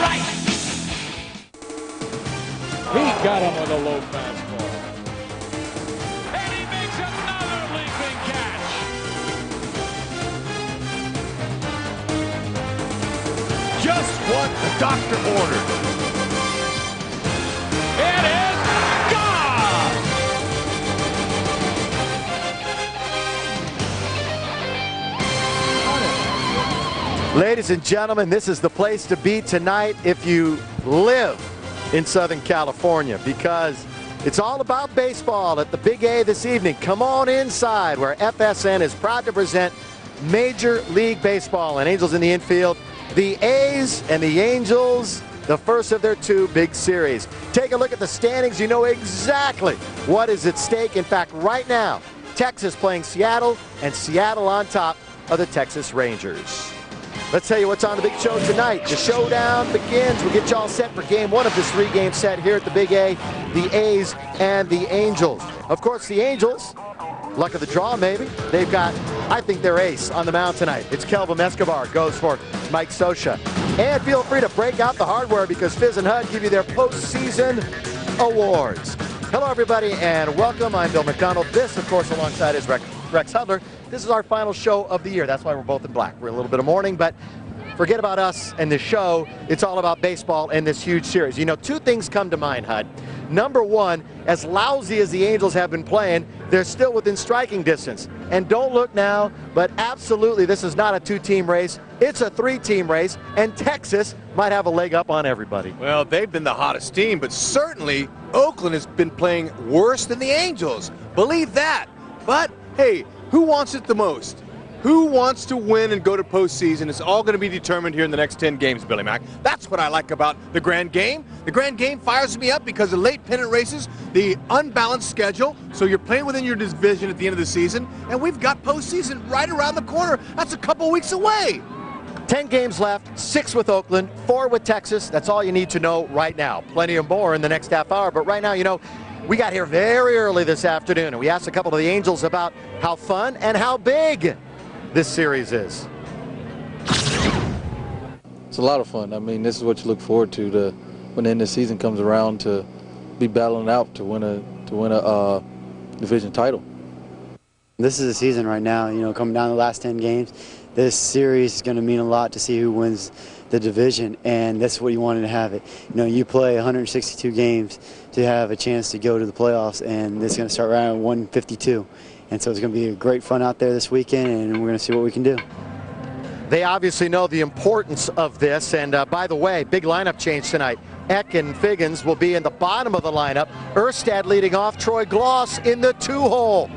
right. He got him with a low fastball. And he makes another leaping catch. Just what the doctor ordered. It is gone. Ladies and gentlemen, this is the place to be tonight if you live in Southern California, because it's all about baseball at the Big A this evening. Come on inside, where FSN is proud to present Major League Baseball, and Angels in the infield. The A's and the Angels, the first of their two big series. Take a look at the standings. You know exactly what is at stake. In fact, right now, Texas playing Seattle, and Seattle on top of the Texas Rangers. Let's tell you what's on the big show tonight. The showdown begins. We'll get you all set for game one of this three-game set here at the Big A, the A's and the Angels. Of course, the Angels, luck of the draw maybe. They've got, I think, their ace on the mound tonight. It's Kelvim. Escobar goes for Mike Scioscia. And feel free to break out the hardware, because Fizz and HUD give you their postseason awards. Hello, everybody, and welcome. I'm Bill McDonald. This, of course, alongside is Rex Hudler. This is our final show of the year. That's why we're both in black. We're in a little bit of mourning, but forget about us and this show. It's all about baseball and this huge series. You know, two things come to mind, HUD. Number one, as lousy as the Angels have been playing, they're still within striking distance. And don't look now, but absolutely, this is not a two-team race. It's a three-team race, and Texas might have a leg up on everybody. Well, they've been the hottest team, but certainly Oakland has been playing worse than the Angels. Believe that. But, hey, who wants it the most? Who wants to win and go to postseason? It's all going to be determined here in the next 10 games, Billy Mack. That's what I like about the grand game. The grand game fires me up because of late pennant races, the unbalanced schedule, so you're playing within your division at the end of the season, and we've got postseason right around the corner. That's a couple weeks away. 10 games left, 6 with Oakland, 4 with Texas. That's all you need to know right now. Plenty of more in the next half hour, but right now, you know, we got here very early this afternoon, and we asked a couple of the Angels about how fun and how big this series is. It's a lot of fun. I mean, this is what you look forward to when the end of the season comes around, to be battling out to win a division title. This is the season right now, you know, coming down the last 10 games. This series is going to mean a lot to see who wins the division, and that's what you wanted to have it. You know, you play 162 games to have a chance to go to the playoffs, and this is going to start around 152. And so it's going to be a great fun out there this weekend, and we're going to see what we can do. They obviously know the importance of this, and by the way, big lineup change tonight. Eck and Figgins will be in the bottom of the lineup. Erstad leading off, Troy Gloss in the 2-hole.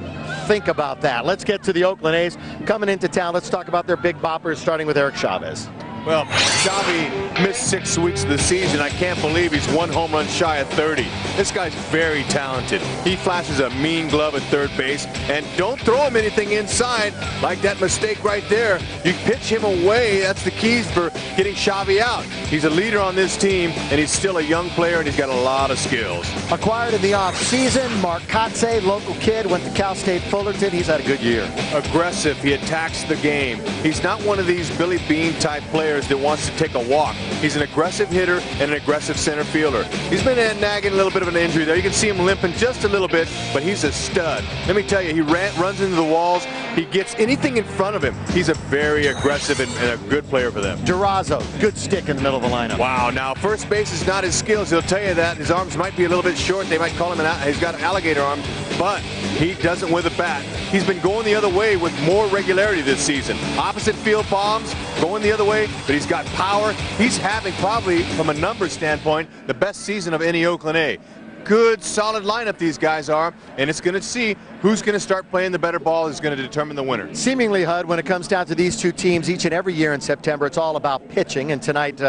Think about that. Let's get to the Oakland A's coming into town. Let's talk about their big boppers, starting with Eric Chavez. Well, Xavi missed 6 weeks of the season. I can't believe he's 1 home run shy of 30. This guy's very talented. He flashes a mean glove at third base, and don't throw him anything inside like that mistake right there. You pitch him away. That's the keys for getting Xavi out. He's a leader on this team, and he's still a young player, and he's got a lot of skills. Acquired in the offseason, Mark Kotze, local kid, went to Cal State Fullerton. He's had a good year. Aggressive. He attacks the game. He's not one of these Billy Beane type players that wants to take a walk. He's an aggressive hitter and an aggressive center fielder. He's been nagging a little bit of an injury there. You can see him limping just a little bit, but he's a stud. Let me tell you, he runs into the walls. He gets anything in front of him. He's a very aggressive and a good player for them. Durazo, good stick in the middle of the lineup. Wow, now first base is not his skills. He'll tell you that. His arms might be a little bit short. They might call him he's got an alligator arm, but he doesn't with a bat. He's been going the other way with more regularity this season. Opposite field bombs, going the other way, but he's got power. He's having probably, from a numbers standpoint, the best season of any Oakland A. Good, solid lineup these guys are, and it's going to see who's going to start playing the better ball is going to determine the winner. Seemingly, HUD, when it comes down to these two teams each and every year in September, it's all about pitching, and tonight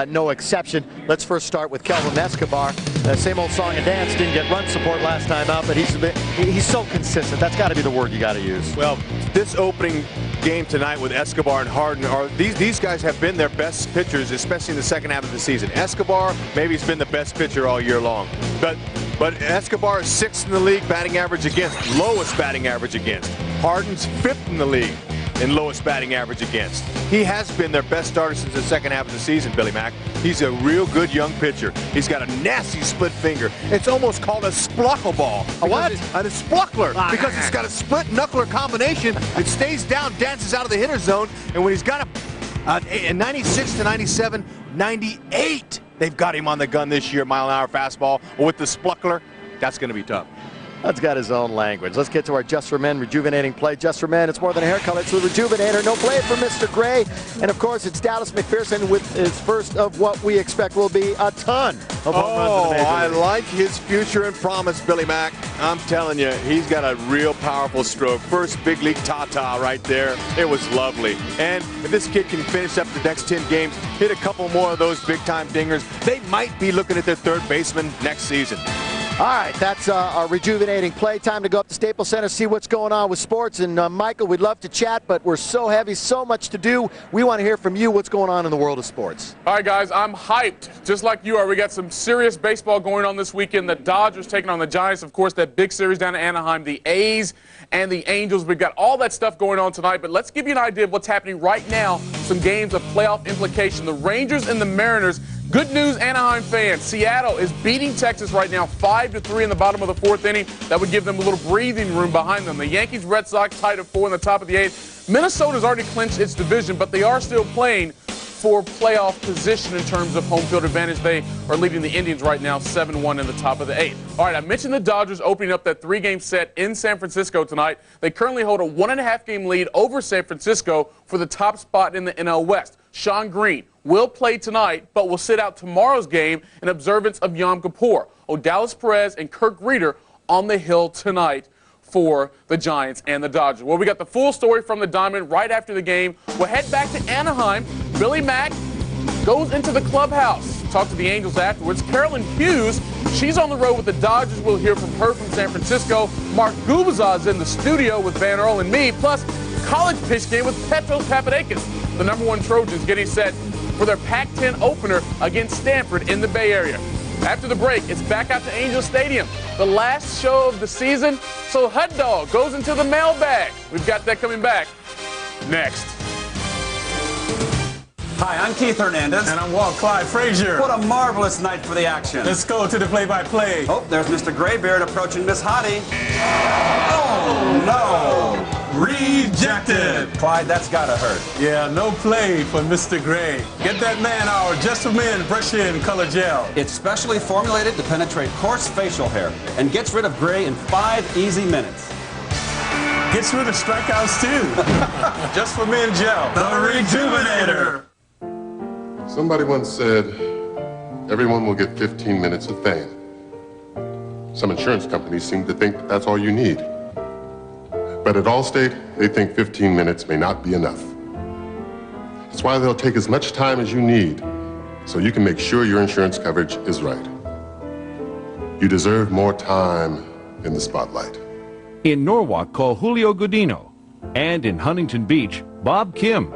no exception. Let's first start with Kelvim Escobar. Same old song and dance, didn't get run support last time out, but he's so consistent. That's got to be the word you got to use. Well, this opening game tonight with Escobar and Harden, these guys have been their best pitchers, especially in the second half of the season. Escobar, maybe he's been the best pitcher all year long. But Escobar is 6th in the league batting average against, lowest batting average against. Harden's 5th in the league. in lowest batting average against. He has been their best starter since the second half of the season, Billy Mack. He's a real good young pitcher. He's got a nasty split finger. It's almost called a spluckle ball. A what? A spluckler, because it's got a split knuckler combination. It stays down, dances out of the hitter zone, and when he's got a 96 to 97, 98, they've got him on the gun this year, mile-an-hour fastball. With the spluckler, that's going to be tough. That's got his own language. Let's get to our Just for Men rejuvenating play. Just for Men, it's more than a hair color, it's a rejuvenator. No play for Mr. Gray. And of course, it's Dallas McPherson with his first of what we expect will be a ton of home runs in the major I league. like his future and promise, Billy Mack. I'm telling you, he's got a real powerful stroke. First big league ta-ta right there. It was lovely. And if this kid can finish up the next 10 games, hit a couple more of those big-time dingers, they might be looking at their third baseman next season. All right, that's our rejuvenating play. Time to go up to Staples Center, see what's going on with sports. And Michael, we'd love to chat, but we're so heavy, so much to do. We want to hear from you what's going on in the world of sports. All right, guys, I'm hyped, just like you are. We got some serious baseball going on this weekend. The Dodgers taking on the Giants, of course, that big series down in Anaheim, the A's and the Angels. We've got all that stuff going on tonight, but let's give you an idea of what's happening right now, some games of playoff implication. The Rangers and the Mariners. Good news, Anaheim fans. Seattle is beating Texas right now 5-3 in the bottom of the fourth inning. That would give them a little breathing room behind them. The Yankees, Red Sox tied at 4 in the top of the eighth. Minnesota's already clinched its division, but they are still playing for playoff position in terms of home field advantage. They are leading the Indians right now 7-1 in the top of the eighth. All right, I mentioned the Dodgers opening up that 3-game set in San Francisco tonight. They currently hold a 1.5-game lead over San Francisco for the top spot in the NL West. Sean Green will play tonight, but will sit out tomorrow's game in observance of Yom Kippur. Odalis Perez and Kirk Reeder on the hill tonight for the Giants and the Dodgers. Well, we got the full story from the Diamond right after the game. We'll head back to Anaheim. Billy Mack goes into the clubhouse. Talk to the Angels afterwards. Carolyn Hughes, she's on the road with the Dodgers. We'll hear from her from San Francisco. Mark Gubaz's in the studio with Van Earl and me, plus college pitch game with Petros Papadakis. The #1 Trojans getting set for their Pac-10 opener against Stanford in the Bay Area. After the break, it's back out to Angel Stadium, the last show of the season. So Hud Dog goes into the mailbag. We've got that coming back next. Hi, I'm Keith Hernandez. And I'm Walt Clyde Frazier. What a marvelous night for the action. Let's go to the play-by-play. Oh, there's Mr. Graybeard approaching Miss Hottie. Oh, no. Rejected. Clyde, that's gotta hurt. Yeah, no play for Mr. Gray. Get that man our Just for Men Brush In Color Gel. It's specially formulated to penetrate coarse facial hair and gets rid of gray in 5 easy minutes. Gets rid of strikeouts too. Just for Men Gel. The Rejuvenator. Somebody once said, everyone will get 15 minutes of fame. Some insurance companies seem to think that that's all you need. But at Allstate, they think 15 minutes may not be enough. That's why they'll take as much time as you need so you can make sure your insurance coverage is right. You deserve more time in the spotlight. In Norwalk, call Julio Godino. And in Huntington Beach, Bob Kim.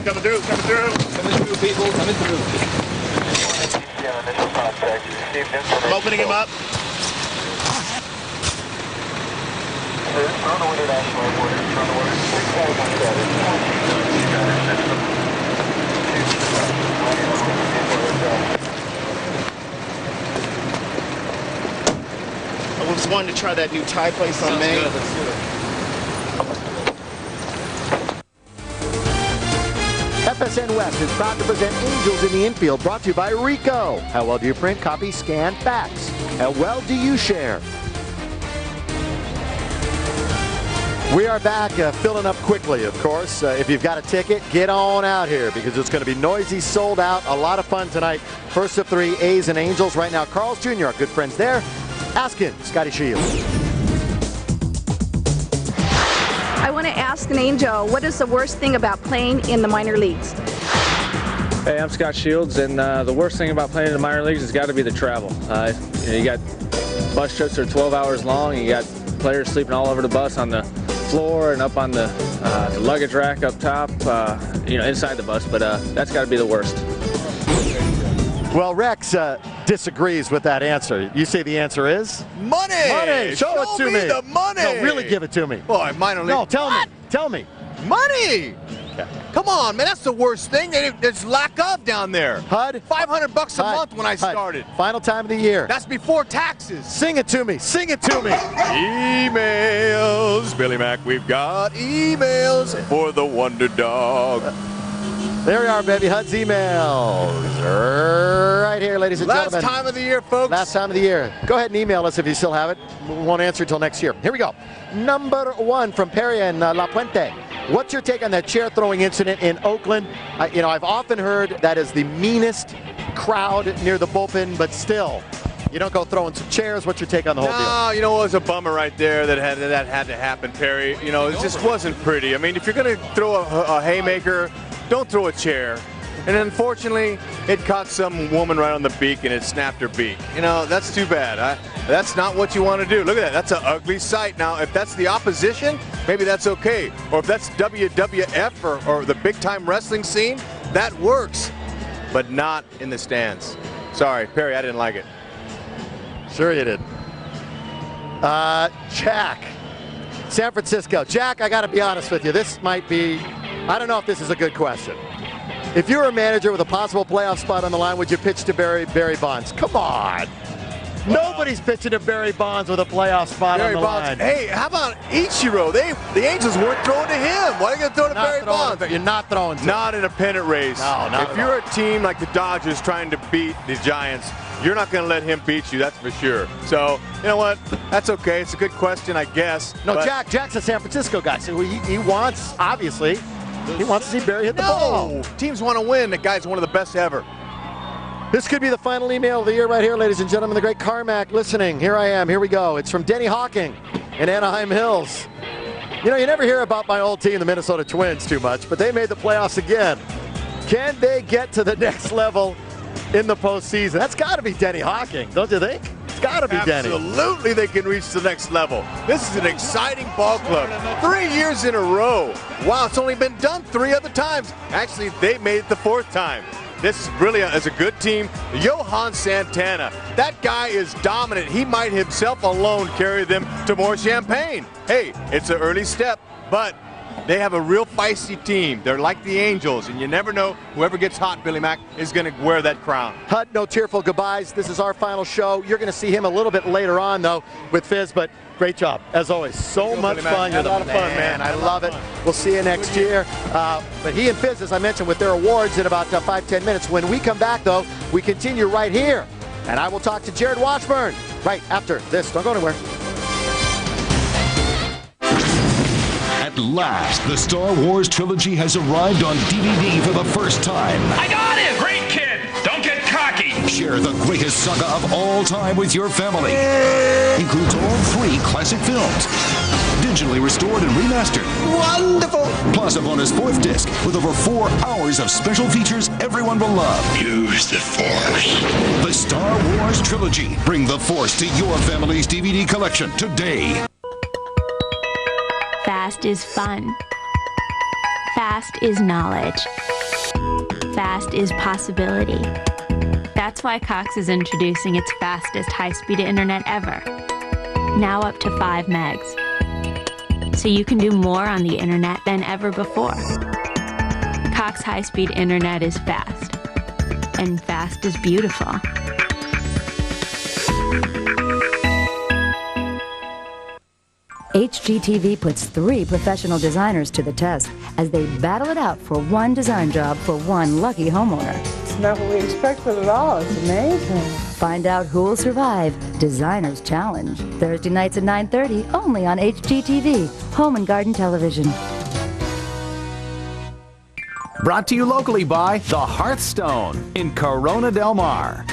Coming through, coming through. Coming through, people, coming through. I'm opening him up. I was wanting to try that new Thai place on Main. Let's do it. FSN West is proud to present Angels in the Infield, brought to you by Ricoh. How well do you print, copy, scan, fax? How well do you share? We are back, filling up quickly, of course. If you've got a ticket, get on out here because it's going to be noisy, sold out, a lot of fun tonight. First of 3, A's and Angels. Right now, Carl's Jr., our good friends there. Asking Scotty Shields. I want to ask an Angel, what is the worst thing about playing in the minor leagues? Hey, I'm Scott Shields, and the worst thing about playing in the minor leagues has got to be the travel. You got bus trips that are 12 hours long, and you got players sleeping all over the bus on the floor and up on the luggage rack up top, inside the bus, but that's got to be the worst. Well, Rex, disagrees with that answer. You say the answer is? Money! Money! Show it to me. the money! No, really give it to me. Boy, minor league. No, tell me. Tell me. Money! Okay. Come on, man. That's the worst thing. There's lack of down there. HUD? $500 a month when I HUD. started. Final time of the year. That's before taxes. Sing it to me. Sing it to me. Emails. Billy Mack, we've got emails for the Wonder Dog. There we are, baby. HUD's emails. Right here, ladies and gentlemen. Last time of the year, folks. Last time of the year. Go ahead and email us if you still have it. We won't answer until next year. Here we go. Number 1 from Perry and La Puente. What's your take on that chair throwing incident in Oakland? I've often heard that is the meanest crowd near the bullpen, but still, you don't go throwing some chairs. What's your take on the whole deal? No, it was a bummer right there that had to happen, Perry. It just wasn't pretty. I mean, if you're going to throw a haymaker, don't throw a chair. And unfortunately, it caught some woman right on the beak and it snapped her beak. That's too bad. That's not what you want to do. Look at that. That's an ugly sight. Now, if that's the opposition, maybe that's okay. Or if that's WWF or the big-time wrestling scene, that works. But not in the stands. Sorry, Perry, I didn't like it. Sure you did. Jack. San Francisco. Jack, I got to be honest with you. This might be, I don't know if this is a good question. If you were a manager with a possible playoff spot on the line, would you pitch to Barry Bonds? Come on. Nobody's pitching to Barry Bonds with a playoff spot on the line. Hey, how about Ichiro? The Angels weren't throwing to him. Why are you going to throw to Barry Bonds? You're not throwing to Not in a pennant race. No, not If you're a team like the Dodgers trying to beat the Giants, you're not going to let him beat you, that's for sure. So, you know what? That's okay. It's a good question, I guess. No, Jack's a San Francisco guy, so he wants, obviously, he wants to see Barry hit the ball. Teams want to win. That guy's one of the best ever. This could be the final email of the year right here, ladies and gentlemen. The great Carmack listening. Here I am. Here we go. It's from Denny Hawking in Anaheim Hills. You never hear about my old team, the Minnesota Twins, too much, but they made the playoffs again. Can they get to the next level in the postseason? That's got to be Denny Hawking, don't you think? It's got to be Denny. Absolutely, they can reach the next level. This is an exciting ball club. 3 years in a row. Wow, it's only been done 3 other times. Actually, they made it the 4th time. This really is a good team. Johan Santana, that guy is dominant. He might himself alone carry them to more champagne. Hey, it's an early step, but they have a real feisty team. They're like the Angels, and you never know whoever gets hot, Billy Mack, is going to wear that crown. HUD, no tearful goodbyes. This is our final show. You're going to see him a little bit later on, though, with Fizz, but great job, as always. So much fun. You're a lot of fun, man. I love it. We'll see you next year. But he and Fizz, as I mentioned, with their awards in about 5-10 minutes. When we come back, though, we continue right here. And I will talk to Jared Washburn right after this. Don't go anywhere. At last, the Star Wars trilogy has arrived on DVD for the first time. I got him! Great kid! Don't get cocky! Share the greatest saga of all time with your family. Includes all 3 classic films. Digitally restored and remastered. Wonderful! Plus a bonus 4th disc with over 4 hours of special features everyone will love. Use the Force. The Star Wars trilogy. Bring the Force to your family's DVD collection today. Fast is fun. Fast is knowledge. Fast is possibility. That's why Cox is introducing its fastest high-speed internet ever. Now up to 5 megs. So you can do more on the internet than ever before. Cox high-speed internet is fast. And fast is beautiful. HGTV puts 3 professional designers to the test as they battle it out for one design job for one lucky homeowner. It's not what we expected at all. It's amazing. Find out who will survive Designer's Challenge. Thursday nights at 9:30 only on HGTV, Home and Garden Television. Brought to you locally by The Hearthstone in Corona Del Mar.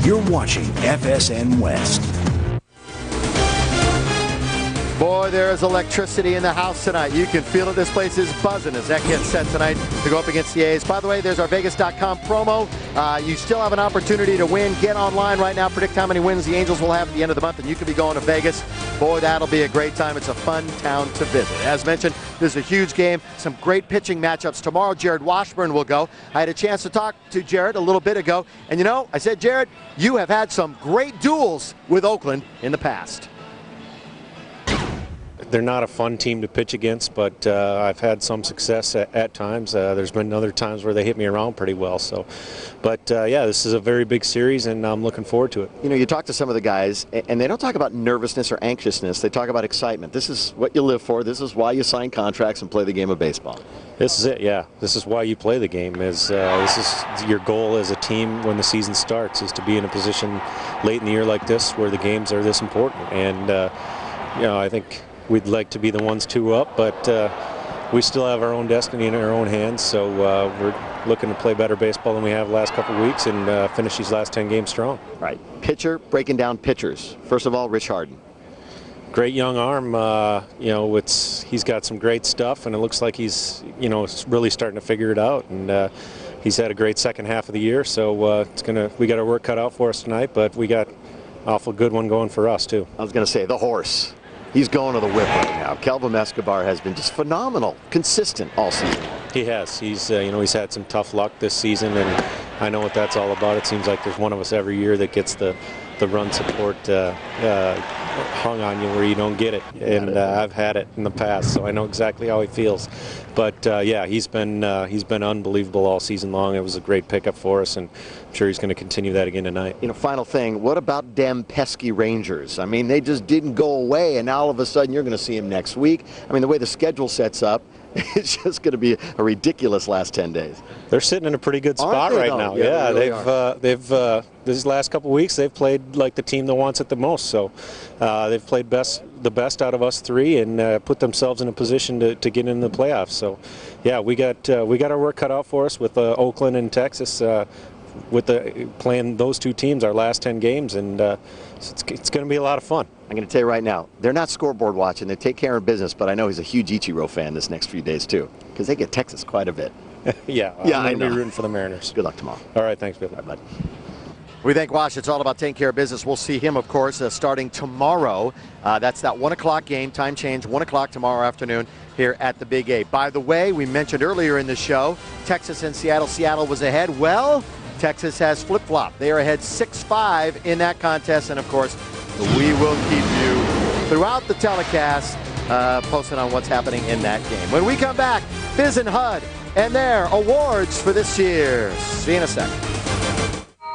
You're watching FSN West. Boy, there is electricity in the house tonight. You can feel it. This place is buzzing as that gets set tonight to go up against the A's. By the way, there's our Vegas.com promo. You still have an opportunity to win. Get online right now. Predict how many wins the Angels will have at the end of the month, and you could be going to Vegas. Boy, that'll be a great time. It's a fun town to visit. As mentioned, this is a huge game. Some great pitching matchups. Tomorrow, Jared Washburn will go. I had a chance to talk to Jared a little bit ago. And you know, I said, Jared, you have had some great duels with Oakland in the past. They're not a fun team to pitch against, but I've had some success at times. There's been other times where they hit me around pretty well. So, but yeah, this is a very big series, and I'm looking forward to it. You know, you talk to some of the guys, and they don't talk about nervousness or anxiousness. They talk about excitement. This is what you live for. This is why you sign contracts and play the game of baseball. This is it, yeah. This is why you play the game. This is your goal as a team when the season starts, is to be in a position late in the year like this where the games are this important. And you know, I think we'd like to be the ones 2 up, but we still have our own destiny in our own hands, so we're looking to play better baseball than we have the last couple of weeks and finish these last 10 games strong. Right. Pitcher, breaking down pitchers. First of all, Rich Harden. Great young arm. You know, he's got some great stuff, and it looks like he's, you know, really starting to figure it out. And he's had a great second half of the year, so we got our work cut out for us tonight, but we got an awful good one going for us too. I was going to say the horse. He's going to the whip right now. Kelvim Escobar has been just phenomenal, consistent all season. He has. He's you know, he's had some tough luck this season, and I know what that's all about. It seems like there's one of us every year that gets the run support hung on you where you don't get it, and I've had it in the past, so I know exactly how he feels. But yeah, he's been unbelievable all season long. It was a great pickup for us, and I'm sure he's going to continue that again tonight. You know, final thing, what about them pesky Rangers? I mean, they just didn't go away, and now all of a sudden you're going to see them next week. I mean, the way the schedule sets up, it's just going to be a ridiculous last 10 days. They're sitting in a pretty good spot right now. Yeah, they've these last couple of weeks they've played like the team that wants it the most. So they've played the best out of us 3 and put themselves in a position to get in the playoffs. So yeah, we got our work cut out for us with Oakland and Texas. With playing those 2 teams our last 10 games, and it's going to be a lot of fun. I'm going to tell you right now, they're not scoreboard watching. They take care of business, but I know he's a huge Ichiro fan this next few days too, because they get Texas quite a bit. Yeah, I'm going to be rooting for the Mariners. Good luck tomorrow. All right, thanks, Bill. All right, bud. We thank Wash. It's all about taking care of business. We'll see him, of course, starting tomorrow. That's that 1 o'clock game, time change, 1 o'clock tomorrow afternoon here at the Big A. By the way, we mentioned earlier in the show, Texas and Seattle. Seattle was ahead. Well, Texas has flip-flopped. They are ahead 6-5 in that contest, and of course, we will keep you throughout the telecast posted on what's happening in that game. When we come back, Fizz and HUD and their awards for this year. See you in a second.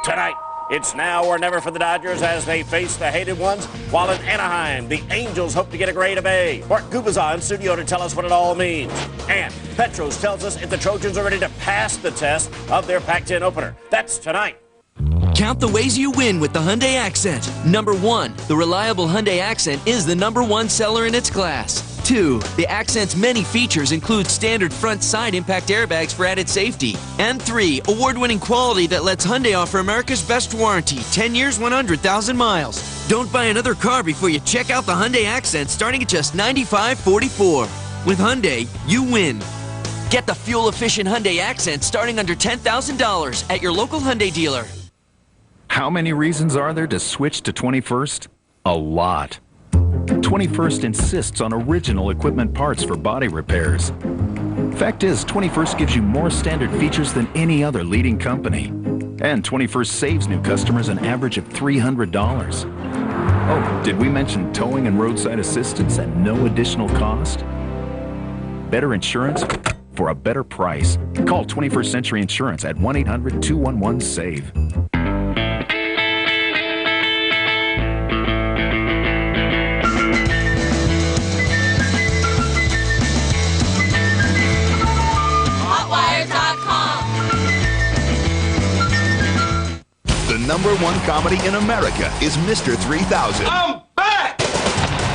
Tonight, it's now or never for the Dodgers as they face the hated ones, while in Anaheim, the Angels hope to get a grade of A. Mark Gubazon in studio to tell us what it all means. And Petros tells us if the Trojans are ready to pass the test of their Pac-10 opener. That's tonight. Count the ways you win with the Hyundai Accent. Number 1, the reliable Hyundai Accent is the #1 seller in its class. 2, the Accent's many features include standard front side impact airbags for added safety. And 3, award-winning quality that lets Hyundai offer America's best warranty, 10 years, 100,000 miles. Don't buy another car before you check out the Hyundai Accent starting at just $95.44. With Hyundai, you win. Get the fuel-efficient Hyundai Accent starting under $10,000 at your local Hyundai dealer. How many reasons are there to switch to 21st? A lot. 21st insists on original equipment parts for body repairs. Fact is, 21st gives you more standard features than any other leading company. And 21st saves new customers an average of $300. Oh, did we mention towing and roadside assistance at no additional cost? Better insurance for a better price. Call 21st Century Insurance at 1-800-211-SAVE. #1 comedy in America is Mr. 3000. I'm back!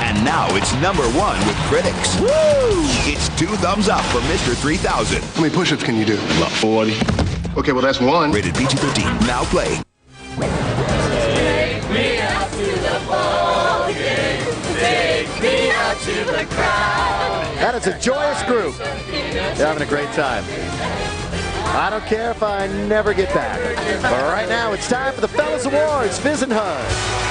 And now it's #1 with critics. Woo! It's 2 thumbs up for Mr. 3000. How many push-ups can you do? About 40. Okay, well, that's 1. Rated PG-13. Now play. Take me out to the ball game. Take me out to That is a joyous group. They're having a great time. I don't care if I never get back. But right now, it's time for the Fellas Awards. Fizz and Hud.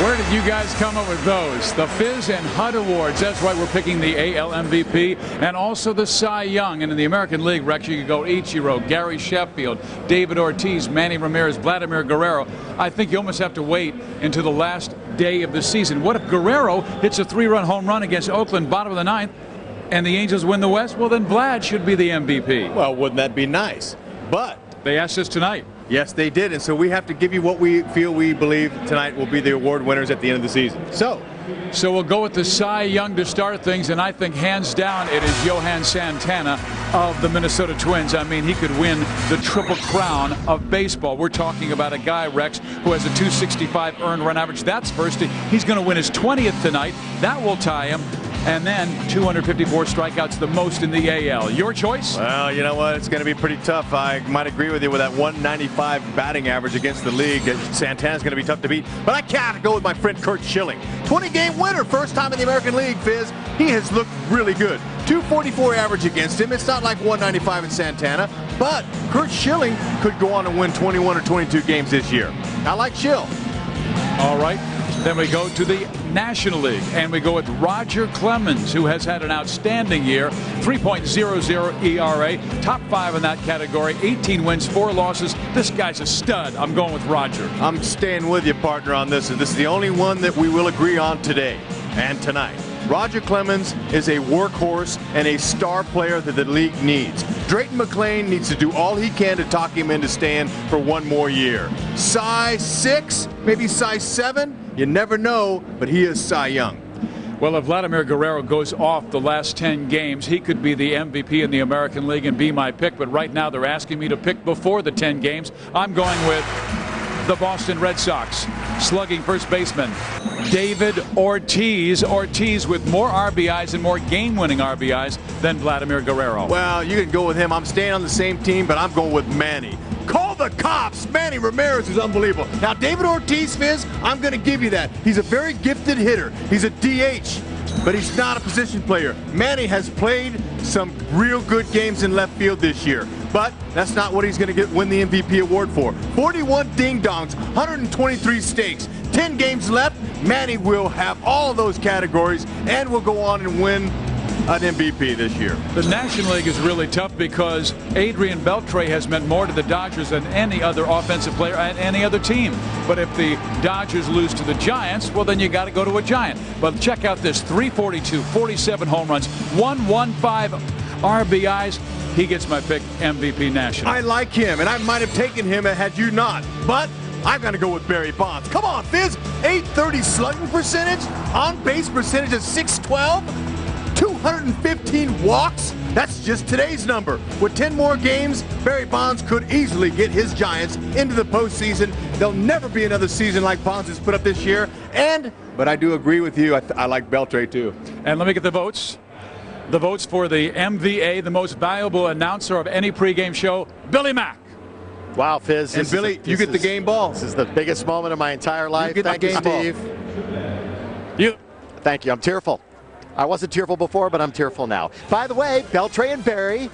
Where did you guys come up with those? The Fizz and Hud Awards. That's right, we're picking the AL MVP and also the Cy Young. And in the American League, Rex, you could go Ichiro, Gary Sheffield, David Ortiz, Manny Ramirez, Vladimir Guerrero. I think you almost have to wait until the last day of the season. What if Guerrero hits a 3-run home run against Oakland, bottom of the ninth, and the Angels win the West? Well, then Vlad should be the MVP. Well, wouldn't that be nice? But they asked us tonight. Yes, they did, and so we have to give you what we believe tonight will be the award winners at the end of the season. So we'll go with the Cy Young to start things, and I think hands down it is Johan Santana of the Minnesota Twins. I mean, he could win the Triple Crown of baseball. We're talking about a guy, Rex, who has a 265 earned run average. That's first. He's going to win his 20th tonight. That will tie him. And then 254 strikeouts, the most in the AL. Your choice? Well, you know what? It's going to be pretty tough. I might agree with you with that 195 batting average against the league. Santana's going to be tough to beat. But I can't go with my friend Curt Schilling. 20-game winner, first time in the American League, Fizz. He has looked really good. 244 average against him. It's not like 195 in Santana. But Curt Schilling could go on and win 21 or 22 games this year. I like Schill. All right. Then we go to the National League, and we go with Roger Clemens, who has had an outstanding year, 3.00 ERA, top 5 in that category, 18 wins, 4 losses. This guy's a stud. I'm going with Roger. I'm staying with you, partner, on this, and this is the only one that we will agree on today and tonight. Roger Clemens is a workhorse and a star player that the league needs. Drayton McClain needs to do all he can to talk him into staying for one more year. Cy 6, maybe Cy 7, you never know, but he is Cy Young. Well, if Vladimir Guerrero goes off the last 10 games, he could be the MVP in the American League and be my pick. But right now they're asking me to pick before the 10 games. I'm going with the Boston Red Sox slugging first baseman David Ortiz. Ortiz with more RBIs and more game-winning RBIs than Vladimir Guerrero. Well, you can go with him. I'm staying on the same team, but I'm going with Manny. Call the cops. Manny Ramirez is unbelievable. Now, David Ortiz, Fizz, I'm going to give you that. He's a very gifted hitter. He's a DH, but he's not a position player. Manny has played some real good games in left field this year, but that's not what he's going to win the MVP award for. 41 ding-dongs, 123 stakes, 10 games left. Manny will have all those categories and will go on and win an MVP this year. The National League is really tough because Adrian Beltre has meant more to the Dodgers than any other offensive player at any other team. But if the Dodgers lose to the Giants, well, then you got to go to a Giant. But check out this: 342, 47 home runs, 115 RBIs. He gets my pick, MVP National. I like him, and I might have taken him had you not. But I'm going to go with Barry Bonds. Come on, Fizz. 830 slugging percentage, on-base percentage of 612. 215 walks? That's just today's number. With 10 more games, Barry Bonds could easily get his Giants into the postseason. There'll never be another season like Bonds has put up this year. But I do agree with you. I like Beltre too. And let me get the votes. The votes for the MVA, the most valuable announcer of any pregame show, Billy Mack. Wow, Fizz. And Billy, you get the game ball. This is the biggest moment of my entire life. Thank you, Steve. Thank you. I'm tearful. I wasn't tearful before, but I'm tearful now. By the way, Beltre and Barry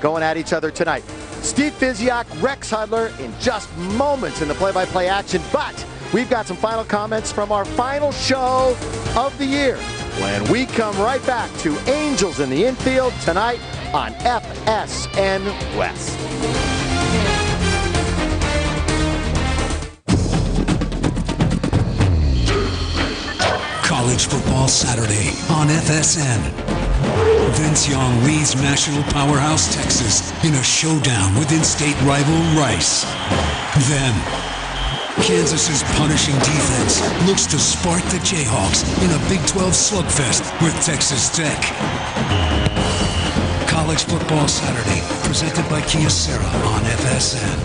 going at each other tonight. Steve Fizziak, Rex Hudler in just moments in the play-by-play action. But we've got some final comments from our final show of the year when we come right back to Angels in the Infield tonight on FSN West. College Football Saturday on FSN. Vince Young leads National Powerhouse Texas in a showdown with in-state rival Rice. Then, Kansas's punishing defense looks to spark the Jayhawks in a Big 12 slugfest with Texas Tech. College Football Saturday, presented by Kyocera on FSN.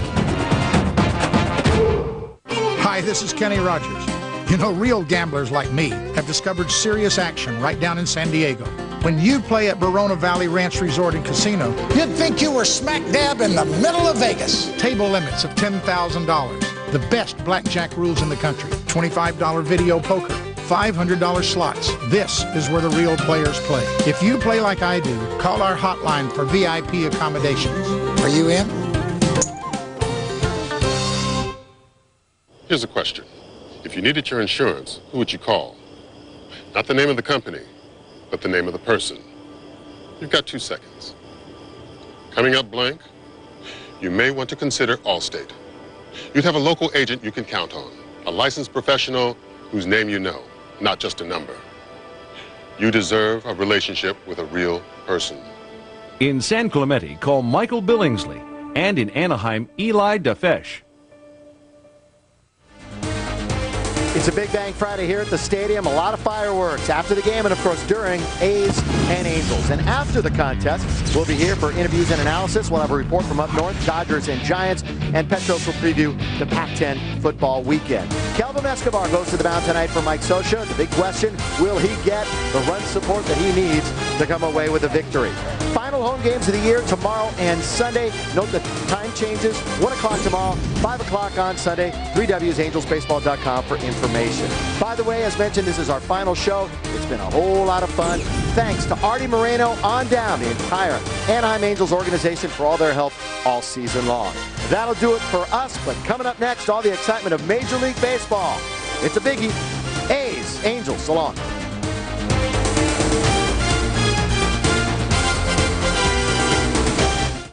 Hi, this is Kenny Rogers. You know, real gamblers like me have discovered serious action right down in San Diego. When you play at Verona Valley Ranch Resort and Casino, you'd think you were smack dab in the middle of Vegas. Table limits of $10,000. The best blackjack rules in the country. $25 video poker. $500 slots. This is where the real players play. If you play like I do, call our hotline for VIP accommodations. Are you in? Here's a question. If you needed your insurance, who would you call? Not the name of the company, but the name of the person. You've got 2 seconds. Coming up blank, you may want to consider Allstate. You'd have a local agent you can count on, a licensed professional whose name you know, not just a number. You deserve a relationship with a real person. In San Clemente, call Michael Billingsley. And in Anaheim, Eli DeFesh. It's a Big Bang Friday here at the stadium. A lot of fireworks after the game and, of course, during A's and Angels. And after the contest, we'll be here for interviews and analysis. We'll have a report from up north, Dodgers and Giants, and Petros will preview the Pac-10 football weekend. Kelvim Escobar goes to the mound tonight for Mike Scioscia. The big question, will he get the run support that he needs to come away with a victory? Final home games of the year tomorrow and Sunday. Note the time changes. 1 o'clock tomorrow, 5 o'clock on Sunday. 3Wsangelsbaseball.com for information. By the way, as mentioned, this is our final show. It's been a whole lot of fun. Thanks to Artie Moreno on down, the entire Anaheim Angels organization for all their help all season long. That'll do it for us, but coming up next, all the excitement of Major League Baseball. It's a biggie. A's, Angels, so long.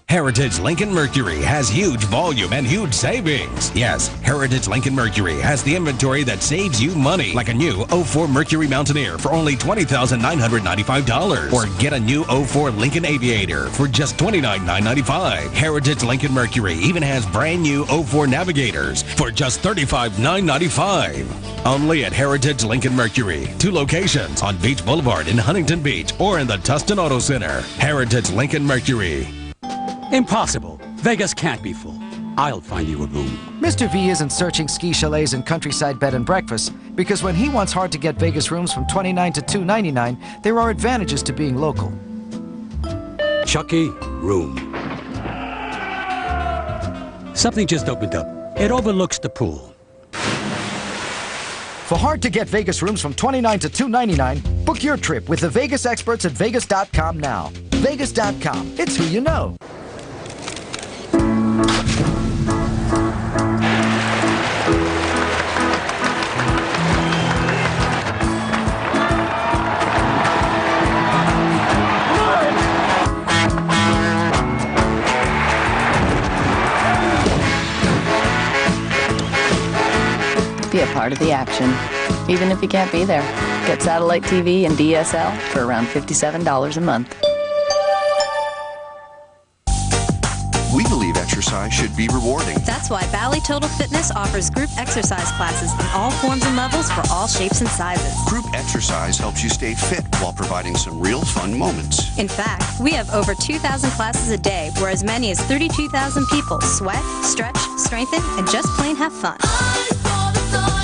Heritage Lincoln Mercury has huge volume and huge savings. Yes, Heritage Lincoln Mercury has the inventory that saves you money, like a new 04 Mercury Mountaineer for only $20,995. Or get a new 04 Lincoln Aviator for just $29,995. Heritage Lincoln Mercury even has brand new 04 Navigators for just $35,995. Only at Heritage Lincoln Mercury. 2 locations on Beach Boulevard in Huntington Beach or in the Tustin Auto Center. Heritage Lincoln Mercury. Impossible. Vegas can't be full. I'll find you a room. Mr. V isn't searching ski chalets and countryside bed and breakfast because when he wants hard-to-get Vegas rooms from $29 to $299, there are advantages to being local. Chucky, room. Something just opened up. It overlooks the pool. For hard-to-get Vegas rooms from $29 to $299, book your trip with the Vegas experts at Vegas.com now. Vegas.com. It's who you know. Be a part of the action, even if you can't be there. Get satellite TV and DSL for around $57 a month. We believe exercise should be rewarding. That's why Bally Total Fitness offers group exercise classes in all forms and levels for all shapes and sizes. Group exercise helps you stay fit while providing some real fun moments. In fact, we have over 2,000 classes a day where as many as 32,000 people sweat, stretch, strengthen, and just plain have fun.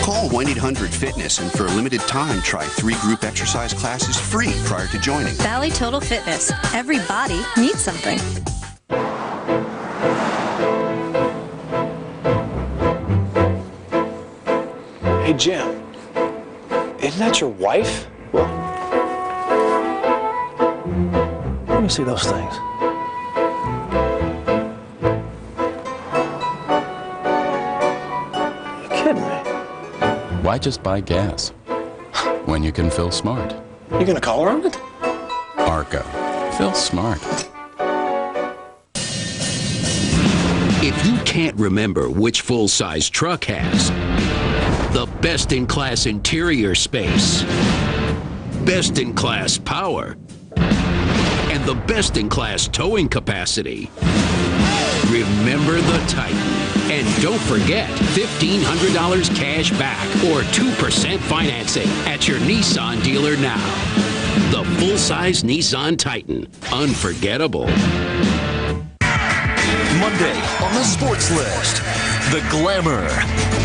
Call 1-800-FITNESS and for a limited time try 3 group exercise classes free prior to joining. Bally Total Fitness. Every body needs something. Hey, Jim, isn't that your wife? Well, let me see those things. You kidding me? Why just buy gas when you can fill smart? You gonna call her on it? Arco. Fill smart. If you can't remember which full-size truck has the best-in-class interior space, best-in-class power, and the best-in-class towing capacity, remember the Titan. And don't forget, $1,500 cash back or 2% financing at your Nissan dealer now. The full-size Nissan Titan. Unforgettable. Monday on the Sports List. The glamour,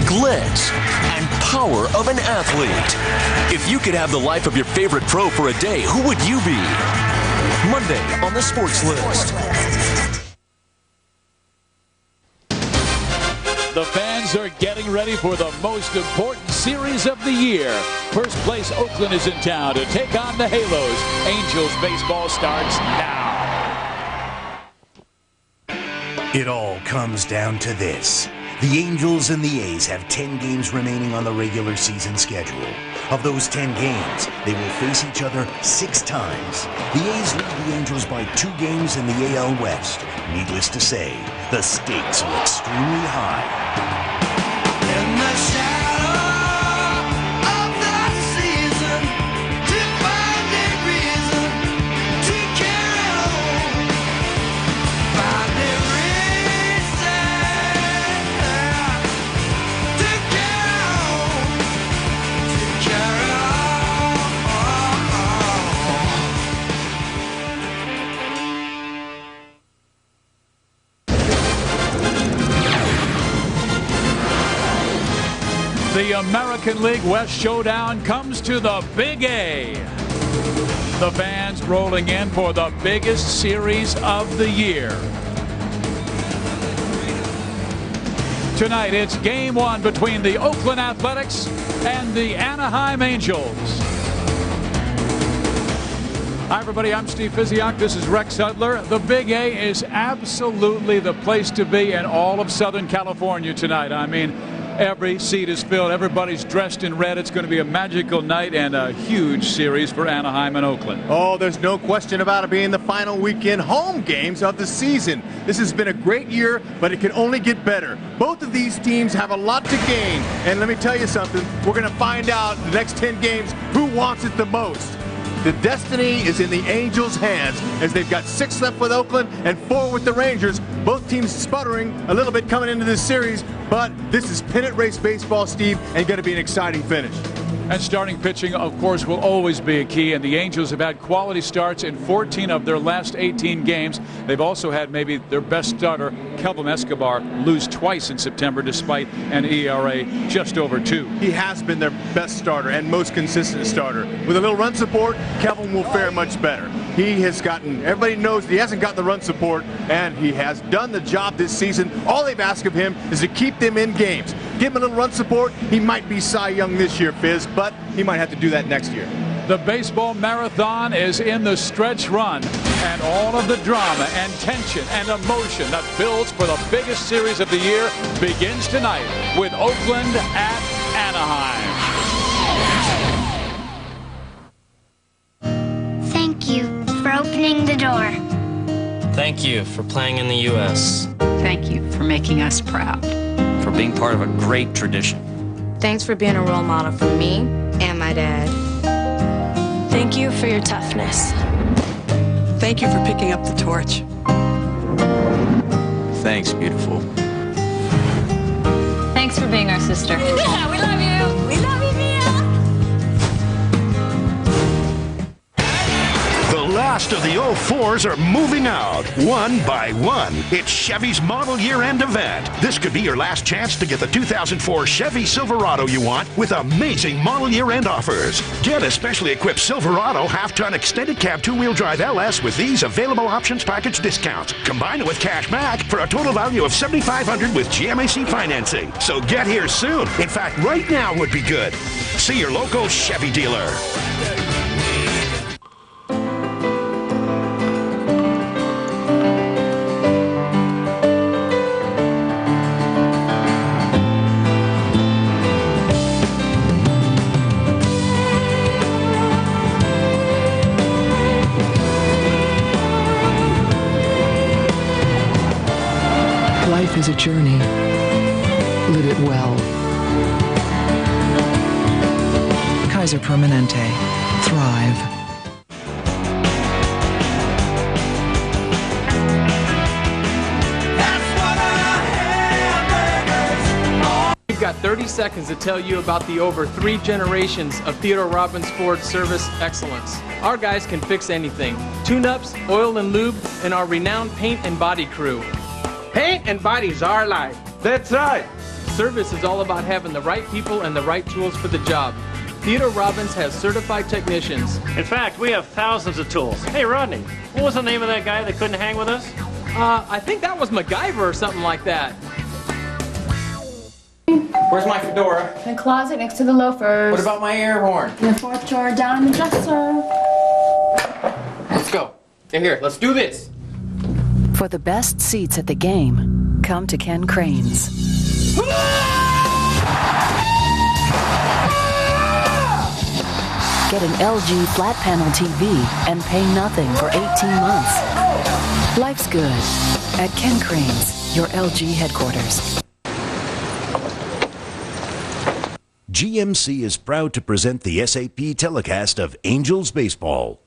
glitz, and power of an athlete. If you could have the life of your favorite pro for a day, who would you be? Monday on the Sports List. The fans are getting ready for the most important series of the year. First place, Oakland is in town to take on the Halos. Angels baseball starts now. It all comes down to this. The Angels and the A's have 10 games remaining on the regular season schedule. Of those 10 games, they will face each other 6 times. The A's lead the Angels by 2 games in the AL West. Needless to say, the stakes are extremely high. In the shadow of the season, to find a reason to carry on. Find a reason to carry on. To carry on. The American League West Showdown comes to the Big A. The fans rolling in for the biggest series of the year. Tonight, it's Game 1 between the Oakland Athletics and the Anaheim Angels. Hi, everybody. I'm Steve Physiak. This is Rex Hudler. The Big A is absolutely the place to be in all of Southern California tonight. I mean, every seat is filled. Everybody's dressed in red. It's going to be a magical night and a huge series for Anaheim and Oakland. Oh, there's no question about it being the final weekend home games of the season. This has been a great year, but it can only get better. Both of these teams have a lot to gain. And let me tell you something. We're going to find out in the next 10 games who wants it the most. The destiny is in the Angels' hands as they've got 6 left with Oakland and 4 with the Rangers. Both teams sputtering a little bit coming into this series, but this is pennant race baseball, Steve, and going to be an exciting finish. And starting pitching, of course, will always be a key, and the Angels have had quality starts in 14 of their last 18 games. They've also had maybe their best starter, Kelvim Escobar, lose twice in September despite an ERA just over 2. He has been their best starter and most consistent starter. With a little run support, Kelvim will fare much better. He has gotten, everybody knows he hasn't gotten the run support, and he has done the job this season. All they've asked of him is to keep them in games. Give him a little run support. He might be Cy Young this year, Fizz, but he might have to do that next year. The baseball marathon is in the stretch run, and all of the drama and tension and emotion that builds for the biggest series of the year begins tonight with Oakland at Anaheim. Thank you for opening the door. Thank you for playing in the U.S. Thank you for making us proud. For being part of a great tradition. Thanks for being a role model for me and my dad. Thank you for your toughness. Thank you for picking up the torch. Thanks, beautiful. Thanks for being our sister. Yeah, we love you. We love you, Mia. The last of the 04s are moving out, one by one. It's Chevy's model year-end event. This could be your last chance to get the 2004 Chevy Silverado you want with amazing model year-end offers. Get a specially equipped Silverado half-ton extended cab two-wheel drive LS with these available options package discounts. Combine it with cash back for a total value of $7,500 with GMAC financing. So get here soon. In fact, right now would be good. See your local Chevy dealer. Life is a journey. Live it well. Kaiser Permanente. Thrive. We've got 30 seconds to tell you about the over 3 generations of Theodore Robbins Ford service excellence. Our guys can fix anything. Tune-ups, oil and lube, and our renowned paint and body crew. Paint and body's our life. That's right. Service is all about having the right people and the right tools for the job. Theodore Robbins has certified technicians. In fact, we have thousands of tools. Hey, Rodney, what was the name of that guy that couldn't hang with us? I think that was MacGyver or something like that. Where's my fedora? In the closet next to the loafers. What about my air horn? In the fourth drawer down in the dresser. Let's go. Here, let's do this. For the best seats at the game, come to Ken Crane's. Get an LG flat panel TV and pay nothing for 18 months. Life's good at Ken Crane's, your LG headquarters. GMC is proud to present the SAP telecast of Angels Baseball.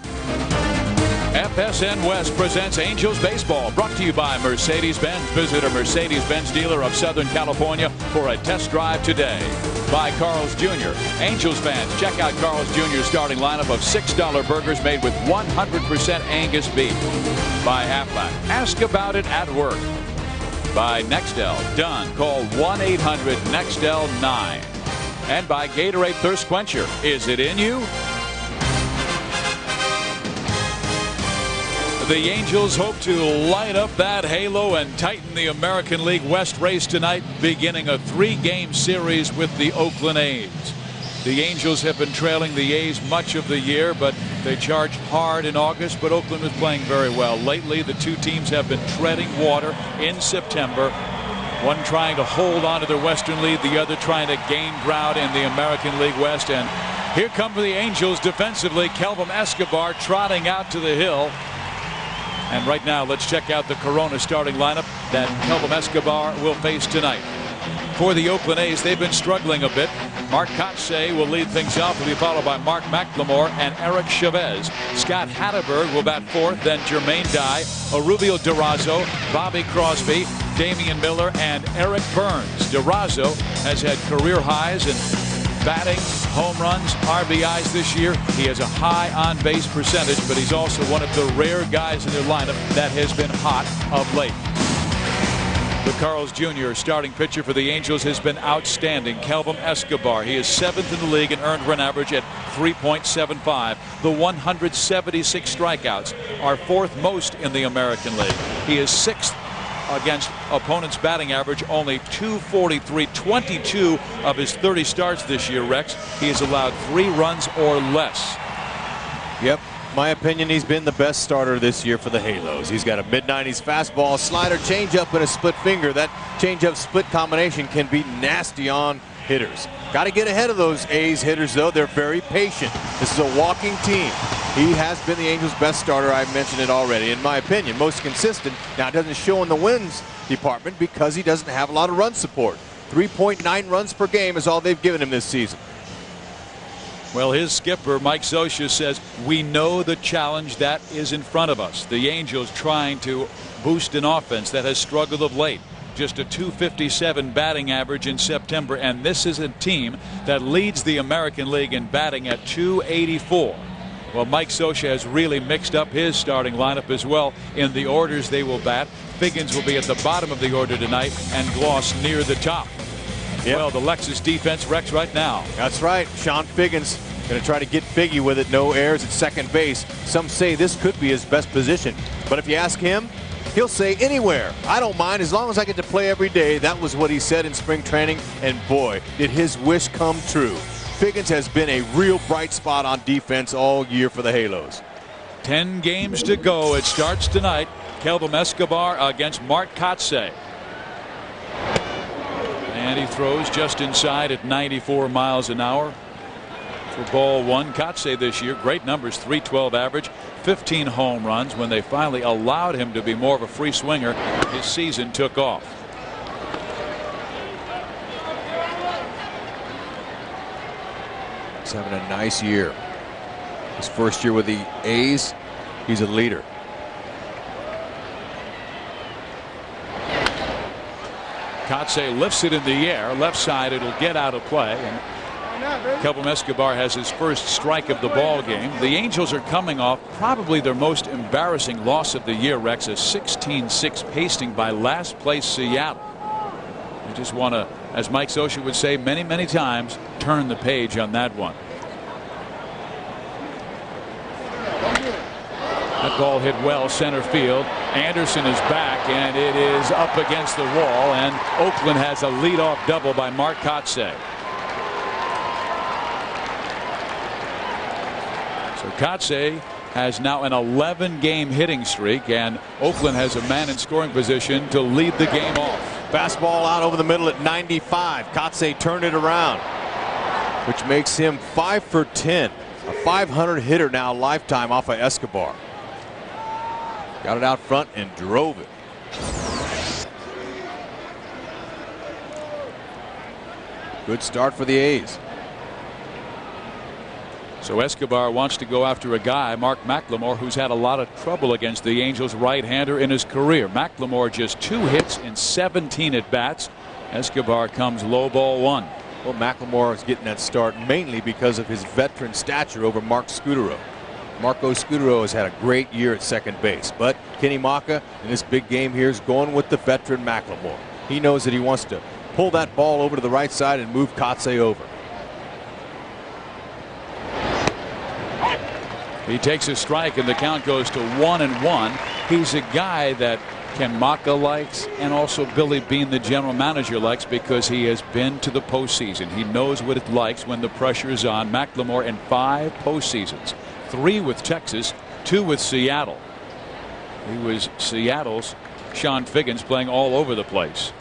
FSN West presents Angels Baseball, brought to you by Mercedes-Benz. Visit a Mercedes-Benz dealer of Southern California for a test drive today. By Carl's Jr. Angels fans, check out Carl's Jr.'s starting lineup of $6 burgers made with 100% Angus beef. By Aflac, ask about it at work. By Nextel, done. Call 1-800-NEXTEL-9. And by Gatorade Thirst Quencher, is it in you? The Angels hope to light up that halo and tighten the American League West race tonight, beginning a 3-game series with the Oakland A's. The Angels have been trailing the A's much of the year, but they charged hard in August, but Oakland was playing very well. Lately, the two teams have been treading water in September. One trying to hold on to their Western lead, the other trying to gain ground in the American League West. And here come the Angels defensively. Kelvim Escobar trotting out to the hill. And right now, let's check out the Corona starting lineup that Kelvim Escobar will face tonight. For the Oakland A's, they've been struggling a bit. Mark Kotsay will lead things off, will be followed by Mark McLemore and Eric Chavez. Scott Hatterberg will bat fourth, then Jermaine Dye, Arubio Durazo, Bobby Crosby, Damian Miller, and Eric Burns. Durazo has had career highs in batting, home runs, RBIs this year. He has a high on-base percentage, but he's also one of the rare guys in their lineup that has been hot of late. The Carl's Jr. starting pitcher for the Angels has been outstanding. Kelvim Escobar. He is 7th in the league in earned run average at 3.75. The 176 strikeouts are 4th most in the American League. He is 6th against opponents' batting average, only .243. 22 of his 30 starts this year, Rex. He has allowed 3 runs or less. Yep. My opinion, he's been the best starter this year for the Halos. He's got a mid-90s fastball, slider, changeup, and a split finger. That changeup split combination can be nasty on hitters. Got to get ahead of those A's hitters, though. They're very patient. This is a walking team. He has been the Angels' best starter. I mentioned it already. In my opinion, most consistent. Now, it doesn't show in the wins department because he doesn't have a lot of run support. 3.9 runs per game is all they've given him this season. Well, his skipper, Mike Scioscia, says, we know the challenge that is in front of us. The Angels trying to boost an offense that has struggled of late. Just a .257 batting average in September, and this is a team that leads the American League in batting at .284. Well, Mike Scioscia has really mixed up his starting lineup as well. In the orders they will bat, Figgins will be at the bottom of the order tonight and Gloss near the top. Yep. Well, the Lexus defense, Rex, right now. That's right. Sean Figgins going to try to get Figgy with it. No errors at second base. Some say this could be his best position. But if you ask him, he'll say anywhere. I don't mind as long as I get to play every day. That was what he said in spring training. And boy, did his wish come true. Figgins has been a real bright spot on defense all year for the Halos. 10 games to go. It starts tonight. Kelvim Escobar against Mark Kotsay. And he throws just inside at 94 miles an hour for ball one. Kotsay this year, great numbers, .312 average, 15 home runs. When they finally allowed him to be more of a free swinger, his season took off. He's having a nice year. His first year with the A's, he's a leader. Kotsay lifts it in the air. Left side, it'll get out of play. And Kelvim Escobar has his first strike of the ball game. The Angels are coming off probably their most embarrassing loss of the year, Rex, a 16-6 pasting by last place Seattle. They just want to, as Mike Scioscia would say many, many times, turn the page on that one. That That ball hit well center field. Anderson is back, and it is up against the wall, and Oakland has a leadoff double by Mark Kotsay. So Kotsay has now an 11-game hitting streak, and Oakland has a man in scoring position to lead the game off. Fastball out over the middle at 95. Kotsay turned it around, which makes him 5 for 10. A 500 hitter now lifetime off of Escobar. Got it out front and drove it. Good start for the A's. So Escobar wants to go after a guy, Mark McLemore, who's had a lot of trouble against the Angels right-hander in his career. McLemore just 2 hits in 17 at-bats. Escobar comes low ball 1. Well, McLemore is getting that start mainly because of his veteran stature over Mark Scutaro. Marco Scutaro has had a great year at second base, but Kenny Maka in this big game here is going with the veteran McLemore. He knows that he wants to pull that ball over to the right side and move Kotsay over. He takes a strike, and the count goes to 1-1. He's a guy that Ken Maka likes, and also Billy Beane, the general manager, likes, because he has been to the postseason. He knows what it likes when the pressure is on. McLemore in 5 postseasons, 3 with Texas, 2 with Seattle. He was Seattle's Sean Figgins, playing all over the place.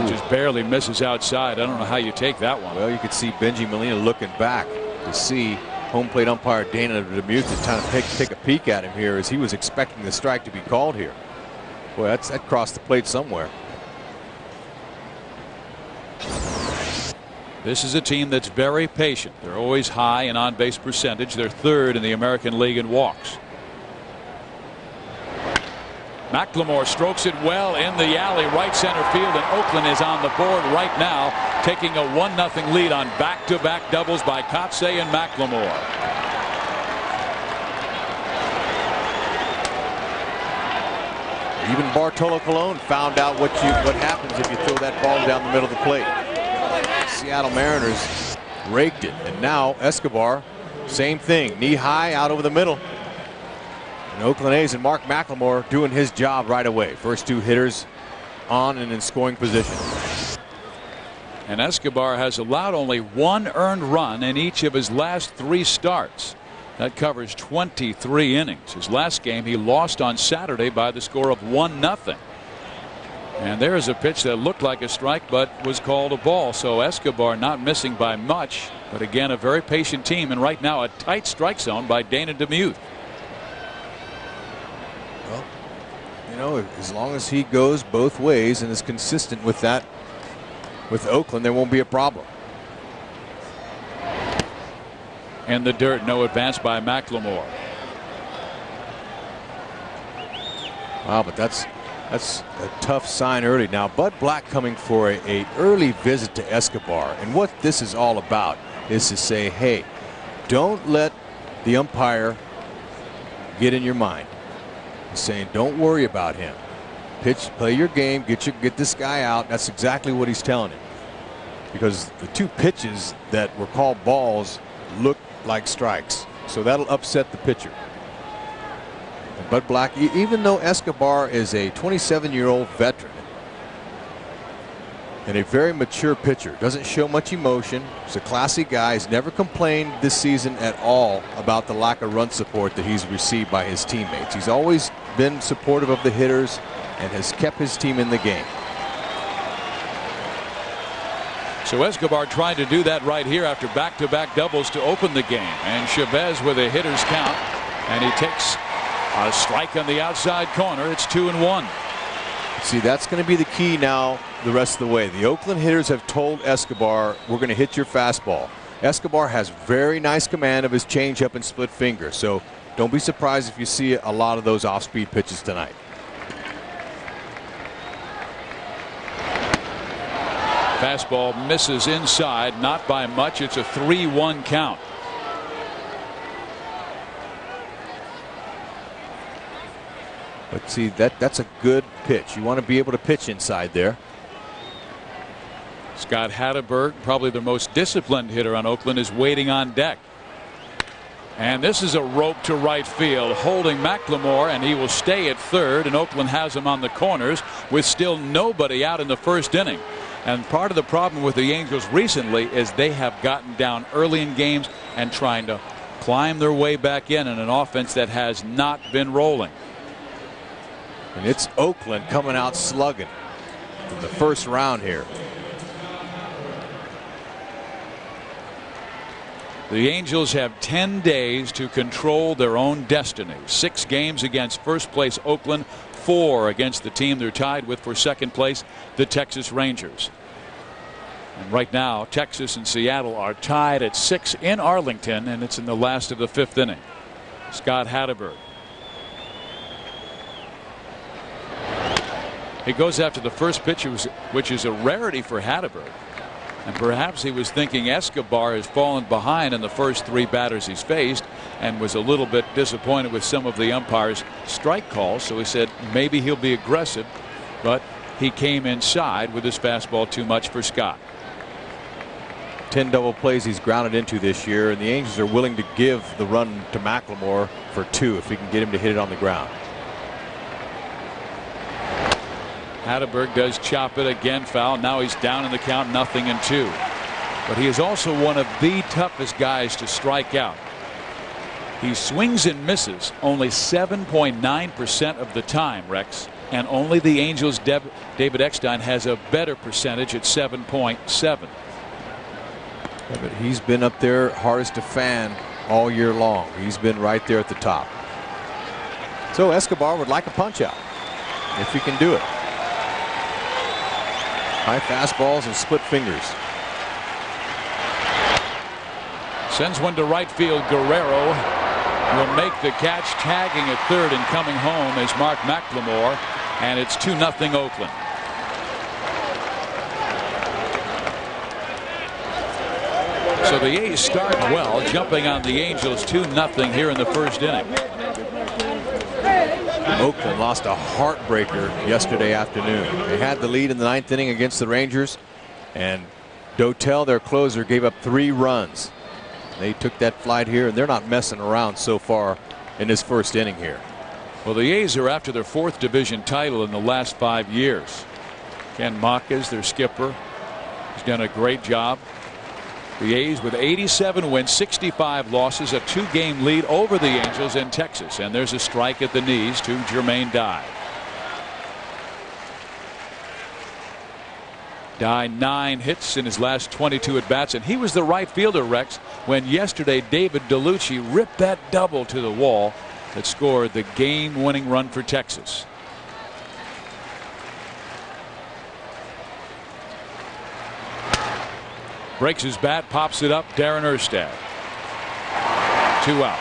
Just barely misses outside. I don't know how you take that one. Well, you could see Benji Molina looking back to see home plate umpire Dana DeMuth is trying to take a peek at him here, as he was expecting the strike to be called here. Boy, that crossed the plate somewhere. This is a team that's very patient. They're always high in on-base percentage. They're 3rd in the American League in walks. McLemore strokes it well in the alley, right center field, and Oakland is on the board right now, taking a 1-0 lead on back-to-back doubles by Kotsay and McLemore. Even Bartolo Colon found out what happens if you throw that ball down the middle of the plate. Seattle Mariners raked it, and now Escobar, same thing, knee high out over the middle. And Oakland A's and Mark McLemore doing his job right away. First 2 hitters on and in scoring position. And Escobar has allowed only 1 earned run in each of his last 3 starts. That covers 23 innings. His last game he lost on Saturday by the score of 1-0. And there is a pitch that looked like a strike but was called a ball. So Escobar not missing by much, but again a very patient team, and right now a tight strike zone by Dana DeMuth. Well, you know, as long as he goes both ways and is consistent with that with Oakland, there won't be a problem. In the dirt, no advance by McLemore. Wow, but that's a tough sign early. Now Bud Black coming for a early visit to Escobar, and what this is all about is to say, hey, don't let the umpire get in your mind. He's saying don't worry about him. Pitch, play your game, get this guy out. That's exactly what he's telling him, because the 2 pitches that were called balls look like strikes, so that'll upset the pitcher. And Bud Black, even though Escobar is a 27-year-old veteran and a very mature pitcher, doesn't show much emotion, he's a classy guy, he's never complained this season at all about the lack of run support that he's received by his teammates. He's always been supportive of the hitters and has kept his team in the game. So Escobar tried to do that right here after back-to-back doubles to open the game, and Chavez with a hitter's count, and he takes a strike on the outside corner. It's 2-1. See, that's going to be the key now the rest of the way. The Oakland hitters have told Escobar, we're going to hit your fastball. Escobar has very nice command of his changeup and split finger, so don't be surprised if you see a lot of those off-speed pitches tonight. Fastball misses inside, not by much. It's a 3-1 count. But see, that's a good pitch. You want to be able to pitch inside there. Scott Hatteberg, probably the most disciplined hitter on Oakland, is waiting on deck. And this is a rope to right field, holding McLemore, and he will stay at third, and Oakland has him on the corners with still nobody out in the first inning. And part of the problem with the Angels recently is they have gotten down early in games and trying to climb their way back in an offense that has not been rolling. And it's Oakland coming out slugging in the first round here. The Angels have 10 days to control their own destiny. 6 games against first place Oakland, 4 against the team they're tied with for second place, the Texas Rangers. And right now, Texas and Seattle are tied at 6 in Arlington, and it's in the last of the 5th inning. Scott Hatteberg. He goes after the first pitch, which is a rarity for Hatteberg. And perhaps he was thinking Escobar has fallen behind in the first 3 batters he's faced and was a little bit disappointed with some of the umpires' strike calls. So he said maybe he'll be aggressive, but he came inside with his fastball too much for Scott. 10 double plays he's grounded into this year, and the Angels are willing to give the run to McLemore for 2 if he can get him to hit it on the ground. Hatteberg does chop it again, foul. Now he's down in the count, 0-2. But he is also one of the toughest guys to strike out. He swings and misses only 7.9% of the time, Rex, and only the Angels' David Eckstein has a better percentage at 7.7. Yeah, but he's been up there hardest to fan all year long. He's been right there at the top. So Escobar would like a punch out if he can do it. High fastballs and split fingers. Sends one to right field. Guerrero will make the catch, tagging at third, and coming home is Mark McLemore, and it's 2-0 Oakland. So the A's start well, jumping on the Angels 2-0 here in the first inning. Oakland lost a heartbreaker yesterday afternoon. They had the lead in the 9th inning against the Rangers, and Dotel, their closer, gave up 3 runs. They took that flight here, and they're not messing around so far in this first inning here. Well, the A's are after their 4th division title in the last 5 years. Ken Makas, their skipper, has done a great job. The A's with 87 wins, 65 losses, a 2-game lead over the Angels in Texas. And there's a strike at the knees to Jermaine Dye. Dye 9 hits in his last 22 at bats, and he was the right fielder, Rex, when yesterday David DeLucci ripped that double to the wall that scored the game-winning run for Texas. Breaks his bat, pops it up, Darren Erstad. 2 out.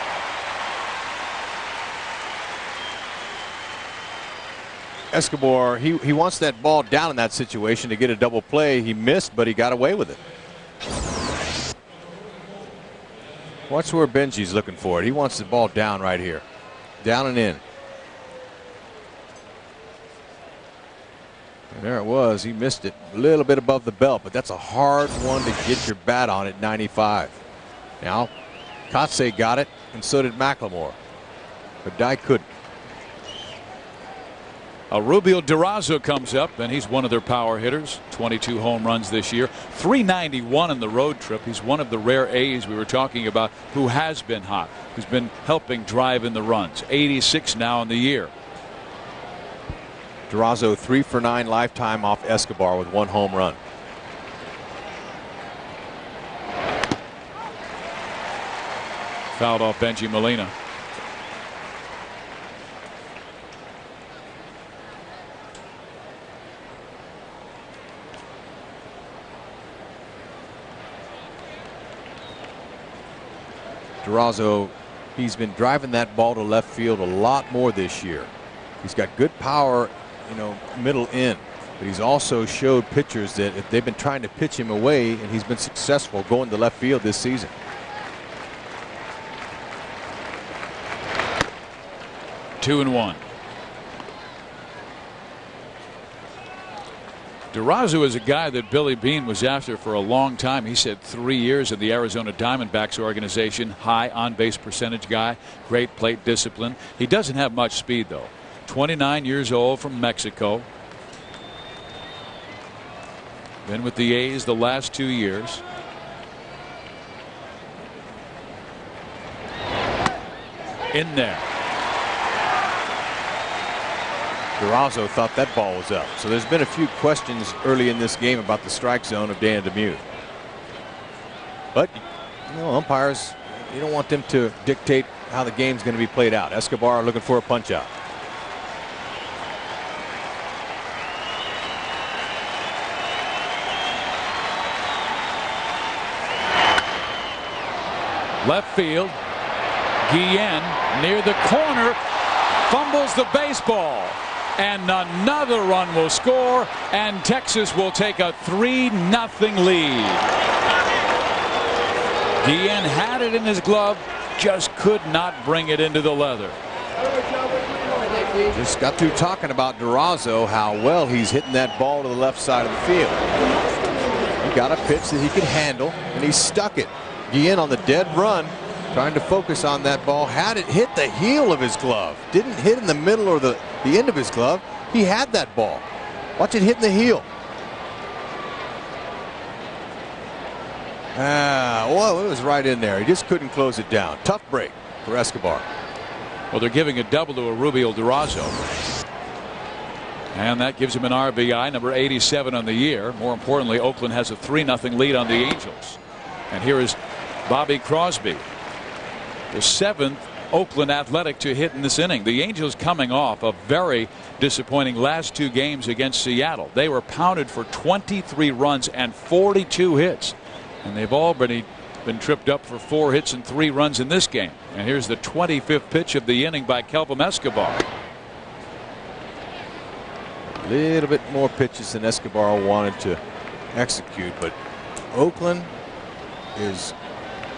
Escobar, he wants that ball down in that situation to get a double play. He missed, but he got away with it. Watch where Benji's looking for it. He wants the ball down right here. Down and in. And there it was. He missed it a little bit above the belt, but that's a hard one to get your bat on at 95. Now, Kotsay got it, and so did McLemore. But Dye couldn't. Rubio Durazo comes up, and he's one of their power hitters. 22 home runs this year. 391 in the road trip. He's one of the rare A's we were talking about who has been hot, who's been helping drive in the runs. 86 now in the year. Durazo 3 for 9 lifetime off Escobar with 1 home run. Fouled off Benji Molina. Durazo, he's been driving that ball to left field a lot more this year. He's got good power, middle in, but he's also showed pitchers that if they've been trying to pitch him away, and he's been successful going to left field this season. Two and one. Durazo is a guy that Billy Beane was after for a long time. He said 3 years in the Arizona Diamondbacks organization. High on-base percentage guy. Great plate discipline. He doesn't have much speed, though. 29 years old from Mexico. Been with the A's the last 2 years. In there. Durazo thought that ball was up. So there's been a few questions early in this game about the strike zone of Dan Demuth. But, you know, umpires, you don't want them to dictate how the game's going to be played out. Escobar looking for a punch out. Left field. Guillen near the corner. Fumbles the baseball. And another run will score, and Texas will take a 3-0 lead. Guillen had it in his glove, just could not bring it into the leather. Just got through talking about Durazo, how well he's hitting that ball to the left side of the field. He got a pitch that he could handle, and he stuck it. Guillen on the dead run, trying to focus on that ball, had it hit the heel of his glove. Didn't hit in the middle or the end of his glove. He had that ball. Watch it hit in the heel. Whoa, it was right in there. He just couldn't close it down. Tough break for Escobar. Well, they're giving a double to a Rubio Durazo. And that gives him an RBI, number 87 on the year. More importantly, Oakland has a 3-0 lead on the Angels. And here is Bobby Crosby, the 7th Oakland Athletic to hit in this inning. The Angels coming off a very disappointing last 2 games against Seattle. They were pounded for 23 runs and 42 hits. And they've already been tripped up for 4 hits and 3 runs in this game. And here's the 25th pitch of the inning by Kelvim Escobar. A little bit more pitches than Escobar wanted to execute, but Oakland is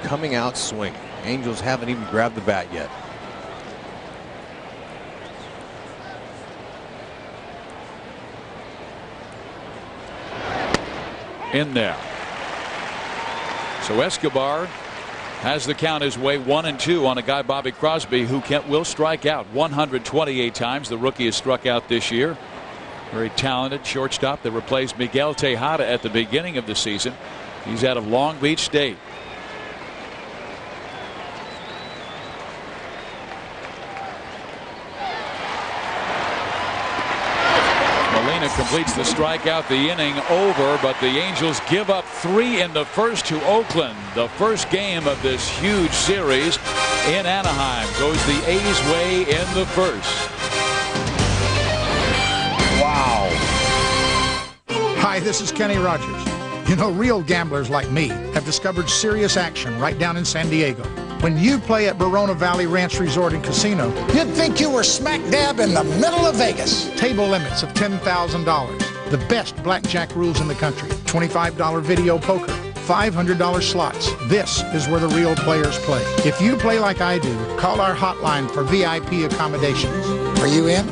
coming out swinging. Angels haven't even grabbed the bat yet. In there. So Escobar has the count his way, 1-2 on a guy, Bobby Crosby, who will strike out 128 times. The rookie has struck out this year. Very talented shortstop that replaced Miguel Tejada at the beginning of the season. He's out of Long Beach State. Completes the strikeout, the inning over, but the Angels give up 3 in the first to Oakland. The first game of this huge series in Anaheim goes the A's way in the first. Wow. Hi, this is Kenny Rogers. You know, real gamblers like me have discovered serious action right down in San Diego. When you play at Barona Valley Ranch Resort and Casino, you'd think you were smack dab in the middle of Vegas. Table limits of $10,000. The best blackjack rules in the country. $25 video poker. $500 slots. This is where the real players play. If you play like I do, call our hotline for VIP accommodations. Are you in?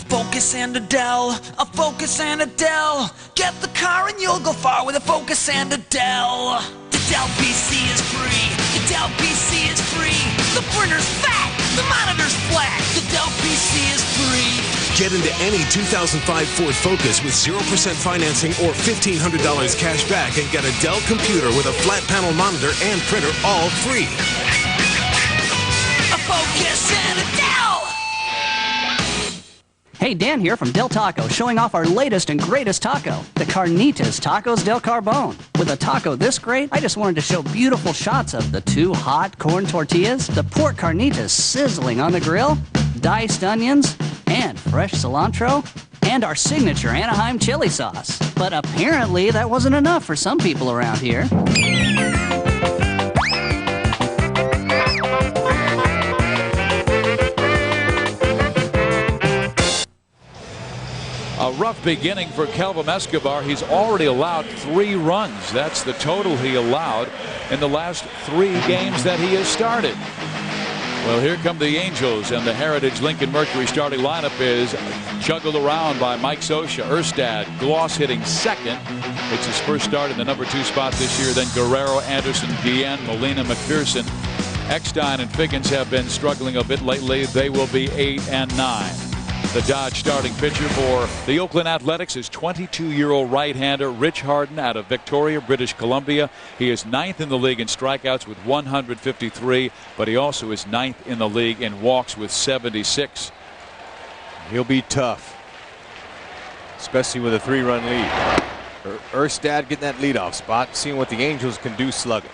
Focus and a Dell, a Focus and a Dell. Get the car and you'll go far with a Focus and a Dell. The Dell PC is free. The Dell PC is free. The printer's fat. The monitor's flat. The Dell PC is free. Get into any 2005 Ford Focus with 0% financing or $1,500 cash back and get a Dell computer with a flat panel monitor and printer all free. A Focus and a Dell. Hey, Dan here from Del Taco, showing off our latest and greatest taco, the Carnitas Tacos Del Carbone. With a taco this great, I just wanted to show beautiful shots of the 2 hot corn tortillas, the pork carnitas sizzling on the grill, diced onions, and fresh cilantro, and our signature Anaheim chili sauce. But apparently that wasn't enough for some people around here. A rough beginning for Kelvim Escobar. He's already allowed 3 runs. That's the total he allowed in the last 3 games that he has started. Well, here come the Angels, and the Heritage Lincoln Mercury starting lineup is juggled around by Mike Scioscia, Erstad, Gloss hitting second. It's his first start in the number 2 spot this year. Then Guerrero, Anderson, Guillen, Molina, McPherson. Eckstein and Figgins have been struggling a bit lately. They will be 8 and 9. The Dodge starting pitcher for the Oakland Athletics is 22-year-old right-hander Rich Harden out of Victoria, British Columbia. He is 9th in the league in strikeouts with 153, but he also is 9th in the league in walks with 76. He'll be tough, especially with a 3-run lead. Erstad getting that leadoff spot, seeing what the Angels can do slugging.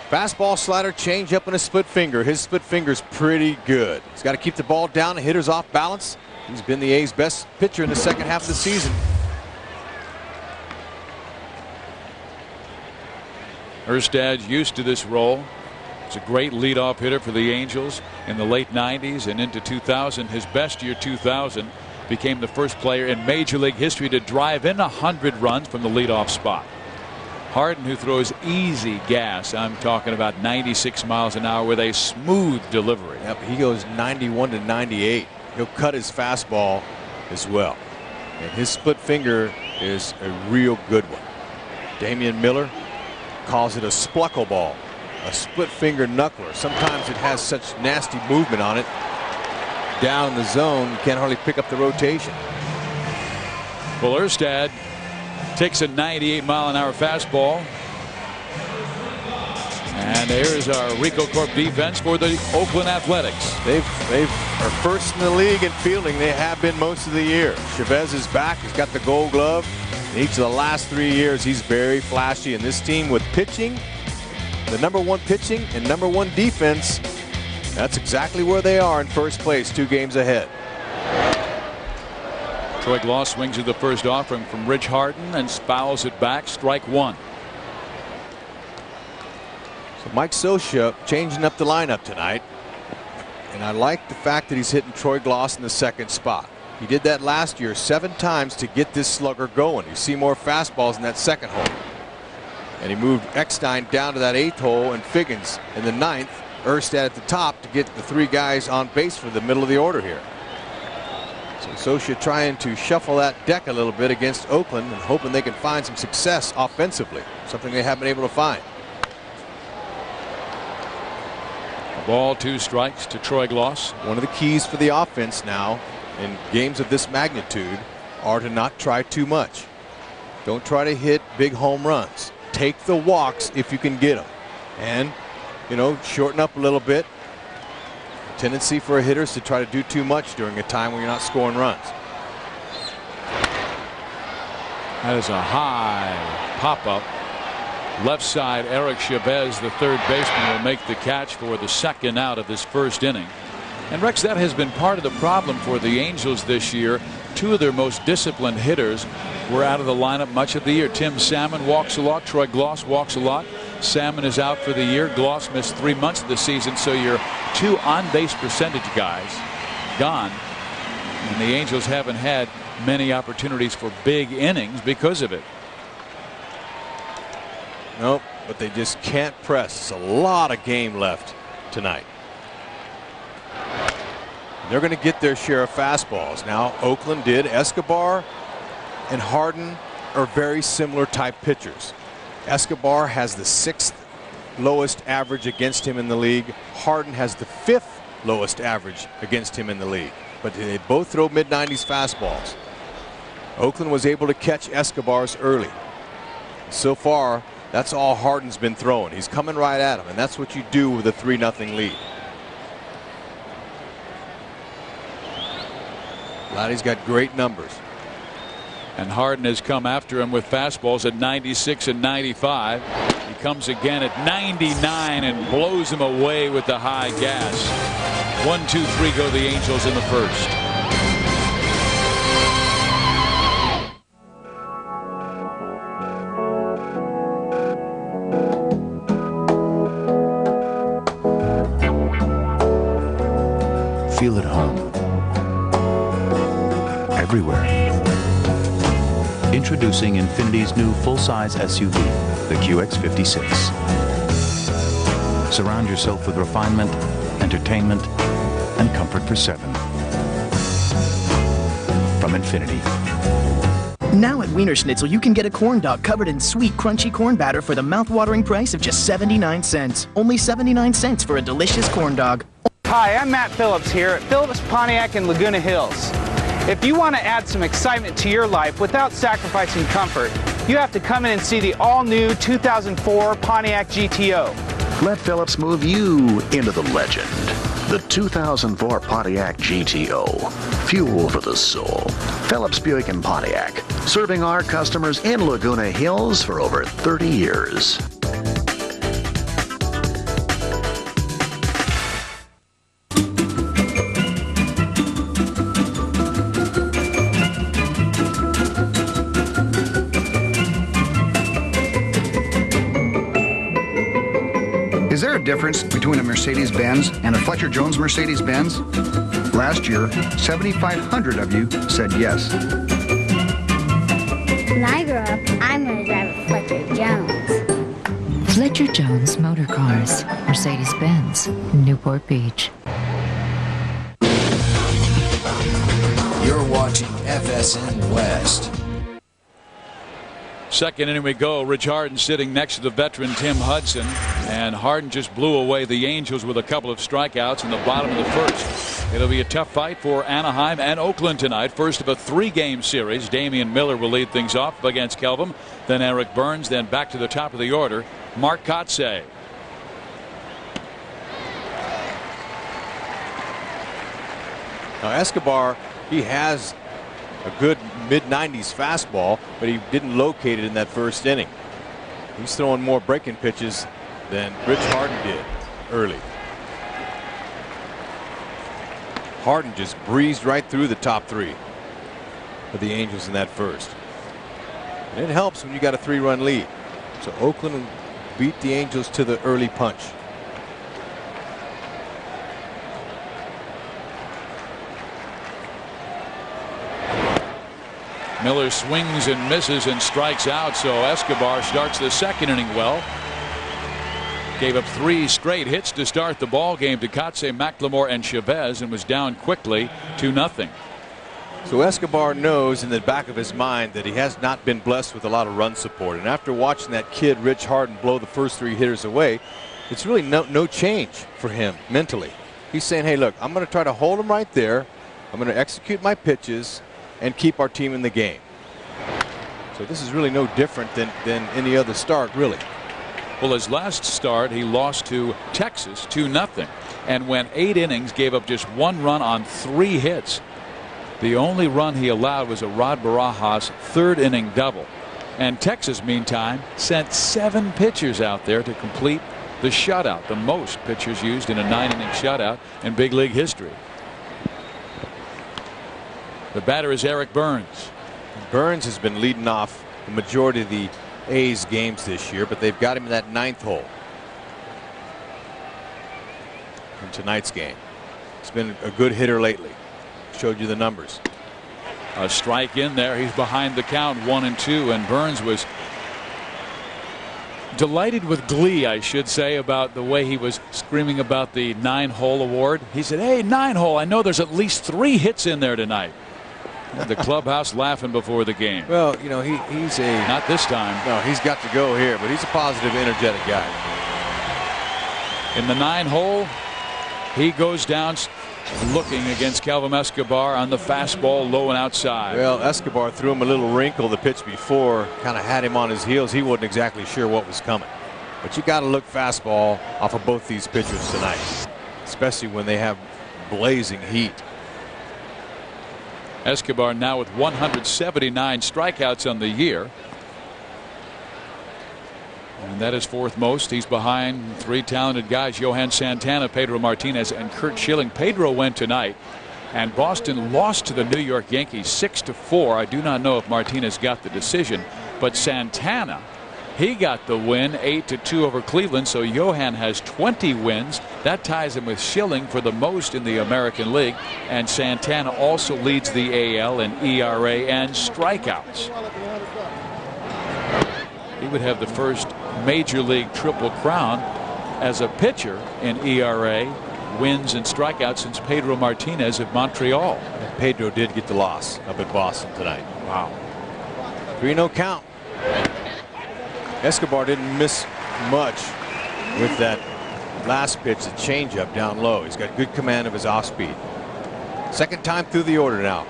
Fastball, slider, change up, and a split finger. His split finger's pretty good. He's got to keep the ball down. The hitter's off balance. He's been the A's best pitcher in the second half of the season. Erstad's used to this role. He's a great leadoff hitter for the Angels in the late 90s and into 2000. His best year, 2000, became the first player in Major League history to drive in 100 runs from the leadoff spot. Harden, who throws easy gas, I'm talking about 96 miles an hour with a smooth delivery. Yep, he goes 91 to 98. He'll cut his fastball as well. And his split finger is a real good one. Damian Miller calls it a spluckle ball, a split finger knuckler. Sometimes it has such nasty movement on it. Down in the zone, you can't hardly pick up the rotation. Well, Erstad takes a 98-mile-an-hour fastball. And here's our Rico Corp defense for the Oakland Athletics. They are first in the league in fielding. They have been most of the year. Chavez is back. He's got the gold glove. In each of the last 3 years, he's very flashy. And this team with pitching, the #1 pitching and #1 defense, that's exactly where they are in first place, 2 games ahead. Troy Gloss swings at the first offering from Rich Harden and fouls it back. Strike 1. So Mike Scioscia changing up the lineup tonight. And I like the fact that he's hitting Troy Gloss in the second spot. He did that last year 7 times to get this slugger going. You see more fastballs in that second hole. And he moved Eckstein down to that 8th hole and Figgins in the 9th. Erstad at the top to get the 3 guys on base for the middle of the order here. So Scioscia trying to shuffle that deck a little bit against Oakland and hoping they can find some success offensively, something they haven't been able to find. A ball, 2 strikes to Troy Gloss. One of the keys for the offense now in games of this magnitude are to not try too much. Don't try to hit big home runs. Take the walks if you can get them, and shorten up a little bit. Tendency for a hitter is to try to do too much during a time when you're not scoring runs. That is a high pop-up. Left side, Eric Chavez, the third baseman, will make the catch for the second out of this first inning. And Rex, that has been part of the problem for the Angels this year. 2 of their most disciplined hitters were out of the lineup much of the year. Tim Salmon walks a lot. Troy Gloss walks a lot. Salmon is out for the year. Gloss missed 3 months of the season. So your 2 on-base percentage guys gone. And the Angels haven't had many opportunities for big innings because of it. Nope, but they just can't press. It's a lot of game left tonight. They're going to get their share of fastballs. Now, Oakland did. Escobar and Harden are very similar type pitchers. Escobar has the 6th lowest average against him in the league. Harden has the 5th lowest average against him in the league. But they both throw mid-90s fastballs. Oakland was able to catch Escobar's early. So far, that's all Harden's been throwing. He's coming right at him, and that's what you do with a 3-0 lead. Vladdy's got great numbers. And Harden has come after him with fastballs at 96 and 95. He comes again at 99 and blows him away with the high gas. 1, 2, 3 go the Angels in the first. Feel at home. Everywhere. Introducing Infinity's new full-size SUV, the QX56. Surround yourself with refinement entertainment and comfort for 7. From Infinity. Now at Wiener Schnitzel, you can get a corn dog covered in sweet, crunchy corn batter for the mouth-watering price of just 79 cents. Only 79 cents for a delicious corn dog. Hi, I'm Matt Phillips here at Phillips Pontiac in Laguna Hills. If you want to add some excitement to your life without sacrificing comfort, you have to come in and see the all-new 2004 Pontiac GTO. Let Phillips move you into the legend. The 2004 Pontiac GTO. Fuel for the soul. Phillips Buick and Pontiac. Serving our customers in Laguna Hills for over 30 years. Is there a difference between a Mercedes-Benz and a Fletcher Jones Mercedes-Benz? Last year, 7,500 of you said yes. When I grow up, I'm going to drive a Fletcher Jones. Fletcher Jones Motor Cars, Mercedes-Benz, Newport Beach. You're watching FSN West. Second inning we go. Rich Harden sitting next to the veteran Tim Hudson. And Harden just blew away the Angels with a couple of strikeouts in the bottom of the first. It'll be a tough fight for Anaheim and Oakland tonight. First of a 3-game series. Damian Miller will lead things off against Kelvim. Then Eric Burns. Then back to the top of the order, Mark Kotsay. Now Escobar, he has a good mid-90s fastball, but he didn't locate it in that first inning. He's throwing more breaking pitches than Rich Harden did early. Harden just breezed right through the top 3 for the Angels in that first. And it helps when you got a 3-run lead. So Oakland beat the Angels to the early punch. Miller swings and misses and strikes out, so Escobar starts the second inning well. Gave up 3 straight hits to start the ball game to Kotsay, McLemore, and Chavez, and was down quickly 2-0. So Escobar knows in the back of his mind that he has not been blessed with a lot of run support. And after watching that kid Rich Harden blow the first 3 hitters away, it's really no change for him mentally. He's saying, hey, look, I'm going to try to hold him right there. I'm going to execute my pitches and keep our team in the game. So this is really no different than any other start, really. Well, his last start, he lost to Texas 2-0, and went 8 innings, gave up just 1 run on 3 hits. The only run he allowed was a Rod Barajas 3rd inning double. And Texas, meantime, sent 7 pitchers out there to complete the shutout, the most pitchers used in a 9-inning shutout in big league history. The batter is Eric Burns. Burns has been leading off the majority of the A's games this year, but they've got him in that 9th hole in tonight's game. He's been a good hitter lately. Showed you the numbers. A strike in there. He's behind the count 1-2, and Burns was delighted with glee, I should say, about the way he was screaming about the 9-hole award. He said, hey, 9-hole, I know there's at least 3 hits in there tonight. The clubhouse laughing before the game. Well, you know, he's a... Not this time. No, he's got to go here, but he's a positive, energetic guy. In the 9-hole, he goes down looking against Kelvim Escobar on the fastball low and outside. Well, Escobar threw him a little wrinkle the pitch before, kind of had him on his heels. He wasn't exactly sure what was coming. But you got to look fastball off of both these pitchers tonight, especially when they have blazing heat. Escobar now with 179 strikeouts on the year. And that is 4th most. He's behind 3 talented guys, Johan Santana, Pedro Martinez, and Curt Schilling. Pedro went tonight, and Boston lost to the New York Yankees 6-4. I do not know if Martinez got the decision, but Santana, he got the win 8-2 over Cleveland. So Johan has 20 wins. That ties him with Schilling for the most in the American League. And Santana also leads the AL in ERA and strikeouts. He would have the first major league triple crown as a pitcher in ERA, wins and strikeouts since Pedro Martinez of Montreal. And Pedro did get the loss up at Boston tonight. Wow. 3-0 count. Escobar didn't miss much with that last pitch, the changeup down low. He's got good command of his off speed. Second time through the order now.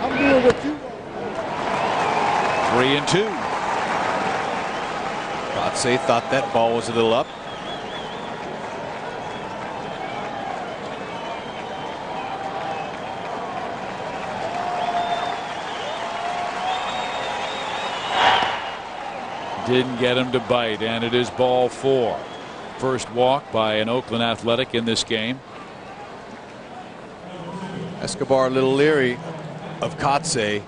I'm doing what you want. 3-2. Kotsay thought that ball was a little up. Didn't get him to bite, and it is ball 4. First walk by an Oakland Athletic in this game. Escobar a little leery of Kotsay.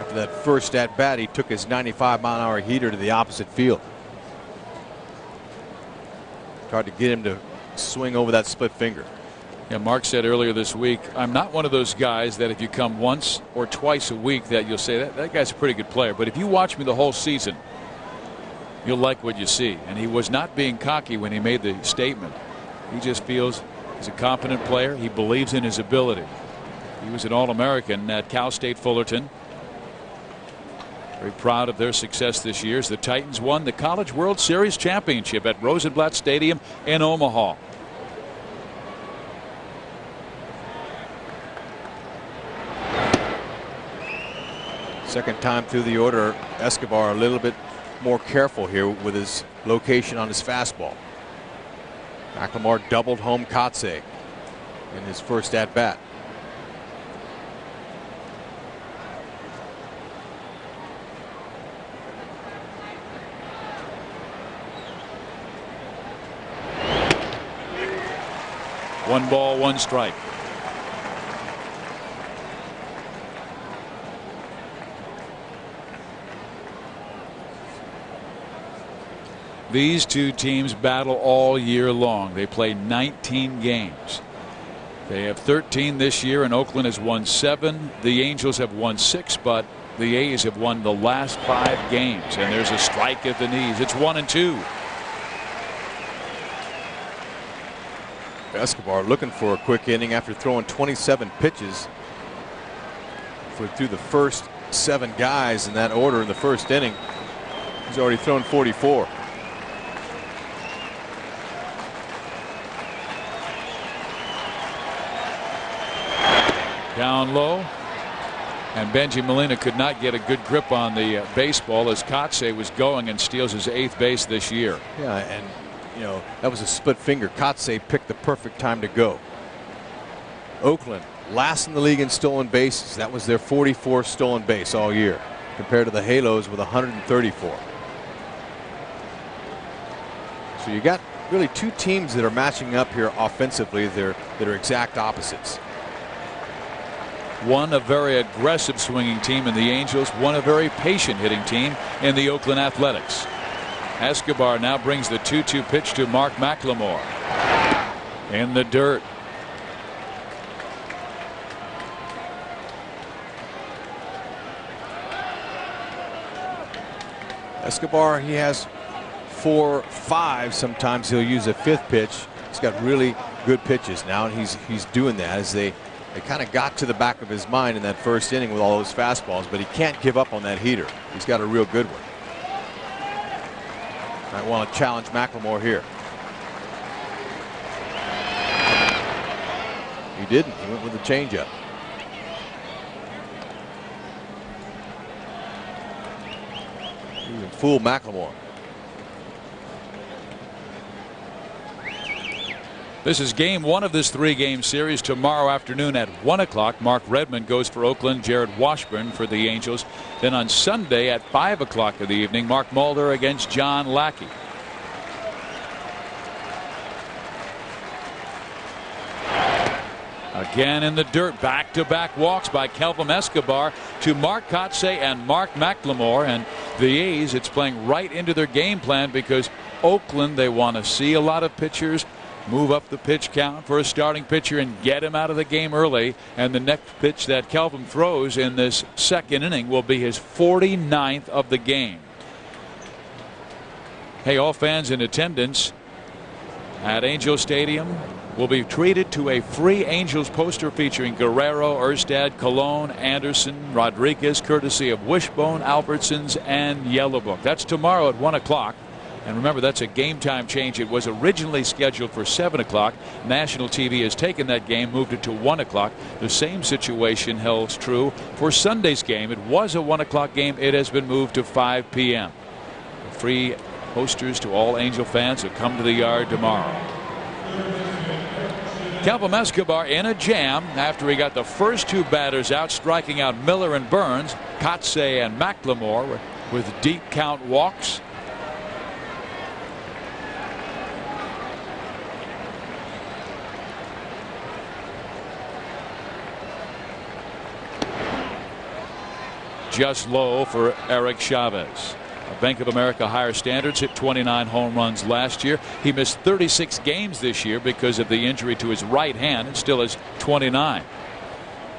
After that first at bat, he took his 95-mile-an-hour heater to the opposite field. Tried to get him to swing over that split finger. Yeah, Mark said earlier this week, I'm not one of those guys that if you come once or twice a week that you'll say that guy's a pretty good player. But if you watch me the whole season, you'll like what you see. And he was not being cocky when he made the statement. He just feels he's a competent player. He believes in his ability. He was an All-American at Cal State Fullerton. Very proud of their success this year as the Titans won the College World Series championship at Rosenblatt Stadium in Omaha. Second time through the order, Escobar a little bit more careful here with his location on his fastball. McLemore doubled home Kotsay in his first at bat. One ball, one strike. These two teams battle all year long. They play 19 games. They have 13 this year, and Oakland has won 7. The Angels have won 6, but the A's have won the last 5 games. And there's a strike at the knees. It's 1-2. Escobar looking for a quick inning after throwing 27 pitches through the first 7 guys in that order in the first inning. He's already thrown 44. Down low, and Benji Molina could not get a good grip on the baseball as Kotsay was going and steals his 8th base this year. Yeah, and you know that was a split finger. Kotsay picked the perfect time to go. Oakland last in the league in stolen bases. That was their 44th stolen base all year, compared to the Halos with 134. So you got really 2 teams that are matching up here offensively. That are exact opposites. One a very aggressive swinging team in the Angels, one a very patient hitting team in the Oakland Athletics. Escobar now brings the 2-2 pitch to Mark McLemore. In the dirt. Escobar, he has 4, 5. Sometimes he'll use a 5th pitch. He's got really good pitches now, and he's doing that as they kind of got to the back of his mind in that first inning with all those fastballs, but he can't give up on that heater. He's got a real good one. I want to challenge McLemore here. He didn't. He went with the changeup. He even fooled McLemore. This is game 1 of this 3-game series. Tomorrow afternoon at 1 o'clock, Mark Redmond goes for Oakland, Jared Washburn for the Angels. Then on Sunday at 5 o'clock in the evening, Mark Mulder against John Lackey. Again in the dirt, back-to-back walks by Kelvim Escobar to Mark Kotsay and Mark McLemore. And the A's, it's playing right into their game plan because Oakland, they want to see a lot of pitchers, move up the pitch count for a starting pitcher and get him out of the game early. And the next pitch that Kelvim throws in this second inning will be his 49th of the game. Hey, all fans in attendance, at Angel Stadium will be treated to a free Angels poster featuring Guerrero, Erstad, Colon, Anderson, Rodriguez, courtesy of Wishbone, Albertsons, and Yellow Book. That's tomorrow at 1 o'clock. And remember, that's a game time change. It was originally scheduled for 7 o'clock. National TV has taken that game, moved it to 1 o'clock. The same situation holds true for Sunday's game. It was a 1 o'clock game. It has been moved to 5 p.m. Free posters to all Angel fans who come to the yard tomorrow. Kelvim Escobar in a jam after he got the first two batters out, striking out Miller and Burns. Kotze and McLemore with deep count walks. Just low for Eric Chavez. Bank of America higher standards, hit 29 home runs last year. He missed 36 games this year because of the injury to his right hand and still has 29.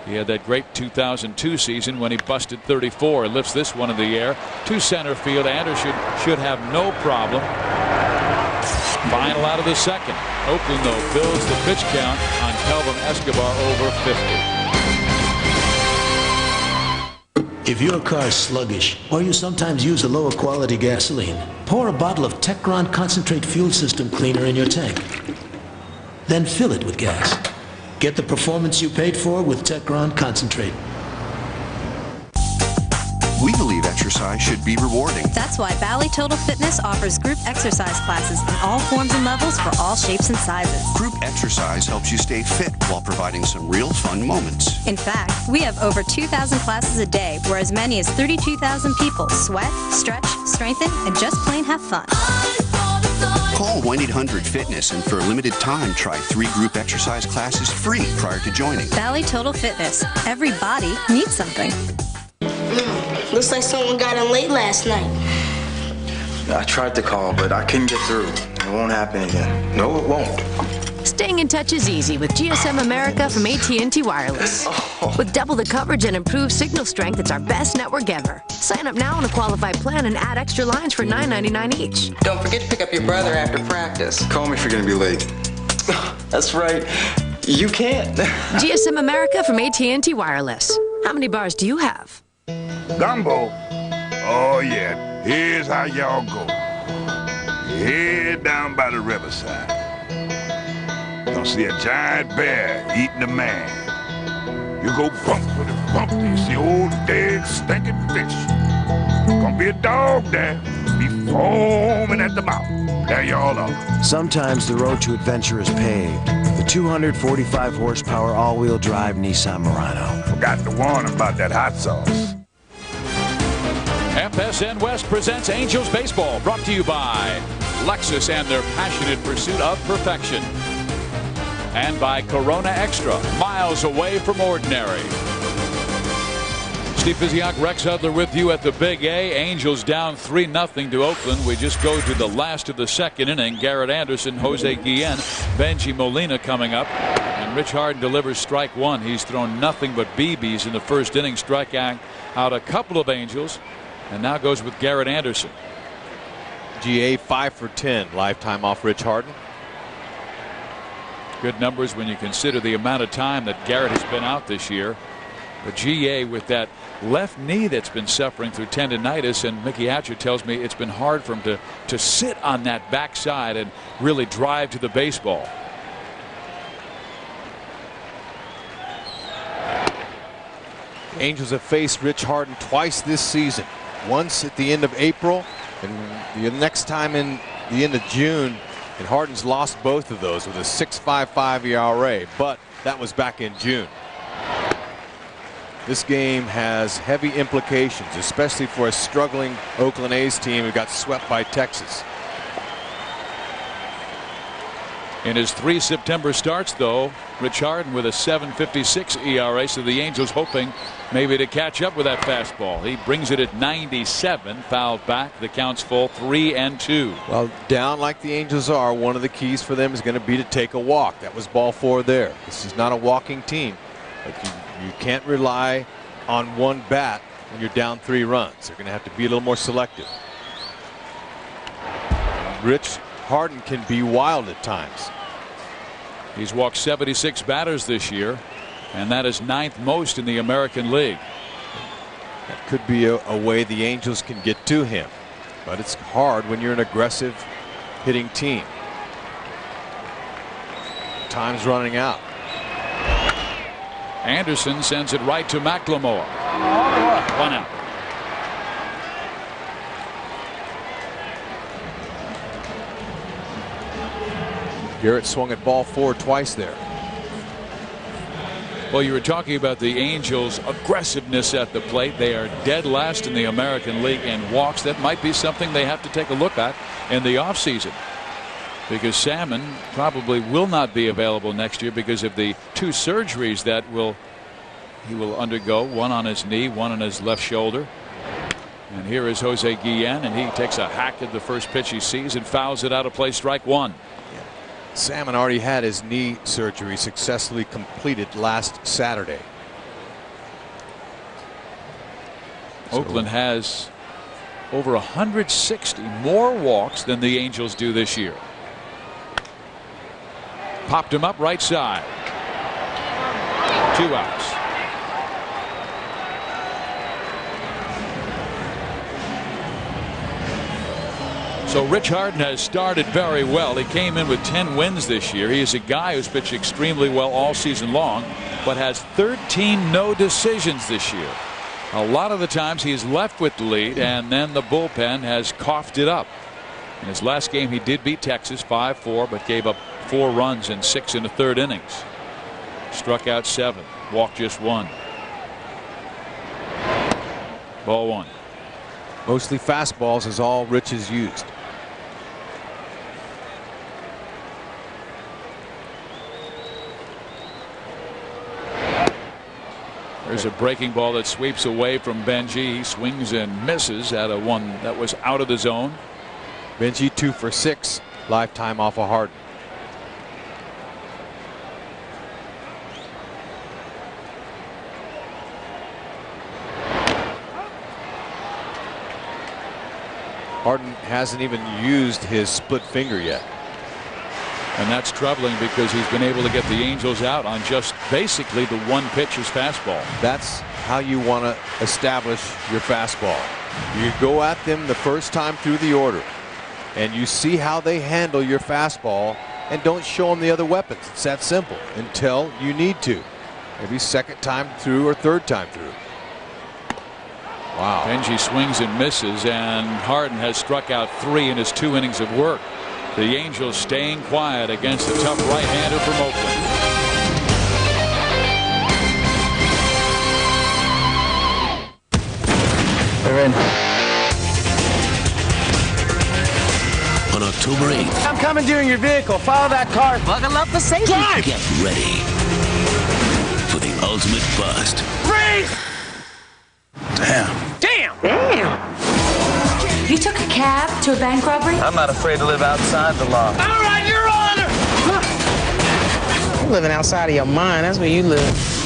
He had that great 2002 season when he busted 34. Lifts this one in the air to center field. Anderson should have no problem. Final out of the second. Oakland, though, fills the pitch count on Kelvim Escobar over 50. If your car is sluggish, or you sometimes use a lower quality gasoline, pour a bottle of Techron Concentrate Fuel System Cleaner in your tank. Then fill it with gas. Get the performance you paid for with Techron Concentrate. We believe exercise should be rewarding. That's why Valley Total Fitness offers group exercise classes in all forms and levels for all shapes and sizes. Group exercise helps you stay fit while providing some real fun moments. In fact, we have over 2,000 classes a day where as many as 32,000 people sweat, stretch, strengthen, and just plain have fun. Call 1-800-FITNESS and for a limited time try 3 group exercise classes free prior to joining. Valley Total Fitness. Every body needs something. Looks like someone got in late last night. I tried to call, but I couldn't get through. It won't happen again. No, it won't. Staying in touch is easy with GSM America from AT&T Wireless. With double the coverage and improved signal strength, it's our best network ever. Sign up now on a qualified plan and add extra lines for $9.99 each. Don't forget to pick up your brother after practice. Call me if you're going to be late. That's right. You can't. GSM America from AT&T Wireless. How many bars do you have? Gumbo? Oh, yeah. Here's how y'all go. You head down by the riverside. You'll see a giant bear eating a man. You go bump with it, bump. You see old dead stinking fish. Gonna be a dog there. Be foaming at the mouth. There y'all are. Sometimes the road to adventure is paved. The 245 horsepower all-wheel drive Nissan Murano. Forgot to warn about that hot sauce. FSN West presents Angels Baseball, brought to you by Lexus and their passionate pursuit of perfection. And by Corona Extra, miles away from ordinary. Steve Physiak, Rex Hudler with you at the Big A. Angels down 3-0 to Oakland. We just go to the last of the second inning. Garrett Anderson, Jose Guillen, Benji Molina coming up. And Rich Harden delivers strike one. He's thrown nothing but BBs in the first inning, striking out a couple of Angels. And now goes with Garrett Anderson. GA 5 for 10 lifetime off Rich Harden. Good numbers when you consider the amount of time that Garrett has been out this year. But GA with that left knee that's been suffering through tendonitis, and Mickey Hatcher tells me it's been hard for him to sit on that backside and really drive to the baseball. The Angels have faced Rich Harden twice this season. Once at the end of April and the next time in the end of June. And Harden's lost both of those with a 6.55 ERA, but that was back in June. This game has heavy implications, especially for a struggling Oakland A's team who got swept by Texas. In his 3 September starts, though, Rich Harden with a 7.56 ERA, so the Angels hoping maybe to catch up with that fastball. He brings it at 97, fouled back. The count's full, 3-2. Well, down like the Angels are, one of the keys for them is going to be to take a walk. That was ball 4 there. This is not a walking team. But you can't rely on one bat when you're down 3 runs. They're going to have to be a little more selective. Rich Harden can be wild at times. He's walked 76 batters this year, and that is 9th most in the American League. That could be a way the Angels can get to him, but it's hard when you're an aggressive hitting team. Time's running out. Anderson sends it right to McLemore. 1 out. Garrett swung at ball 4 twice there. Well, you were talking about the Angels' aggressiveness at the plate. They are dead last in the American League in walks. That might be something they have to take a look at in the offseason, because Salmon probably will not be available next year because of the 2 surgeries that he will undergo, one on his knee, one on his left shoulder. And here is Jose Guillen, and he takes a hack at the first pitch he sees and fouls it out of play, strike 1. Salmon already had his knee surgery successfully completed last Saturday. Oakland has over 160 more walks than the Angels do this year. Popped him up right side. 2 outs. So Rich Harden has started very well. He came in with 10 wins this year. He is a guy who's pitched extremely well all season long, but has 13 no decisions this year. A lot of the times he's left with the lead, and then the bullpen has coughed it up. In his last game, he did beat Texas 5-4, but gave up 4 runs in 6 1/3 innings. Struck out 7, walked just 1. Ball 1. Mostly fastballs is all Rich has used. There's a breaking ball that sweeps away from Benji. He swings and misses at a one that was out of the zone. Benji 2 for 6 lifetime off of Harden. Harden hasn't even used his split finger yet. And that's troubling because he's been able to get the Angels out on just basically the one pitcher's fastball. That's how you want to establish your fastball. You go at them the first time through the order, and you see how they handle your fastball, and don't show them the other weapons. It's that simple until you need to. Maybe second time through or third time through. Wow. Benji swings and misses, and Harden has struck out 3 in his 2 innings of work. The Angels staying quiet against a tough right-hander from Oakland. They're in. On October 8th. I'm commandeering your vehicle. Follow that car. Buckle up for safety. Drive! Get ready for the ultimate bust. Freeze! Damn. Damn! Damn! You took a cab to a bank robbery? I'm not afraid to live outside the law. All right, you're on her! You're living outside of your mind. That's where you live.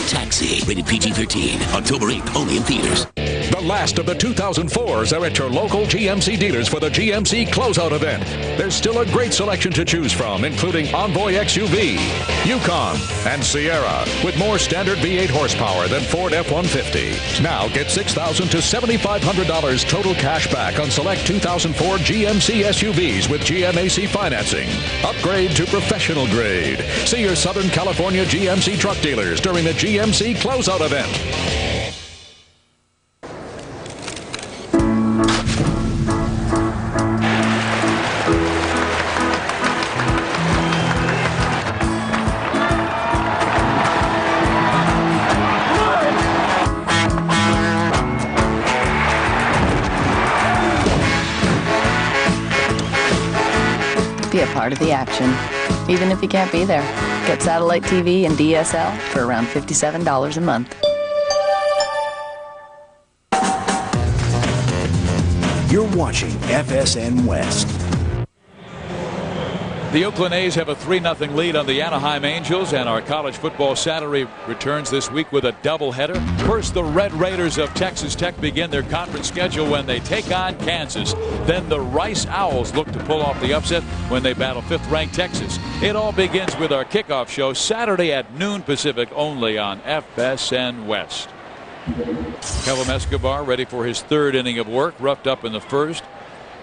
Taxi, rated PG-13. October 8th, only in theaters. The last of the 2004s are at your local GMC dealers for the GMC Closeout event. There's still a great selection to choose from, including Envoy XUV, Yukon, and Sierra, with more standard V8 horsepower than Ford F-150. Now get $6,000 to $7,500 total cash back on select 2004 GMC SUVs with GMAC financing. Upgrade to professional grade. See your Southern California GMC truck dealers during the GMC Closeout event. Be a part of the action, even if you can't be there. Get satellite TV and DSL for around $57 a month. You're watching FSN West. The Oakland A's have a 3-0 lead on the Anaheim Angels, and our college football Saturday returns this week with a doubleheader. First, the Red Raiders of Texas Tech begin their conference schedule when they take on Kansas. Then the Rice Owls look to pull off the upset when they battle 5th-ranked Texas. It all begins with our kickoff show Saturday at noon Pacific, only on FSN West. Kelvim Escobar ready for his 3rd inning of work. Roughed up in the 1st.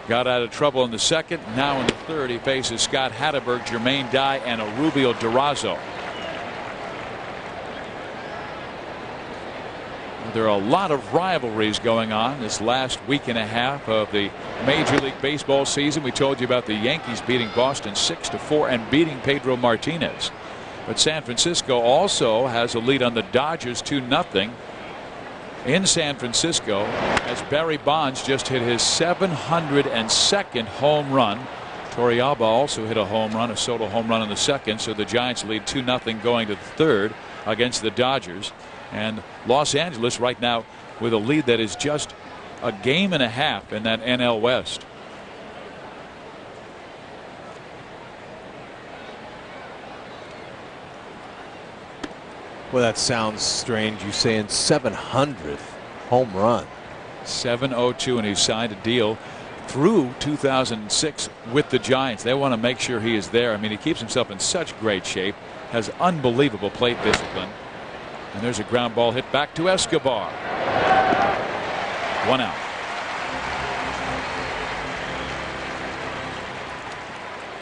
Got out of trouble in the 2nd. Now in the 3rd, he faces Scott Hatteberg, Jermaine Dye, and Rubio Durazo. There are a lot of rivalries going on this last week and a half of the Major League Baseball season. We told you about the Yankees beating Boston 6-4 and beating Pedro Martinez. But San Francisco also has a lead on the Dodgers 2-0. In San Francisco, as Barry Bonds just hit his 702nd home run. Torrealba also hit a home run, a solo home run in the 2nd, so the Giants lead 2-0 going to the 3rd against the Dodgers. And Los Angeles right now with a lead that is just a game and a half in that NL West. Well, that sounds strange. You saying 700th home run. 702, and he signed a deal through 2006 with the Giants. They want to make sure he is there. I mean, he keeps himself in such great shape, has unbelievable plate discipline. And there's a ground ball hit back to Escobar. 1 out.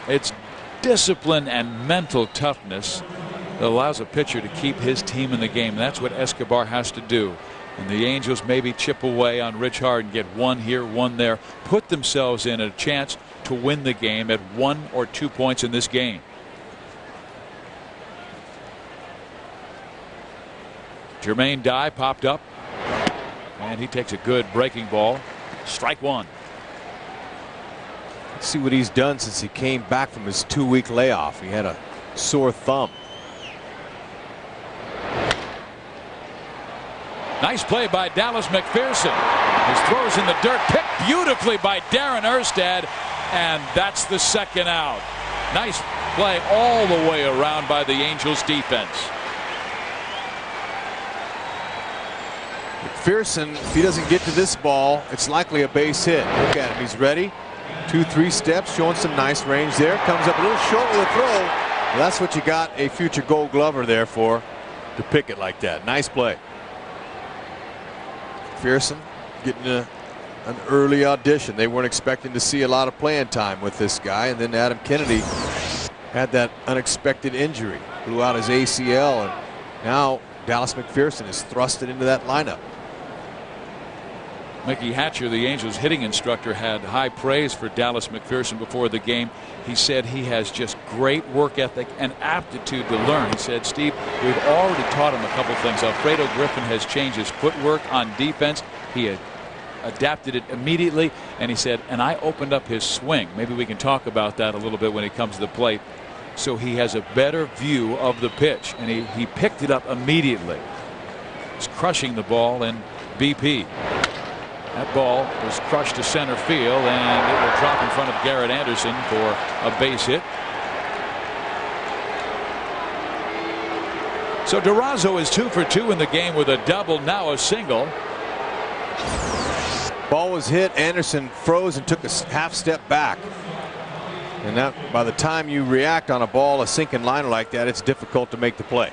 It's discipline and mental toughness that allows a pitcher to keep his team in the game. That's what Escobar has to do. And the Angels maybe chip away on Rich Harden, get 1 here, 1 there, put themselves in a chance to win the game at 1 or 2 points in this game. Jermaine Dye popped up, and he takes a good breaking ball. Strike 1. Let's see what he's done since he came back from his 2-week layoff. He had a sore thumb. Nice play by Dallas McPherson. His throws in the dirt, picked beautifully by Darren Erstad, and that's the 2nd out. Nice play all the way around by the Angels defense. McPherson, if he doesn't get to this ball, it's likely a base hit. Look at him. He's ready. 2-3 steps, showing some nice range there. Comes up a little short with a throw. Well, that's what you got a future Gold Glover there for, to pick it like that. Nice play. McPherson getting an early audition. They weren't expecting to see a lot of playing time with this guy, and then Adam Kennedy had that unexpected injury, blew out his ACL, and now Dallas McPherson is thrusted into that lineup. Mickey Hatcher, the Angels hitting instructor, had high praise for Dallas McPherson before the game. He said he has just great work ethic and aptitude to learn. He said, Steve, we've already taught him a couple things. Alfredo Griffin has changed his footwork on defense. He had adapted it immediately, and he said, and I opened up his swing. Maybe we can talk about that a little bit when he comes to the plate. So he has a better view of the pitch, and he picked it up immediately. He's crushing the ball in BP. That ball was crushed to center field, and it will drop in front of Garrett Anderson for a base hit. So Durazo is 2 for 2 in the game with a double, now a single. Ball was hit. Anderson froze and took a half step back. And that, by the time you react on a ball, a sinking liner like that, it's difficult to make the play.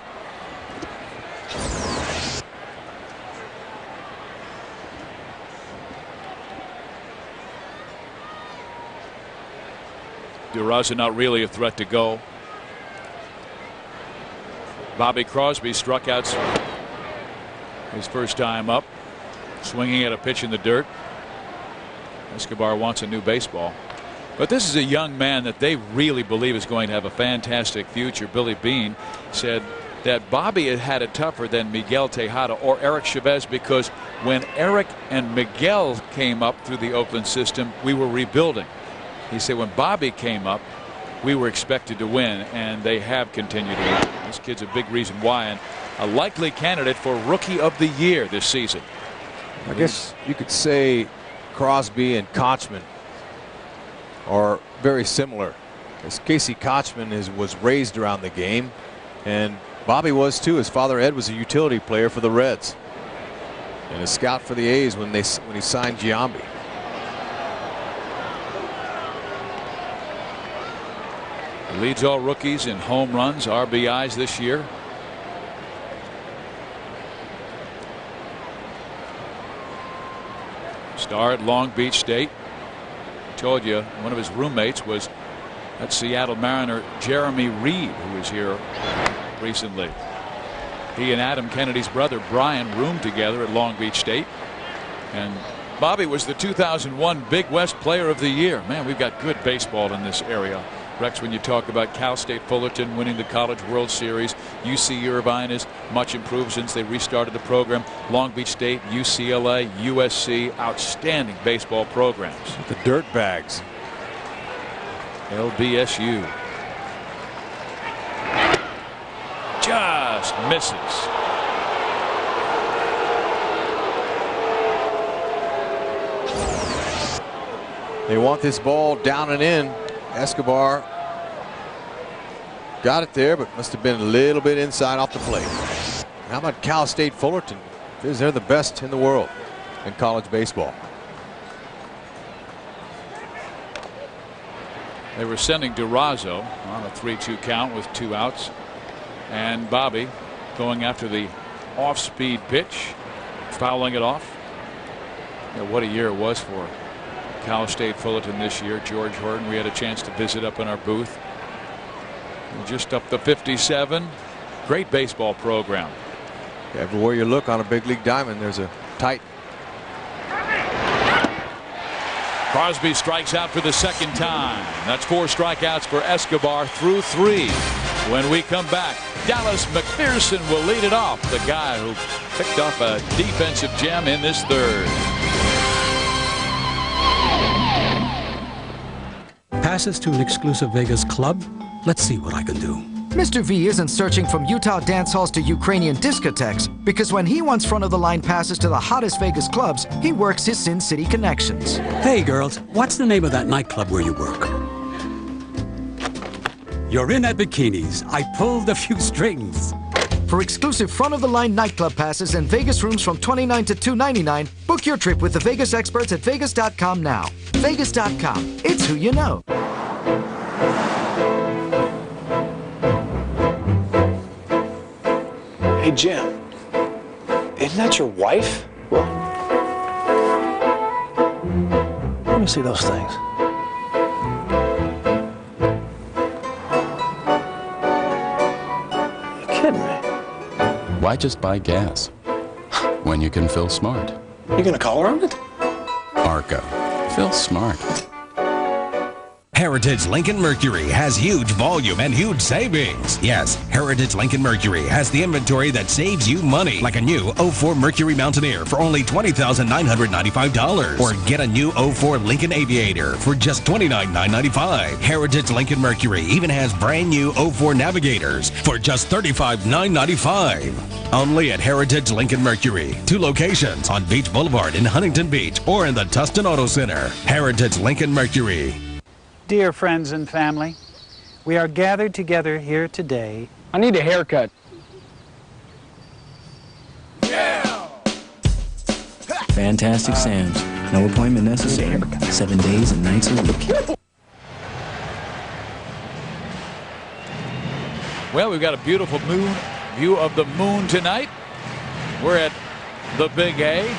Durazo not really a threat to go. Bobby Crosby struck out his first time up, swinging at a pitch in the dirt. Escobar wants a new baseball. But this is a young man that they really believe is going to have a fantastic future. Billy Beane said that Bobby had had it tougher than Miguel Tejada or Eric Chavez, because when Eric and Miguel came up through the Oakland system, we were rebuilding. He said when Bobby came up, we were expected to win, and they have continued to win. This kid's a big reason why, and a likely candidate for Rookie of the Year this season. I guess you could say Crosby and Kochman are very similar As Casey Kochman was raised around the game, and Bobby was too. His father Ed was a utility player for the Reds and a scout for the A's when he signed Giambi. He leads all rookies in home runs, RBIs this year. Star at Long Beach State. I told you one of his roommates was that Seattle Mariner Jeremy Reed, who was here recently. He and Adam Kennedy's brother Brian roomed together at Long Beach State. And Bobby was the 2001 Big West Player of the Year. Man, we've got good baseball in this area. Rex, when you talk about Cal State Fullerton winning the College World Series, UC Irvine is much improved since they restarted the program. Long Beach State, UCLA, USC, outstanding baseball programs. The Dirtbags. LBSU. Just misses. They want this ball down and in. Escobar got it there, but must have been a little bit inside off the plate. How about Cal State Fullerton? They're the best in the world in college baseball. They were sending Durazo on a 3-2 count with 2 outs. And Bobby going after the off-speed pitch, fouling it off. Yeah, what a year it was for Cal State Fullerton this year. George Horton, we had a chance to visit up in our booth. We're just up to 57. Great baseball program. Everywhere you look on a big league diamond, there's a tight. Crosby strikes out for the second time. That's 4 strikeouts for Escobar through 3. When we come back, Dallas McPherson will lead it off, the guy who picked off a defensive gem in this third. Passes to an exclusive Vegas club? Let's see what I can do. Mr. V isn't searching from Utah dance halls to Ukrainian discotheques, because when he wants front-of-the-line passes to the hottest Vegas clubs, he works his Sin City connections. Hey, girls, what's the name of that nightclub where you work? You're in at Bikinis. I pulled a few strings. For exclusive front-of-the-line nightclub passes and Vegas rooms from $29 to $299, book your trip with the Vegas experts at Vegas.com now. Vegas.com. It's who you know. Hey, Jim, isn't that your wife? Well, let me see those things. You're kidding me. Why just buy gas when you can fill smart? You gonna call her on it? Arco. Fill smart. Heritage Lincoln Mercury has huge volume and huge savings. Yes, Heritage Lincoln Mercury has the inventory that saves you money, like a new 04 Mercury Mountaineer for only $20,995, or get a new 04 Lincoln Aviator for just $29,995. Heritage Lincoln Mercury even has brand new 04 Navigators for just $35,995. Only at Heritage Lincoln Mercury. 2 locations on Beach Boulevard in Huntington Beach or in the Tustin Auto Center. Heritage Lincoln Mercury. Dear friends and family, we are gathered together here today. I need a haircut. Fantastic sounds. No appointment necessary. 7 days and nights a week. Well, we've got a beautiful view of the moon tonight. We're at the Big A.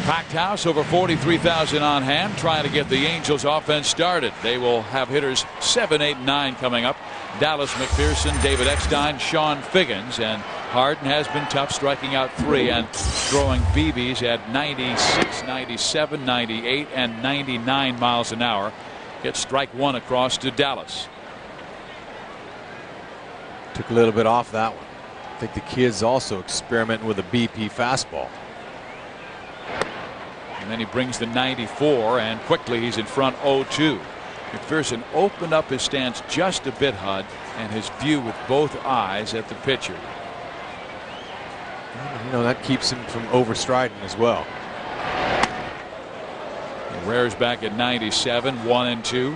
Packed house, over 43,000 on hand, trying to get the Angels offense started. They will have hitters 7, 8, 9 coming up. Dallas McPherson, David Eckstein, Sean Figgins, and Harden has been tough, striking out 3 and throwing BBs at 96, 97, 98, and 99 miles an hour. Gets strike 1 across to Dallas. Took a little bit off that one. I think the kid's also experimenting with a BP fastball. And then he brings the 94, and quickly he's in front 0-2. McPherson opened up his stance just a bit, Hud, and his view with both eyes at the pitcher. You know, that keeps him from overstriding as well. Rare's back at 97, 1-2.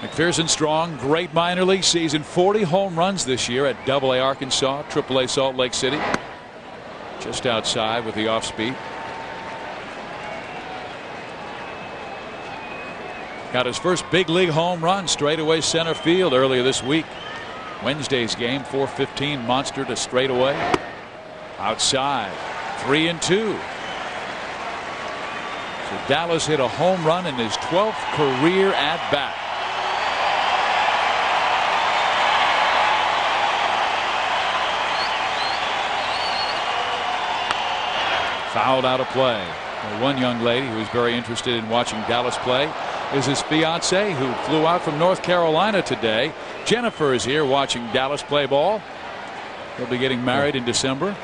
McPherson strong, great minor league season, 40 home runs this year at AA Arkansas, AAA Salt Lake City. Just outside with the off speed. Got his first big league home run straightaway center field earlier this week. Wednesday's game, 4-15 monster to straightaway. Outside, 3-2. So Dallas hit a home run in his 12th career at bat. Fouled out of play. One young lady who is very interested in watching Dallas play is his fiance, who flew out from North Carolina today. Jennifer is here watching Dallas play ball. He'll be getting married in December.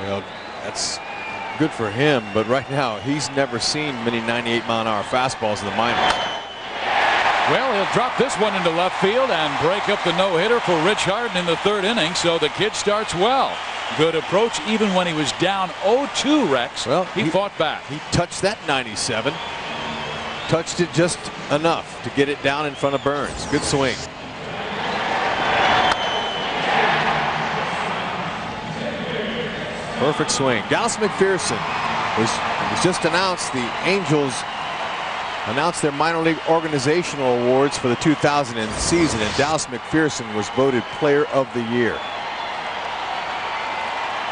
Well, that's good for him, but right now he's never seen many 98-mile-an-hour fastballs in the minors. Well, he'll drop this one into left field and break up the no-hitter for Rich Harden in the 3rd inning, so the kid starts well. Good approach even when he was down 0-2, Rex. Well, he fought back. He touched that 97. Touched it just enough to get it down in front of Burns. Good swing. Perfect swing. Dallas McPherson was just announced. The Angels announced their minor league organizational awards for the 2000 season, and Dallas McPherson was voted Player of the Year.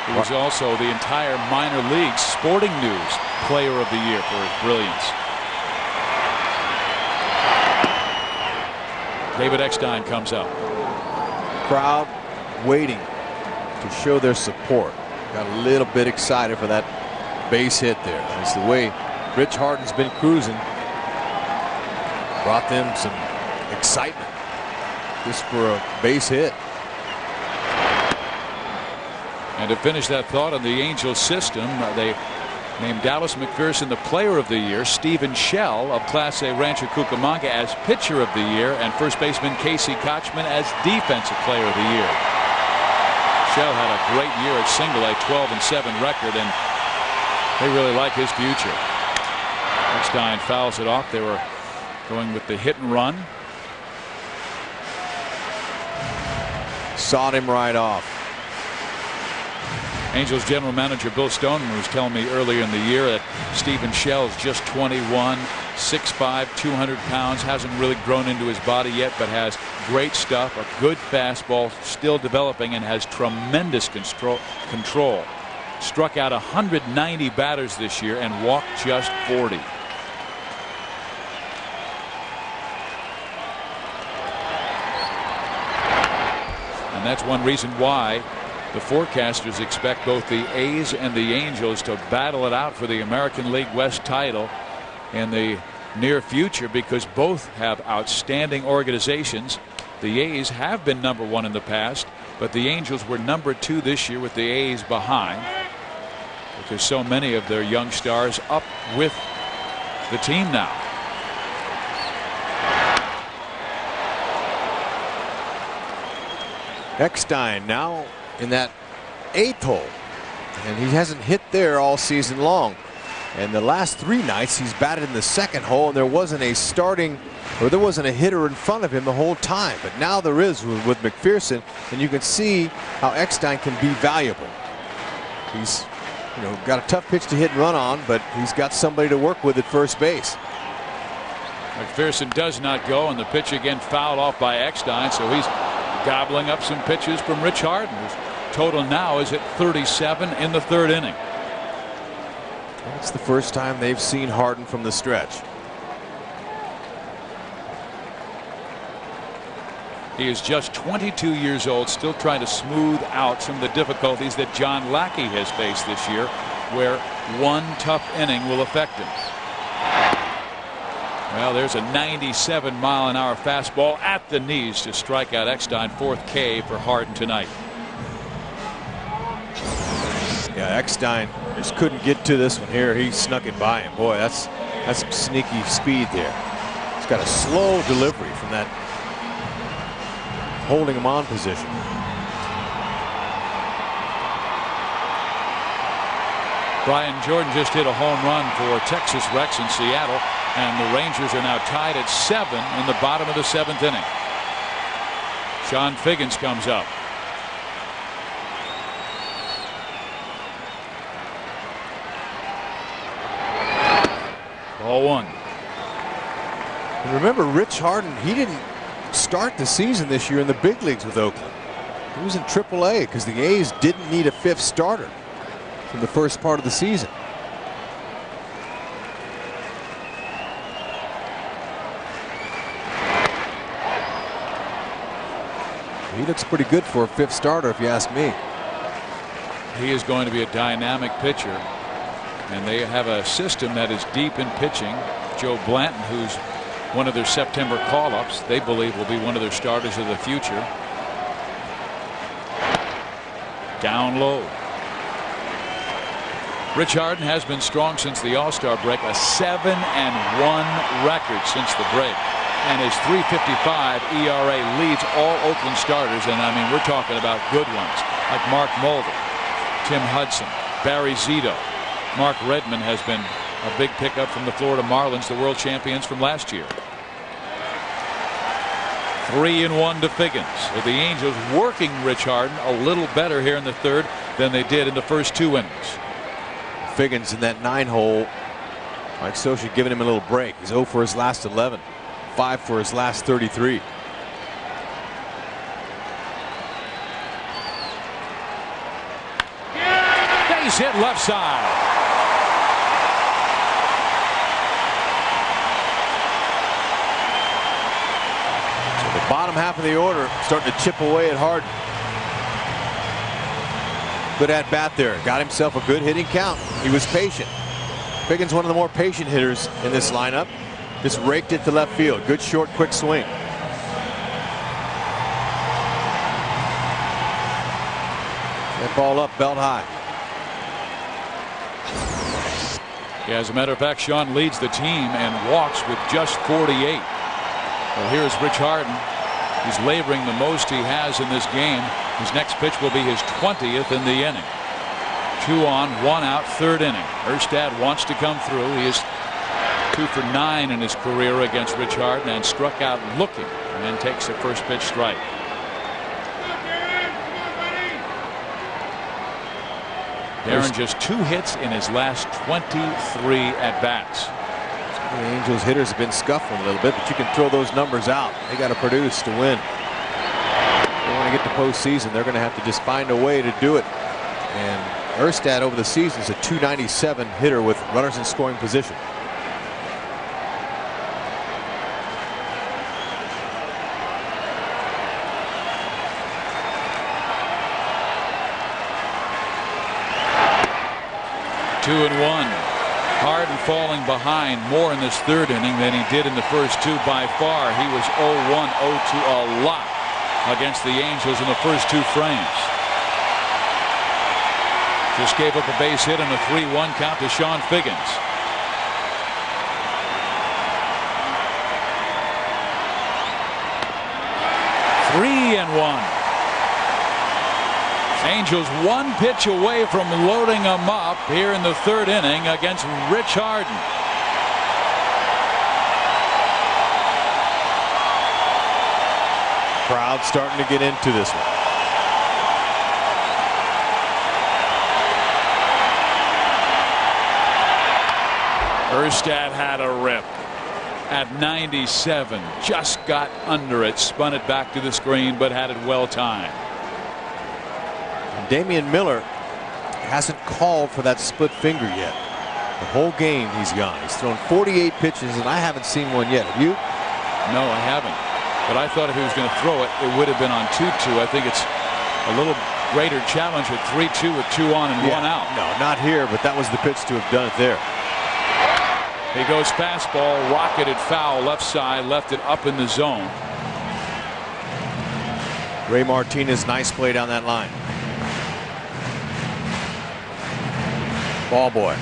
He was also the entire minor league Sporting News Player of the Year for his brilliance. David Eckstein comes up. Crowd waiting to show their support. Got a little bit excited for that base hit there. That's the way Rich Harden's been cruising. Brought them some excitement just for a base hit. And to finish that thought on the Angels system, they named Dallas McPherson the Player of the Year, Stephen Shell of Class A Rancho Cucamonga as Pitcher of the Year, and first baseman Casey Kochman as Defensive Player of the Year. Shell had a great year at Single A, 12-7 record, and they really like his future. Eckstein fouls it off. They were going with the hit and run. Sawed him right off. Angels general manager Bill Stoneman was telling me earlier in the year that Stephen Shell is just 21, 6'5", 200 pounds, hasn't really grown into his body yet, but has great stuff, a good fastball, still developing, and has tremendous control. Struck out 190 batters this year and walked just 40. And that's one reason why the forecasters expect both the A's and the Angels to battle it out for the American League West title in the near future, because both have outstanding organizations. The A's have been #1 in the past, but the Angels were #2 this year with the A's behind, because so many of their young stars up with the team now. Eckstein now in that 8th hole, and he hasn't hit there all season long. And the last 3 nights he's batted in the 2nd hole, and there wasn't a hitter in front of him the whole time. But now there is with McPherson, and you can see how Eckstein can be valuable. He's got a tough pitch to hit and run on, but he's got somebody to work with at first base. McPherson does not go, and the pitch again fouled off by Eckstein, so he's gobbling up some pitches from Rich Harden, whose total now is at 37 in the 3rd inning. It's the first time they've seen Harden from the stretch. He is just 22 years old, still trying to smooth out some of the difficulties that John Lackey has faced this year, where one tough inning will affect him. Well, there's a 97-mile-an-hour fastball at the knees to strike out Eckstein. 4th K for Harden tonight. Yeah, Eckstein just couldn't get to this one here. He snuck it by him. Boy, that's some sneaky speed there. He's got a slow delivery from that holding him on position. Brian Jordan just hit a home run for Texas Rex in Seattle. And the Rangers are now tied at 7 in the bottom of the 7th inning. Sean Figgins comes up. Ball 1. And remember, Rich Harden, he didn't start the season this year in the big leagues with Oakland. He was in AAA because the A's didn't need a 5th starter from the first part of the season. He looks pretty good for a 5th starter, if you ask me. He is going to be a dynamic pitcher, and they have a system that is deep in pitching. Joe Blanton, who's one of their September call-ups, they believe will be one of their starters of the future. Down low. Rich Harden has been strong since the All-Star break, a 7-1 record since the break. And his .355 ERA leads all Oakland starters, and I mean, we're talking about good ones like Mark Mulder, Tim Hudson, Barry Zito. Mark Redmond has been a big pickup from the Florida Marlins, the world champions from last year. 3-1 to Figgins. So the Angels working Rich Harden a little better here in the 3rd than they did in the first 2 innings. Figgins in that 9-hole. Mike Scioscia giving him a little break. He's 0 for his last 11. 5 for his last 33. Base hit left side. So the bottom half of the order starting to chip away at Harden. Good at bat there. Got himself a good hitting count. He was patient. Figgins, one of the more patient hitters in this lineup. Just raked it to left field. Good short, quick swing. That ball up, belt high. Yeah, as a matter of fact, Sean leads the team and walks with just 48. Well, here's Rich Harden. He's laboring the most he has in this game. His next pitch will be his 20th in the inning. 2 on, 1 out, 3rd inning. Erstad wants to come through. He is 2 for 9 in his career against Rich Harden and struck out looking, and then takes the first pitch strike. Darren just 2 hits in his last 23 at-bats. The Angels hitters have been scuffling a little bit, but you can throw those numbers out. They got to produce to win. If they want to get to postseason, they're going to have to just find a way to do it. And Erstad over the season is a .297 hitter with runners in scoring position. Two and 1. Harden falling behind more in this 3rd inning than he did in the first 2 by far. He was 0-1, 0-2 a lot against the Angels in the first 2 frames. Just gave up a base hit and a 3-1 count to Sean Figgins. Three and 1. Angels 1 pitch away from loading them up here in the 3rd inning against Rich Harden. Crowd starting to get into this one. Erstad had a rip at 97. Just got under it, spun it back to the screen, but had it well timed. Damian Miller hasn't called for that split finger yet. The whole game he's gone. He's thrown 48 pitches, and I haven't seen one yet. Have you? No, I haven't. But I thought if he was going to throw it, it would have been on 2-2. I think it's a little greater challenge at 3-2 with 2 on and 1 out. No, not here, but that was the pitch to have done it there. He goes fastball, rocketed foul, left side, left it up in the zone. Ray Martinez, nice play down that line. Ball boy.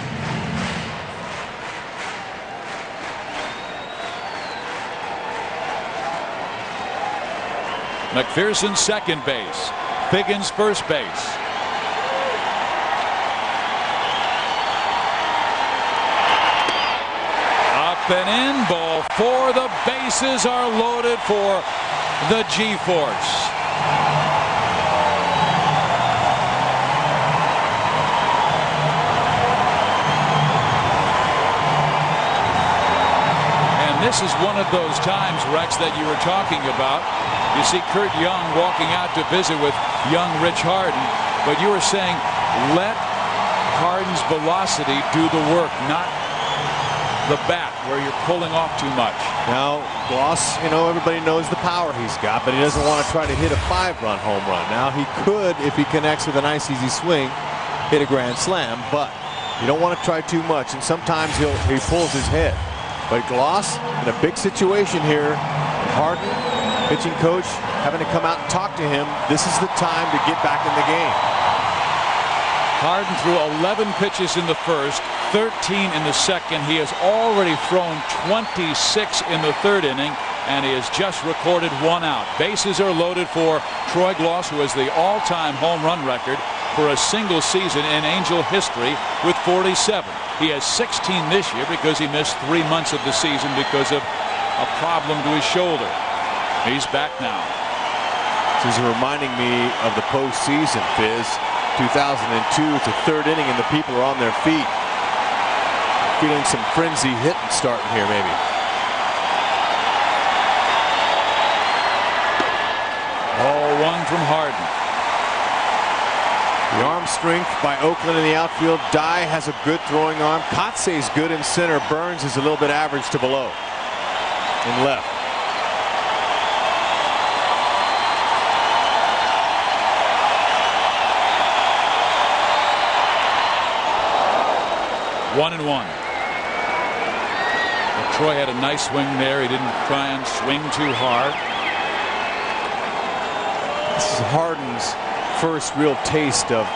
McPherson second base. Figgins first base. A and in. Ball 4. The bases are loaded for the G-Force. This is one of those times, Rex, that you were talking about. You see Kurt Young walking out to visit with young Rich Harden, but you were saying let Harden's velocity do the work, not the bat where you're pulling off too much. Now, Gloss, everybody knows the power he's got, but he doesn't want to try to hit a 5-run home run. Now, he could, if he connects with a nice easy swing, hit a grand slam, but you don't want to try too much, and sometimes he pulls his head. But Gloss, in a big situation here, Harden, pitching coach, having to come out and talk to him. This is the time to get back in the game. Harden threw 11 pitches in the first, 13 in the second. He has already thrown 26 in the third inning, and he has just recorded 1 out. Bases are loaded for Troy Gloss, who has the all-time home run record for a single season in Angel history with 47. He has 16 this year because he missed 3 months of the season because of a problem to his shoulder. He's back now. This is reminding me of the postseason, Fizz. 2002, it's the third inning and the people are on their feet. Feeling some frenzy hitting starting here, maybe. Ball 1 from Harden. The arm strength by Oakland in the outfield. Dye has a good throwing arm. Kotze's good in center. Burns is a little bit average to below in left. One and one. Well, Troy had a nice swing there. He didn't try and swing too hard. This is Harden's first real taste of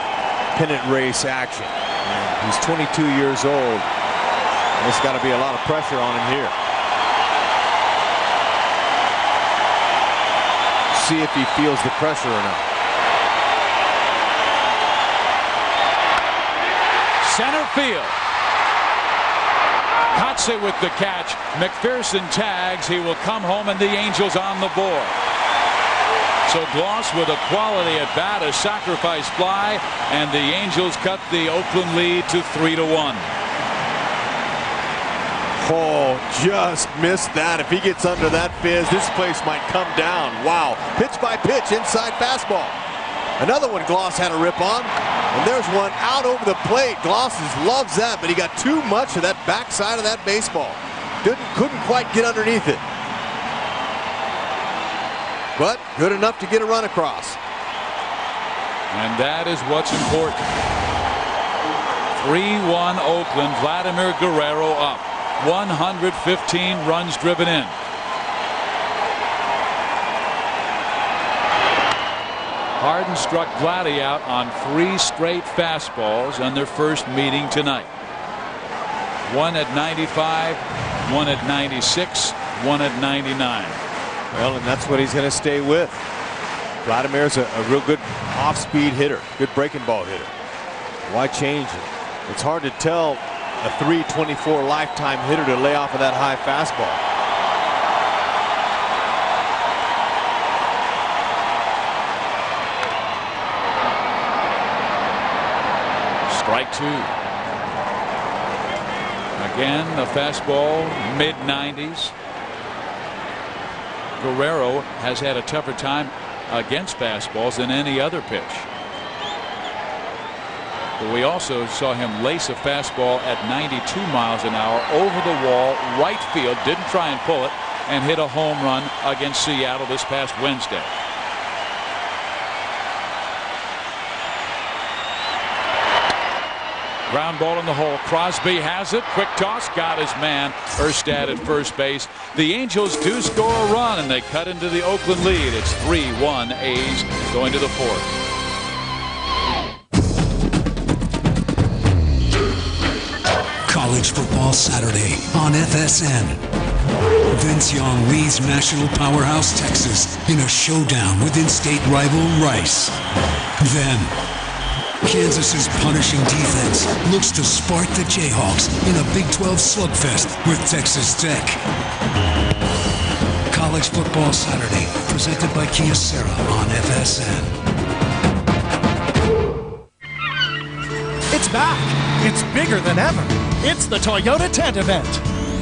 pennant race action. He's 22 years old. There's got to be a lot of pressure on him here. See if he feels the pressure or not. Center field. Kotze with the catch. McPherson tags. He will come home, and the Angels on the board. So Gloss with a quality at bat, a sacrifice fly, and the Angels cut the Oakland lead to 3-1. Oh, just missed that. If he gets under that, Fizz, this place might come down. Wow. Pitch by pitch, inside fastball. Another one Gloss had a rip on. And there's one out over the plate. Gloss loves that, but he got too much of that backside of that baseball. Couldn't quite get underneath it. But good enough to get a run across. And that is what's important. 3-1 Oakland. Vladimir Guerrero up. 115 runs driven in. Harden struck Vladdy out on 3 straight fastballs on their first meeting tonight. 1 at 95, 1 at 96, 1 at 99. Well, and that's what he's going to stay with. Vladimir's a real good off-speed hitter, good breaking ball hitter. Why change it? It's hard to tell a .324 lifetime hitter to lay off of that high fastball. Strike 2. Again, the fastball, mid-90s. Guerrero has had a tougher time against fastballs than any other pitch. But we also saw him lace a fastball at 92 miles an hour over the wall, right field, didn't try and pull it, and hit a home run against Seattle this past Wednesday. Ground ball in the hole. Crosby has it. Quick toss. Got his man. Erstad at first base. The Angels do score a run, and they cut into the Oakland lead. It's 3-1 A's going to the 4th. College Football Saturday on FSN. Vince Young leads National Powerhouse Texas in a showdown with in-state rival Rice. Then Kansas's punishing defense looks to spark the Jayhawks in a Big 12 slugfest with Texas Tech. College Football Saturday, presented by Kyocera on FSN. It's back. It's bigger than ever. It's the Toyota Tent event.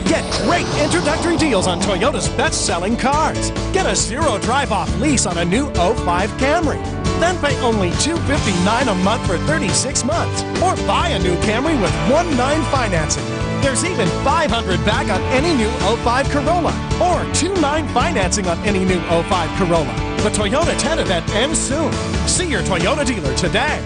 Get great introductory deals on Toyota's best-selling cars. Get a 0 drive-off lease on a new 05 Camry. Then pay only $259 a month for 36 months. Or buy a new Camry with 1.9 financing. There's even $500 back on any new 05 Corolla. Or 2.9 financing on any new 05 Corolla. The Toyota Tent event ends soon. See your Toyota dealer today.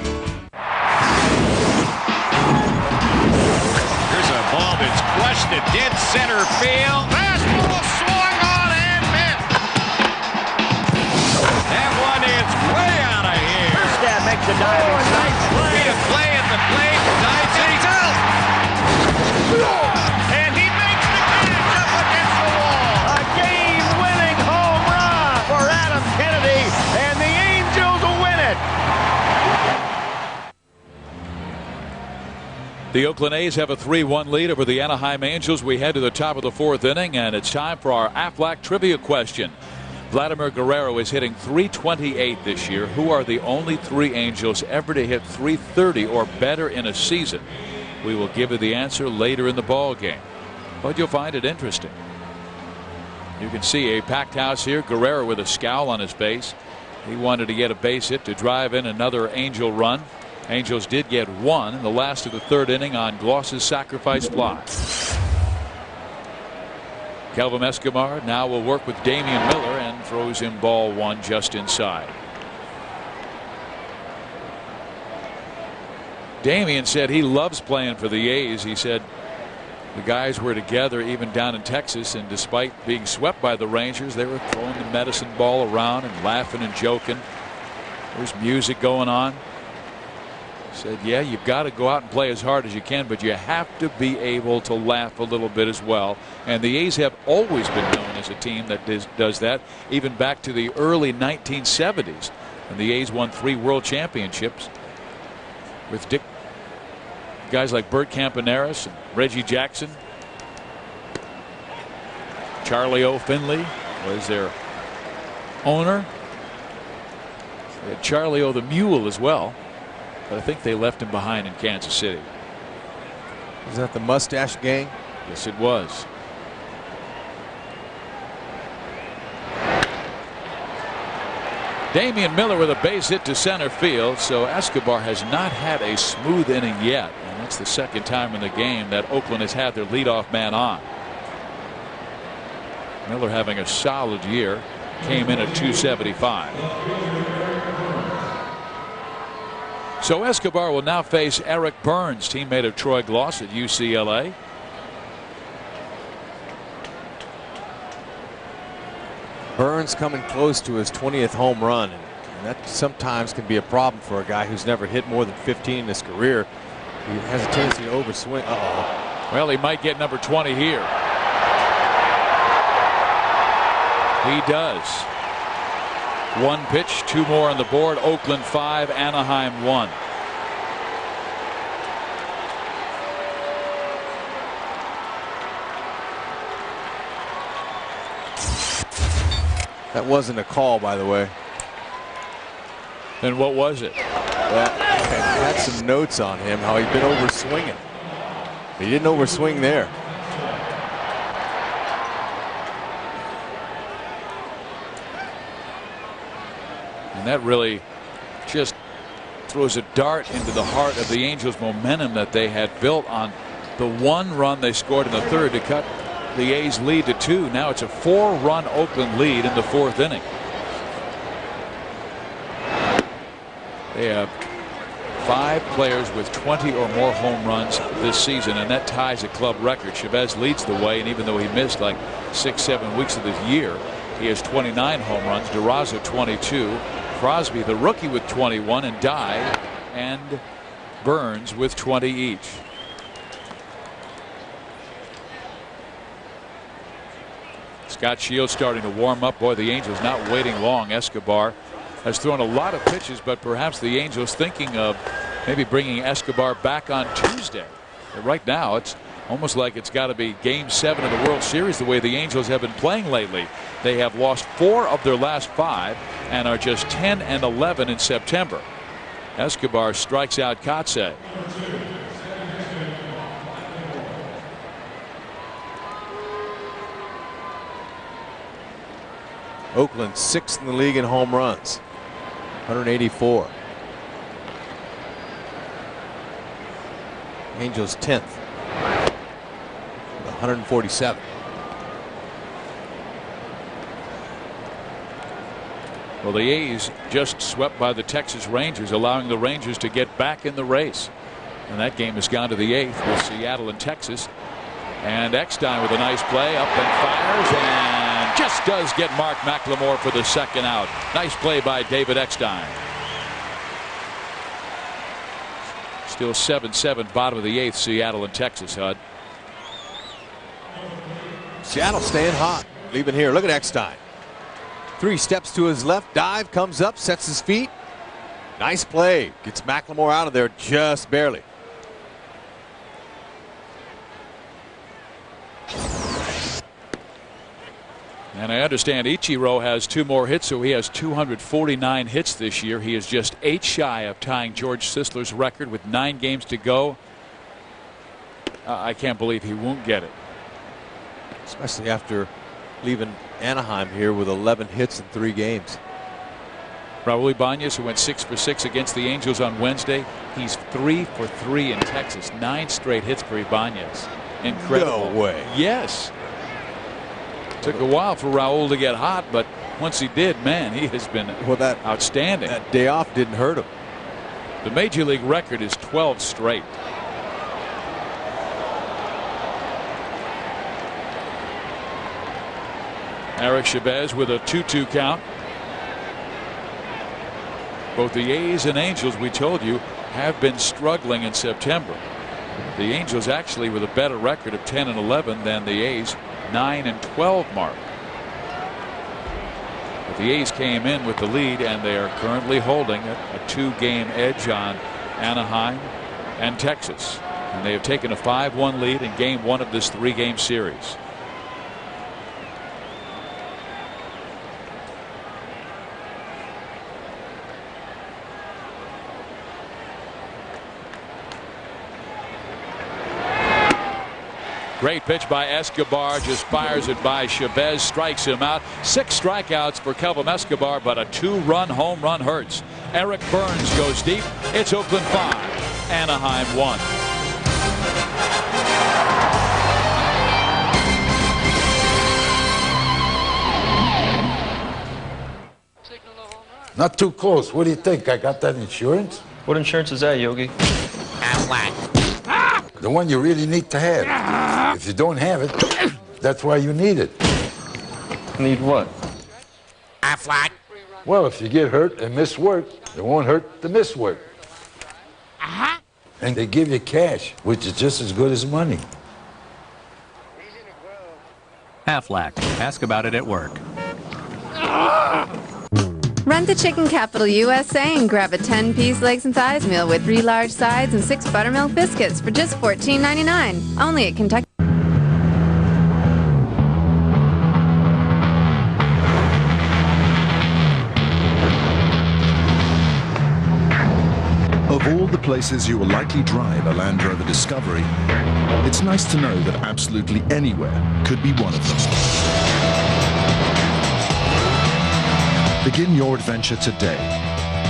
Ball that's crushed to dead center field. Fastball swung on and missed. That one is way out of here. Erstad makes a diving nice play. Beat a play at the plate. Dives and he's out. And he makes the catch up against the wall. A game-winning home run for Adam Kennedy, and the Angels win it. The Oakland A's have a 3-1 lead over the Anaheim Angels. We head to the top of the 4th inning, and it's time for our Aflac trivia question. Vladimir Guerrero is hitting .328 this year. Who are the only 3 Angels ever to hit .330 or better in a season? We will give you the answer later in the ball game, but you'll find it interesting. You can see a packed house here. Guerrero with a scowl on his face. He wanted to get a base hit to drive in another Angel run. Angels did get 1 in the last of the 3rd inning on Gloss's sacrifice fly. Kelvim Escobar now will work with Damian Miller and throws him ball 1 just inside. Damian said he loves playing for the A's. He said the guys were together even down in Texas, and despite being swept by the Rangers, they were throwing the medicine ball around and laughing and joking. There's music going on. Said, yeah, you've got to go out and play as hard as you can, but you have to be able to laugh a little bit as well. And the A's have always been known as a team that does that, even back to the early 1970s. And the A's won 3 world championships with guys like Bert Campaneris and Reggie Jackson. Charlie O. Finley was their owner. They had Charlie O. the Mule as well. But I think they left him behind in Kansas City. Was that the Mustache Gang? Yes, it was. Damian Miller with a base hit to center field. So Escobar has not had a smooth inning yet. And that's the 2nd time in the game that Oakland has had their leadoff man on. Miller having a solid year. Came in at .275. So Escobar will now face Eric Burns, teammate of Troy Gloss at UCLA. Burns coming close to his 20th home run, and that sometimes can be a problem for a guy who's never hit more than 15 in his career. He has a tendency to overswing. Well, he might get number 20 here. He does. 1 pitch, 2 more on the board. Oakland 5, Anaheim 1. That wasn't a call, by the way. Then what was it? Well, I had some notes on him, how he'd been overswinging. He didn't overswing there. And that really just throws a dart into the heart of the Angels' momentum that they had built on the 1 run they scored in the 3rd to cut the A's lead to 2. Now it's a 4-run Oakland lead in the 4th inning. They have 5 players with 20 or more home runs this season, and that ties a club record. Chavez leads the way, and even though he missed like 6-7 weeks of this year, he has 29 home runs. DeRozzo 22. Crosby, the rookie, with 21, and Dye and Burns with 20 each. Scott Shields starting to warm up. Boy, the Angels not waiting long. Escobar has thrown a lot of pitches, but perhaps the Angels thinking of maybe bringing Escobar back on Tuesday. But right now, it's almost like it's got to be Game 7 of the World Series the way the Angels have been playing lately. They have lost 4 of their last 5 and are just 10-11 in September. Escobar strikes out Kotze. Oakland 6th in the league in home runs, 184. Angels 10th, 147. Well, the A's just swept by the Texas Rangers, allowing the Rangers to get back in the race. And that game has gone to the 8th with Seattle and Texas. And Eckstein with a nice play, up and fires, and just does get Mark McLemore for the second out. Nice play by David Eckstein. Still 7-7, bottom of the 8th, Seattle and Texas, Hud. Seattle staying hot, leaving here. Look at Eckstein. 3 steps to his left, dive, comes up, sets his feet. Nice play. Gets McLemore out of there just barely. And I understand Ichiro has 2 more hits, so he has 249 hits this year. He is just 8 shy of tying George Sisler's record with 9 games to go. I can't believe he won't get it. Especially after leaving Anaheim here with 11 hits in 3 games. Raul Ibanez, who went 6 for 6 against the Angels on Wednesday. He's 3 for 3 in Texas. 9 straight hits for Ibanez. Incredible. No way. Yes. Took a while for Raul to get hot, but once he did, man, he has been outstanding. That day off didn't hurt him. The major league record is 12 straight. Eric Chavez with a 2-2 count. Both the A's and Angels, we told you, have been struggling in September. The Angels actually with a better record of 10-11 than the A's 9-12 mark. But the A's came in with the lead, and they are currently holding a 2-game edge on Anaheim and Texas. And they have taken a 5-1 lead in Game 1 of this 3-game series. Great pitch by Escobar, just fires it by Chavez, strikes him out. 6 strikeouts for Kelvim Escobar, but a 2-run home run hurts. Eric Burns goes deep. It's Oakland 5, Anaheim 1. Not too close. What do you think? I got that insurance? What insurance is that, Yogi? The one you really need to have. If you don't have it, that's why you need it. Need what? Aflac. Well, if you get hurt and miss work, it won't hurt to miss work. And they give you cash, which is just as good as money. Aflac. Ask about it at work. Run to Chicken Capital USA and grab a 10-piece legs and thighs meal with 3 large sides and 6 buttermilk biscuits for just $14.99. Only at Kentucky. Of all the places you will likely drive a Land Rover Discovery, it's nice to know that absolutely anywhere could be one of them. Begin your adventure today.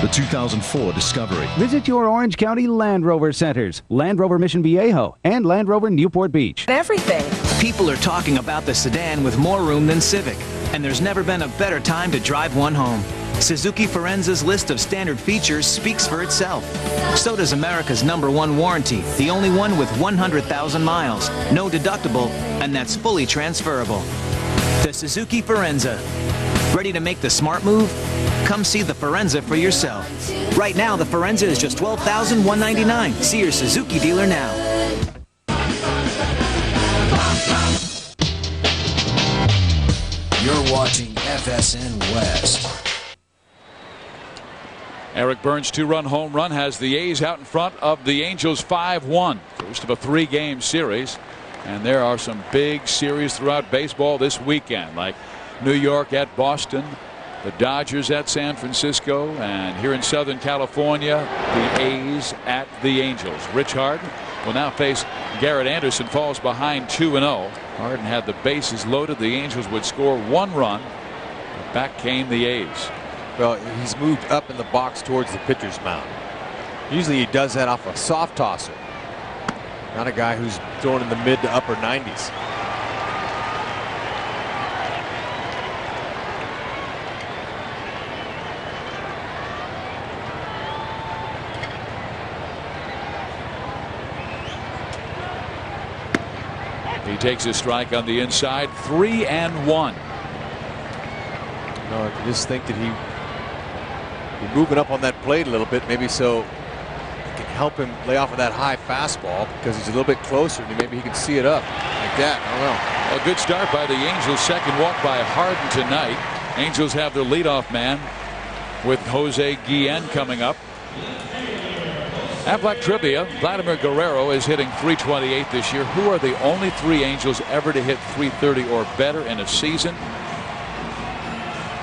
The 2004 Discovery. Visit your Orange County Land Rover centers, Land Rover Mission Viejo and Land Rover Newport Beach. Everything. People are talking about the sedan with more room than Civic, and there's never been a better time to drive one home. Suzuki Forenza's list of standard features speaks for itself. So does America's #1 warranty, the only one with 100,000 miles, no deductible, and that's fully transferable. The Suzuki Forenza. Ready to make the smart move? Come see the Forenza for yourself. Right now, the Forenza is just $12,199. See your Suzuki dealer now. You're watching FSN West. Eric Burns' 2-run home run has the A's out in front of the Angels 5-1. First of a 3-game series. And there are some big series throughout baseball this weekend, like New York at Boston, the Dodgers at San Francisco, and here in Southern California, the A's at the Angels. Rich Harden will now face Garrett Anderson, falls behind 2-0. Harden had the bases loaded. The Angels would score 1 run. But back came the A's. Well, he's moved up in the box towards the pitcher's mound. Usually he does that off a soft tosser. Not a guy who's throwing in the mid to upper 90s. He takes a strike on the inside. 3-1. No, I just think that he's moving up on that plate a little bit, maybe so it can help him lay off of that high fastball because he's a little bit closer and maybe he can see it up like that. I don't know. A good start by the Angels. Second walk by Harden tonight. Angels have their leadoff man with Jose Guillen coming up. Aflac trivia: Vladimir Guerrero is hitting .328 this year. Who are the only 3 Angels ever to hit .330 or better in a season?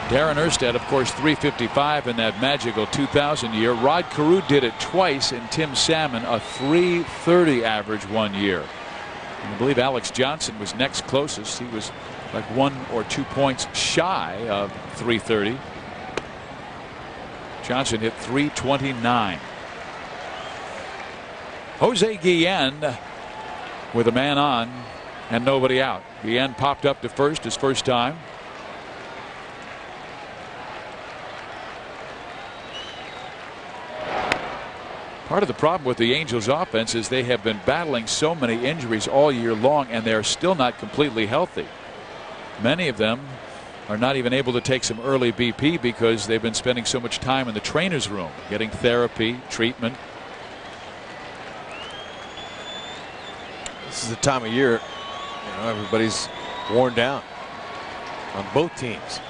Darren Erstad, of course, .355 in that magical 2000 year. Rod Carew did it twice, and Tim Salmon a .330 average one year. And I believe Alex Johnson was next closest. He was like 1 or 2 points shy of .330. Johnson hit .329. Jose Guillen with a man on and nobody out. Guillen popped up to first his first time. Part of the problem with the Angels offense is they have been battling so many injuries all year long, and they're still not completely healthy. Many of them are not even able to take some early BP because they've been spending so much time in the trainer's room getting therapy, treatment. This is the time of year, everybody's worn down on both teams.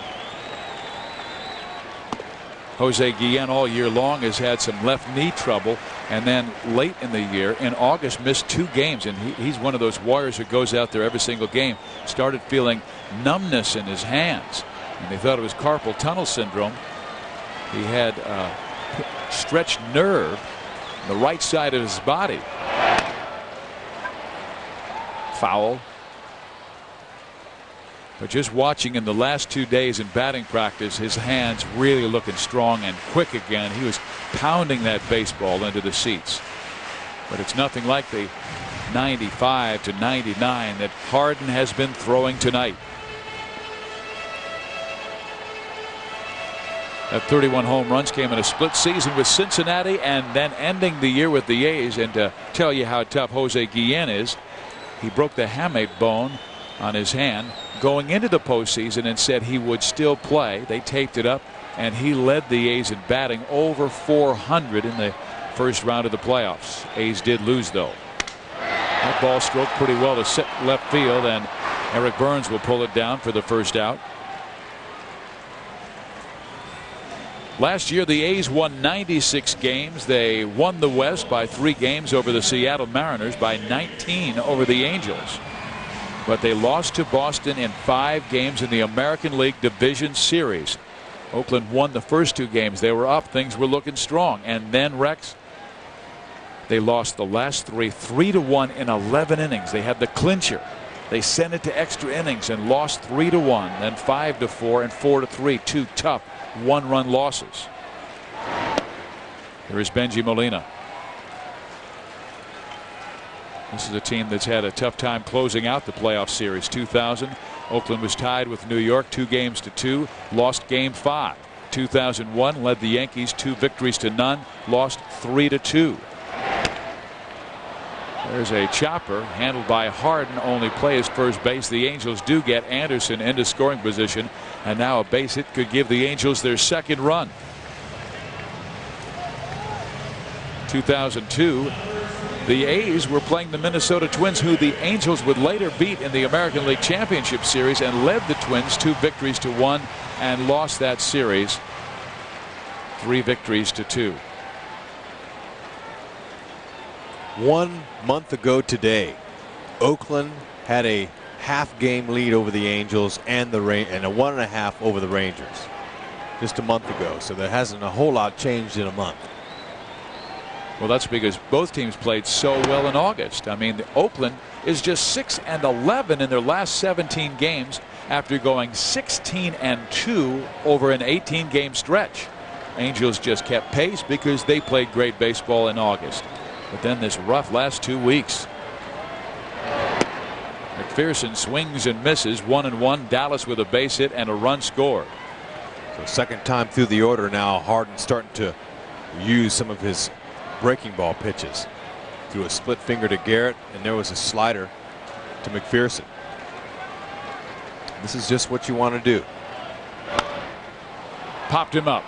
Jose Guillen all year long has had some left knee trouble, and then late in the year in August missed 2 games, and he's one of those warriors who goes out there every single game. Started feeling numbness in his hands, and they thought it was carpal tunnel syndrome. He had a stretched nerve on the right side of his body. Foul. But just watching in the last 2 days in batting practice, his hands really looking strong and quick again. He was pounding that baseball into the seats. But it's nothing like the 95 to 99 that Harden has been throwing tonight. That 31 home runs came in a split season with Cincinnati and then ending the year with the A's. And to tell you how tough Jose Guillen is, he broke the hamate bone on his hand going into the postseason and said he would still play. They taped it up, and he led the A's in batting over 400 in the first round of the playoffs. A's did lose, though. That ball stroked pretty well to left field, and Eric Burns will pull it down for the first out. Last year, the A's won 96 games. They won the West by 3 games over the Seattle Mariners, by 19 over the Angels. But they lost to Boston in 5 games in the American League Division Series. Oakland won the first 2 games. They were up. Things were looking strong. And then, Rex, they lost the last 3, 3-1 in 11 innings. They had the clincher. They sent it to extra innings and lost 3-1, then 5-4 and 4-3. 2 tough 1-run losses. Here is Benji Molina. This is a team that's had a tough time closing out the playoff series. 2000, Oakland was tied with New York 2-2, lost game 5. 2001 led the Yankees 2 victories to none, lost 3-2. There's a chopper handled by Harden, only plays first base. The Angels do get Anderson into scoring position, and now a base hit could give the Angels their second run. 2002, the A's were playing the Minnesota Twins, who the Angels would later beat in the American League Championship Series, and led the Twins 2 victories to 1 and lost that series. 3 victories to 2. 1 month ago today, Oakland had a half-game lead over the Angels and a 1.5 over the Rangers just a month ago. So there hasn't a whole lot changed in a month. Well, that's because both teams played so well in August. I mean, Oakland is just 6-11 in their last 17 games after going 16-2 over an 18-game stretch. Angels just kept pace because they played great baseball in August. But then this rough last 2 weeks. McPherson swings and misses, 1-1. Dallas with a base hit and a run scored. So second time through the order now, Harden starting to use some of his breaking ball pitches. Threw a split finger to Garrett, and there was a slider to McPherson. This is just what you want to do. Popped him up.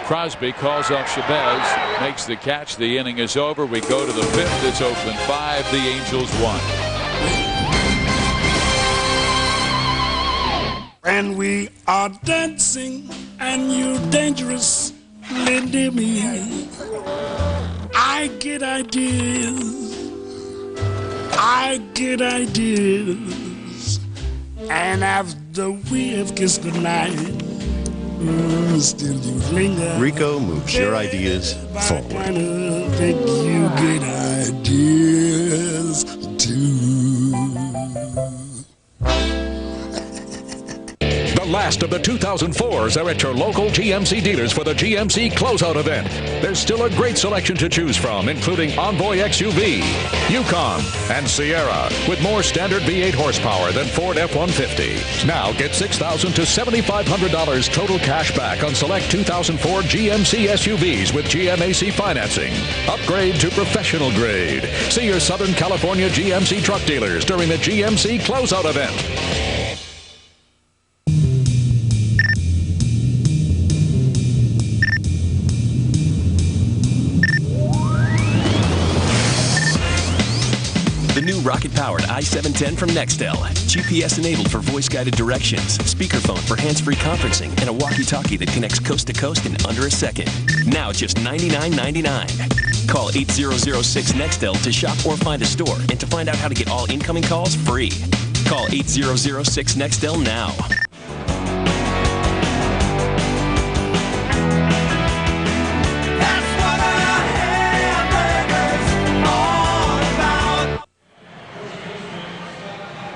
Crosby calls off Chavez, makes the catch. The inning is over. We go to the 5th. It's Oakland 5, the Angels 1. And we are dancing, and you're dangerous, near me. I get ideas, and after we have kissed goodnight, still you linger. Rico moves your ideas forward. I think you get ideas too. The last of the 2004s are at your local GMC dealers for the GMC Closeout event. There's still a great selection to choose from, including Envoy XUV, Yukon, and Sierra, with more standard V8 horsepower than Ford F-150. Now get $6,000 to $7,500 total cash back on select 2004 GMC SUVs with GMAC financing. Upgrade to professional grade. See your Southern California GMC truck dealers during the GMC Closeout event. The new rocket-powered i710 from Nextel. GPS enabled for voice-guided directions, speakerphone for hands-free conferencing, and a walkie-talkie that connects coast to coast in under a second. Now just $99.99. Call 8006-NEXTEL to shop or find a store and to find out how to get all incoming calls free. Call 8006-NEXTEL now.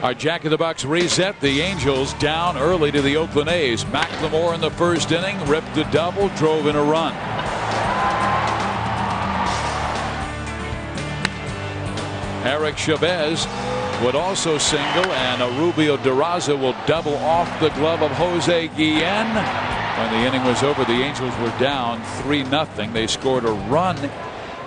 Our Jack in the Box reset. The Angels down early to the Oakland A's. McLemore in the first inning ripped a double, drove in a run. Eric Chavez would also single, and Rubio Durazo will double off the glove of Jose Guillen. When the inning was over, the Angels were down 3-0. They scored a run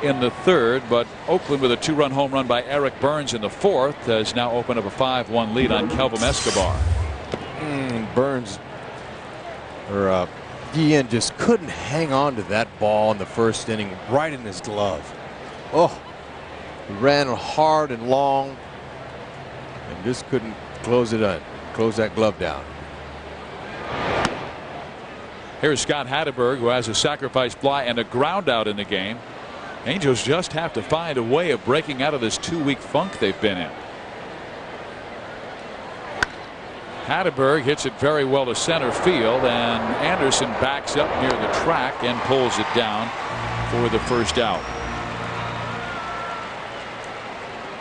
in the third, but Oakland, with a 2-run home run by Eric Burns in the fourth, has now opened up a 5-1 lead on Kelvim Escobar. Burns, or Guillen, just couldn't hang on to that ball in the first inning, right in his glove. Oh, he ran hard and long and just couldn't close that glove down. Here's Scott Hatteberg, who has a sacrifice fly and a ground out in the game. Angels just have to find a way of breaking out of this 2-week funk they've been in. Hatteberg hits it very well to center field, and Anderson backs up near the track and pulls it down for the first out.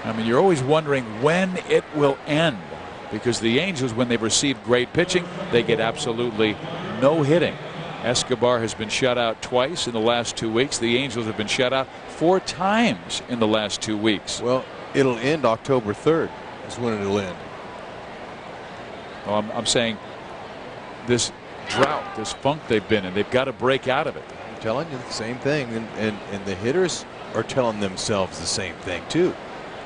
I mean, you're always wondering when it will end, because the Angels, when they've received great pitching, they get absolutely no hitting. Escobar has been shut out twice in the last 2 weeks. The Angels have been shut out 4 times in the last 2 weeks. Well, it'll end October 3rd. That's when it'll end. Oh, I'm saying this drought, this funk they've been in, they've got to break out of it. I'm telling you the same thing, and the hitters are telling themselves the same thing too.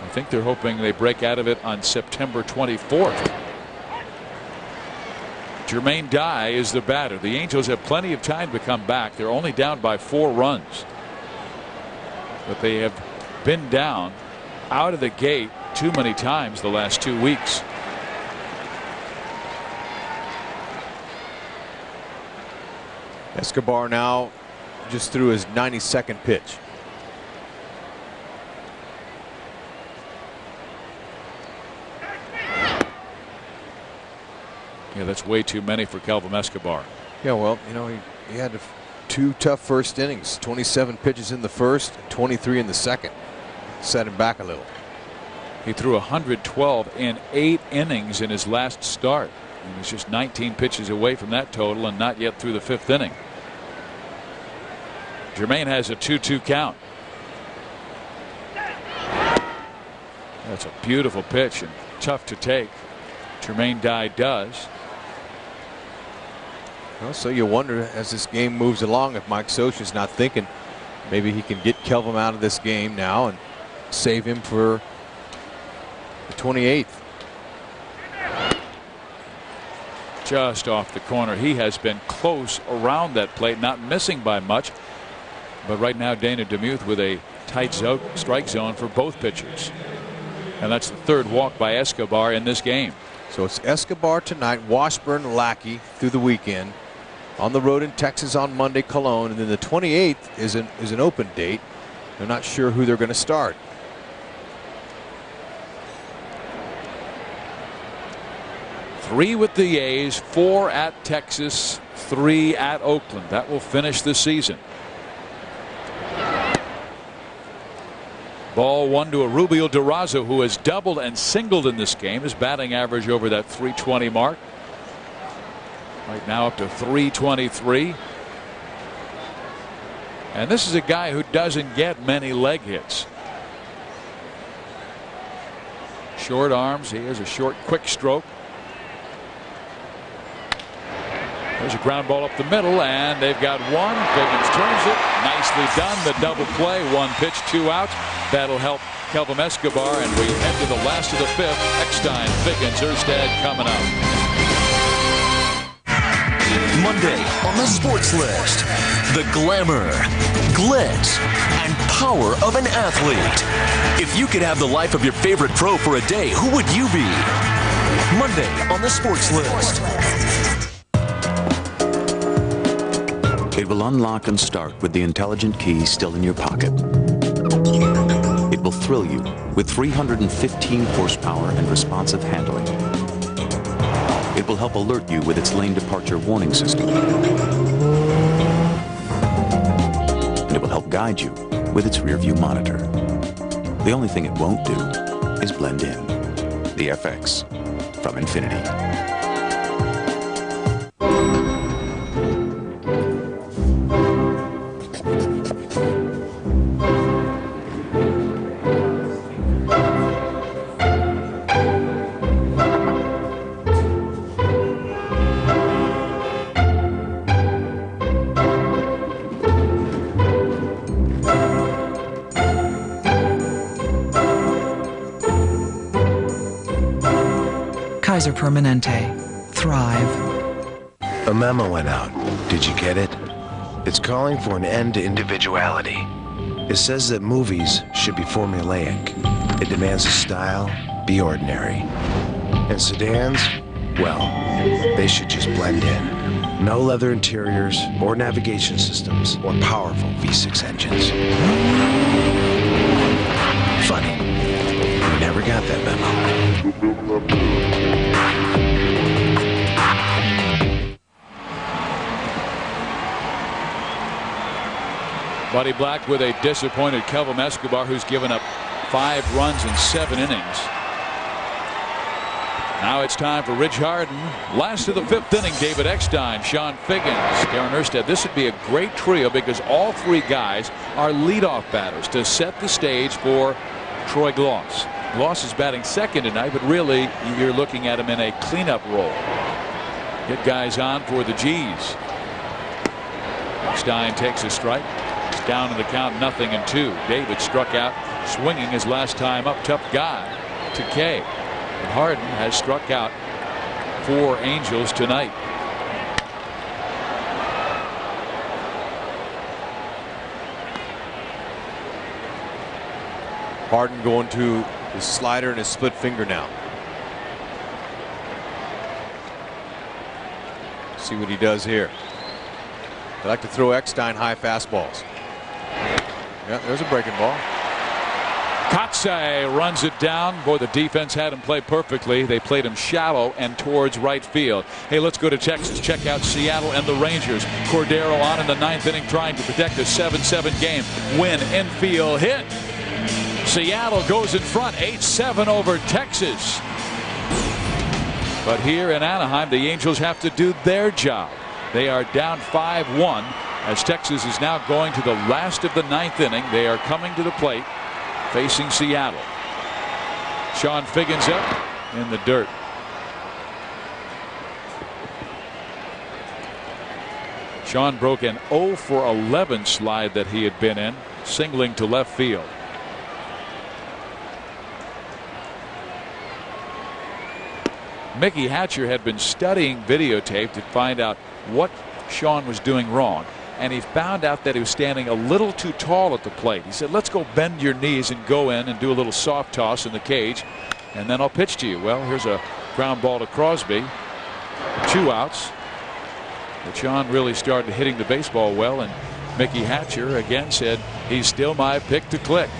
I think they're hoping they break out of it on September 24th. Jermaine Dye is the batter. The Angels have plenty of time to come back. They're only down by 4 runs. But they have been down out of the gate too many times the last 2 weeks. Escobar now just threw his 92nd pitch. Yeah, that's way too many for Kelvim Escobar. Yeah, well, you know, he had 2 tough first innings, 27 pitches in the first, 23 in the second. Set him back a little. He threw 112 in 8 innings in his last start. He was just 19 pitches away from that total and not yet through the 5th inning. Jermaine has a 2-2 count. That's a beautiful pitch and tough to take. Jermaine Dye does. Well, so you wonder as this game moves along if Mike Scioscia's not thinking maybe he can get Kelvim out of this game now and save him for the 28th. Just off the corner. He has been close around that plate, not missing by much. But right now Dana DeMuth with a tight strike zone for both pitchers. And that's the 3rd walk by Escobar in this game. So it's Escobar tonight, Washburn, Lackey through the weekend. On the road in Texas on Monday, Cologne, and then the 28th is an open date. They're not sure who they're going to start. Three with the A's, 4 at Texas, 3 at Oakland. That will finish the season. Ball 1 to a Rubio Durazo, who has doubled and singled in this game. His batting average over that 320 mark. Right now up to 323. And this is a guy who doesn't get many leg hits. Short arms. He has a short, quick stroke. There's a ground ball up the middle, and they've got one. Figgins turns it. Nicely done. The double play. 1 pitch, 2 outs. That'll help Kelvim Escobar, and we head to the last of the 5th. Eckstein, Figgins, Erstad coming up. Monday on the Sports List, the glamour, glitz, and power of an athlete. If you could have the life of your favorite pro for a day, who would you be? Monday on the Sports List. It will unlock and start with the intelligent key still in your pocket. It will thrill you with 315 horsepower and responsive handling. It will help alert you with its lane departure warning system. And it will help guide you with its rear view monitor. The only thing it won't do is blend in. The FX from Infiniti. Kaiser Permanente. Thrive. A memo went out. Did you get it? It's calling for an end to individuality. It says that movies should be formulaic. It demands a style be ordinary. And sedans, well, they should just blend in. No leather interiors or navigation systems or powerful V6 engines. Funny. We never got that memo. Buddy Black with a disappointed Kelvim Escobar, who's given up 5 runs in 7 innings. Now it's time for Rich Harden. Last of the 5th inning, David Eckstein, Sean Figgins, Darren Erstad. This would be a great trio because all 3 guys are leadoff batters to set the stage for Troy Gloss. Gloss is batting second tonight, but really you're looking at him in a cleanup role. Get guys on for the G's. Eckstein takes a strike. It's down in the count, 0-2. David struck out swinging his last time up. Tough guy to K. And Harden has struck out 4 Angels tonight. Harden going to his slider and his split finger now. See what he does here. They like to throw Eckstein high fastballs. Yeah, there's a breaking ball. Kotsay runs it down. Boy, the defense had him play perfectly. They played him shallow and towards right field. Hey, let's go to Texas. Check out Seattle and the Rangers. Cordero on in the 9th inning trying to protect a 7-7 game. Win infield hit. Seattle goes in front 8-7 over Texas. But here in Anaheim, the Angels have to do their job. They are down 5-1 as Texas is now going to the last of the 9th inning. They are coming to the plate facing Seattle. Sean Figgins up in the dirt. Sean broke an 0 for 11 slide that he had been in, singling to left field. Mickey Hatcher had been studying videotape to find out what Sean was doing wrong, and he found out that he was standing a little too tall at the plate. He said, let's go bend your knees and go in and do a little soft toss in the cage, and then I'll pitch to you. Well, here's a ground ball to Crosby. 2 outs. But Sean really started hitting the baseball well, and Mickey Hatcher again said he's still my pick to click.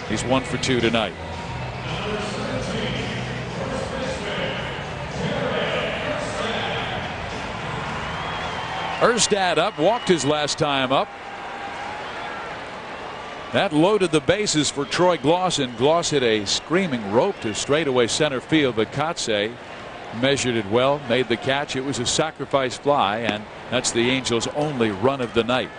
He's 1 for 2 tonight. Erstad up, walked his last time up. That loaded the bases for Troy Gloss, and Gloss hit a screaming rope to straightaway center field, but Kotsay measured it well, made the catch. It was a sacrifice fly, and that's the Angels' only run of the night.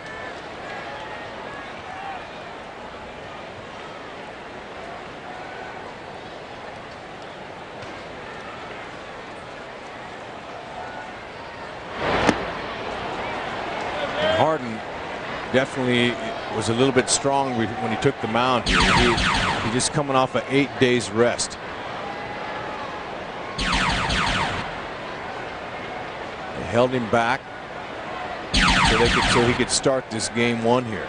Harden definitely was a little bit strong when he took the mound. He just coming off an 8 days rest. They held him back so he could start this game 1 here.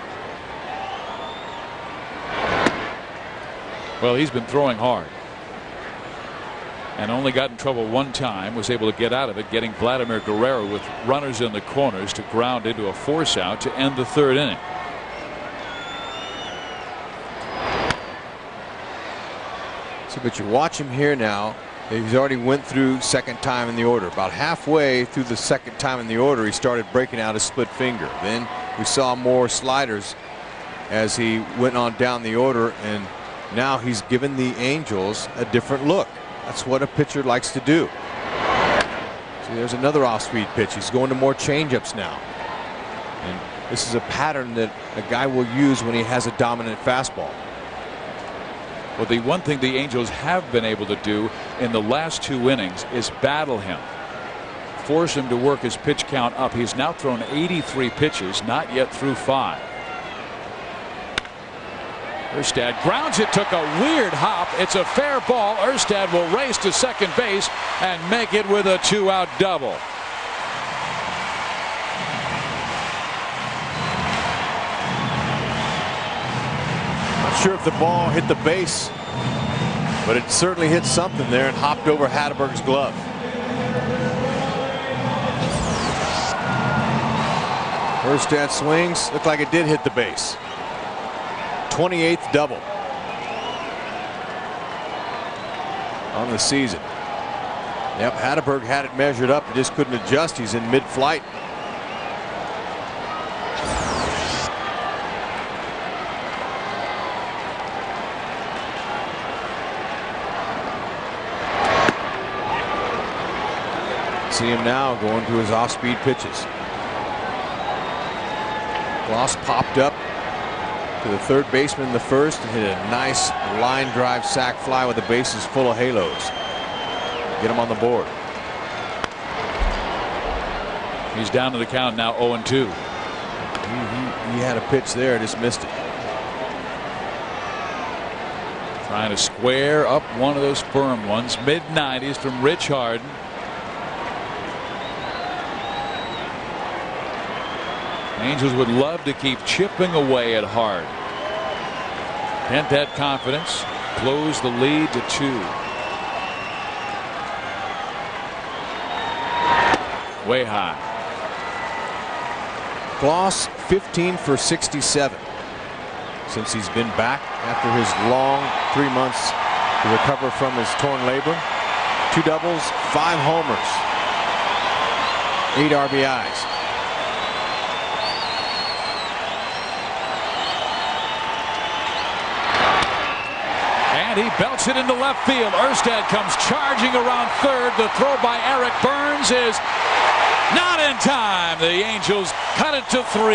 Well, he's been throwing hard and only got in trouble 1 time, was able to get out of it, getting Vladimir Guerrero with runners in the corners to ground into a force out to end the 3rd inning. So, but you watch him here now. He's already went through 2nd time in the order. About halfway through the 2nd time in the order, he started breaking out his split finger. Then we saw more sliders as he went on down the order, and now he's given the Angels a different look. That's what a pitcher likes to do. See, there's another off-speed pitch. He's going to more changeups now. And this is a pattern that a guy will use when he has a dominant fastball. Well, the one thing the Angels have been able to do in the last 2 innings is battle him. Force him to work his pitch count up. He's now thrown 83 pitches, not yet through 5. Erstad grounds it, took a weird hop. It's a fair ball. Erstad will race to second base and make it with a 2-out double. Not sure if the ball hit the base, but it certainly hit something there and hopped over Hatterberg's glove. Erstad swings, looked like it did hit the base. 28th double on the season. Yep, Hatterberg had it measured up, he just couldn't adjust. He's in mid-flight. See him now going to his off-speed pitches. Gloss popped up to the 3rd baseman in the 1st and hit a nice line drive sac fly with the bases full of halos. Get him on the board. He's down to the count now, 0-2. He had a pitch there, just missed it. Trying to square up one of those firm ones. Mid-90s from Rich Harden. Angels would love to keep chipping away at Hard. Dent that confidence. Close the lead to 2. Way high. Gloss 15 for 67 since he's been back after his long 3 months to recover from his torn labrum. 2 doubles, 5 homers, 8 RBIs. And he belts it into left field. Erstad comes charging around third. The throw by Eric Burns is not in time. The Angels cut it to 3.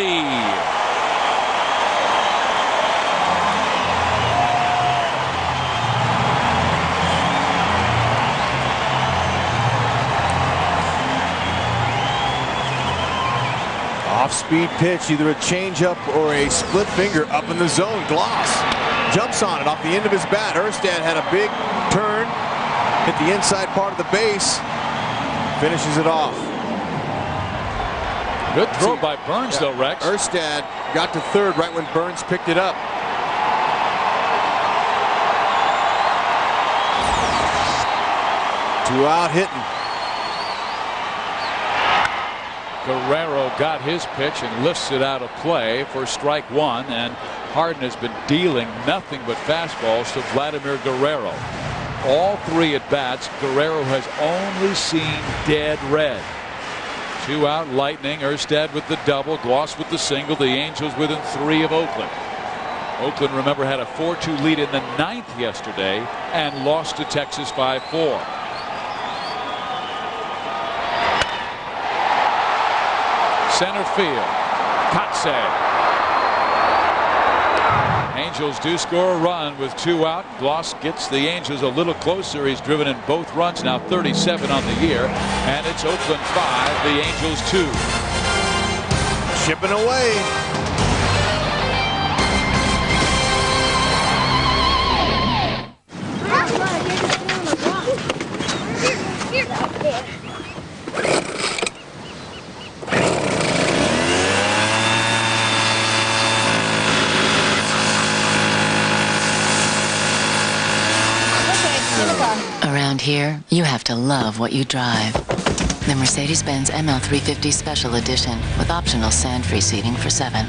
Off-speed pitch, either a changeup or a split finger up in the zone. Gloss jumps on it off the end of his bat. Erstad had a big turn, hit the inside part of the base, finishes it off. Good throw by Burns, though, Rex. Erstad got to third right when Burns picked it up. Two out hitting. Guerrero got his pitch and lifts it out of play for strike 1, and Harden has been dealing nothing but fastballs to Vladimir Guerrero. All 3 at bats, Guerrero has only seen dead red. 2 out, Lightning. Erstad with the double, Gloss with the single. The Angels within 3 of Oakland. Oakland, remember, had a 4-2 lead in the 9th yesterday and lost to Texas 5-4. Center field. Kotze. Angels do score a run with 2 out. Gloss gets the Angels a little closer. He's driven in both runs, now 37 on the year. And it's Oakland 5, the Angels 2. Chipping away. Around here, you have to love what you drive. The Mercedes-Benz ML350 Special Edition with optional sand-free seating for 7.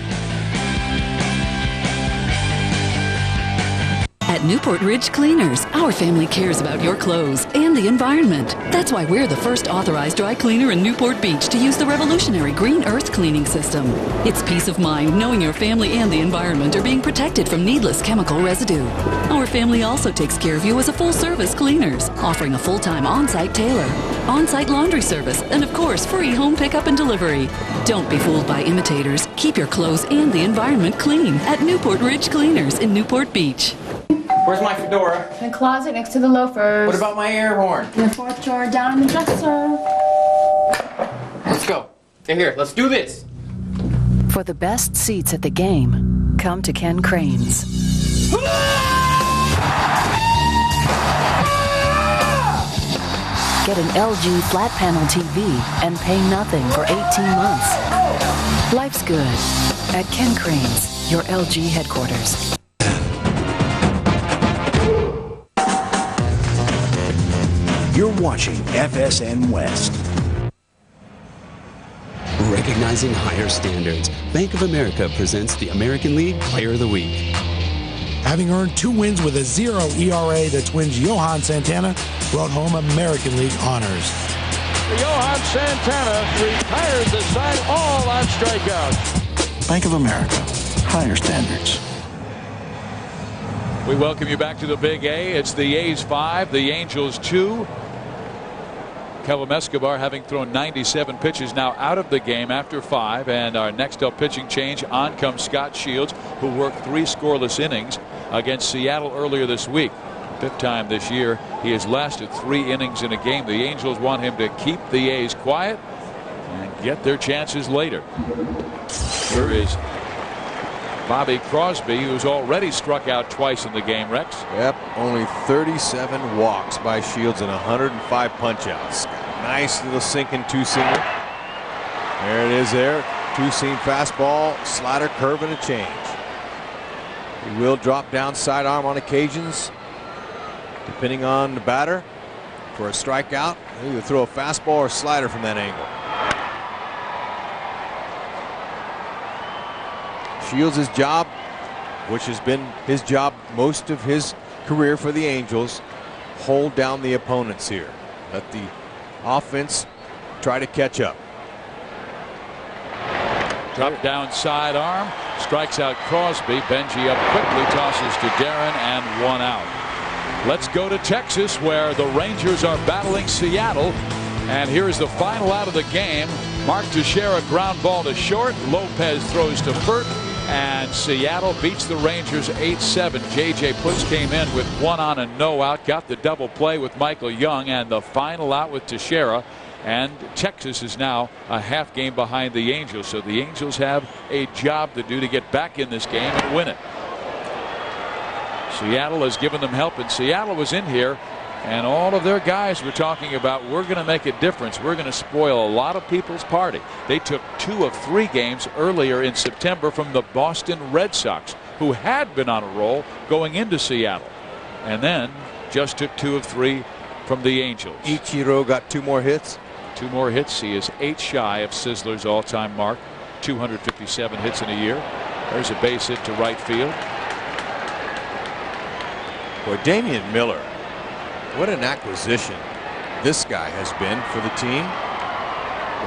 At Newport Ridge Cleaners, our family cares about your clothes and the environment. That's why we're the first authorized dry cleaner in Newport Beach to use the revolutionary Green Earth cleaning system. It's peace of mind knowing your family and the environment are being protected from needless chemical residue. Our family also takes care of you as a full-service cleaners, offering a full-time on-site tailor, on-site laundry service, and of course, free home pickup and delivery. Don't be fooled by imitators. Keep your clothes and the environment clean at Newport Ridge Cleaners in Newport Beach. Where's my fedora? In the closet next to the loafers. What about my air horn? In the 4th drawer down in the dresser. Let's go. Here, let's do this. For the best seats at the game, come to Ken Crane's. Get an LG flat panel TV and pay nothing for 18 months. Life's good at Ken Crane's, your LG headquarters. You're watching FSN West. Recognizing higher standards, Bank of America presents the American League Player of the Week. Having earned 2 wins with a 0 ERA, the Twins' Johan Santana brought home American League honors. Johan Santana retired the side all on strikeouts. Bank of America, higher standards. We welcome you back to the Big A. It's the A's 5, the Angels 2. Kelvim Escobar, having thrown 97 pitches, now out of the game after 5. And our next up pitching change, on comes Scott Shields, who worked 3 scoreless innings against Seattle earlier this week. 5th time this year he has lasted 3 innings in a game. The Angels want him to keep the A's quiet and get their chances later. Here is Bobby Crosby, who's already struck out twice in the game, Rex. Yep, only 37 walks by Shields and 105 punch-outs. Nice little sinking 2-seamer. There it is there. 2-seam fastball, slider, curve, and a change. He will drop down sidearm on occasions, depending on the batter. For a strikeout, he'll either throw a fastball or slider from that angle. Shields' job, which has been his job most of his career for the Angels, hold down the opponents here. Let the offense try to catch up. Drop down sidearm, strikes out Crosby. Benji up quickly, tosses to Darren, and 1 out. Let's go to Texas, where the Rangers are battling Seattle. And here's the final out of the game. Mark Teixeira ground ball to short. Lopez throws to Furt, and Seattle beats the Rangers 8-7. J.J. Putz came in with 1 on and no out, got the double play with Michael Young, and the final out with Teixeira. And Texas is now a half game behind the Angels, so the Angels have a job to do to get back in this game and win it. Seattle has given them help, and Seattle was in here, and all of their guys were talking about, we're going to make a difference. We're going to spoil a lot of people's party. They took 2 of 3 games earlier in September from the Boston Red Sox, who had been on a roll going into Seattle, and then just took 2 of 3 from the Angels. Ichiro got 2 more hits. 2 more hits. He is 8 shy of Sizzler's all-time mark. 257 hits in a year. There's a base hit to right field. Boy, Damian Miller, what an acquisition this guy has been for the team.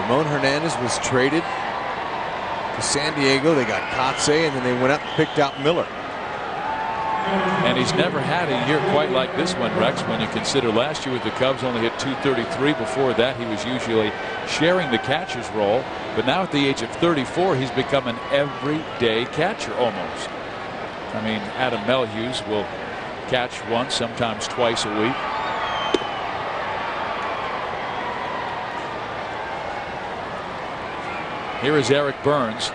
Ramon Hernandez was traded to San Diego. They got Kotsay, and then they went up and picked out Miller. And he's never had a year quite like this one, Rex, when you consider last year with the Cubs only hit .233. Before that, he was usually sharing the catcher's role. But now at the age of 34, he's become an everyday catcher almost. I mean, Adam Melhuse will catch once, sometimes twice a week. Here is Eric Burns.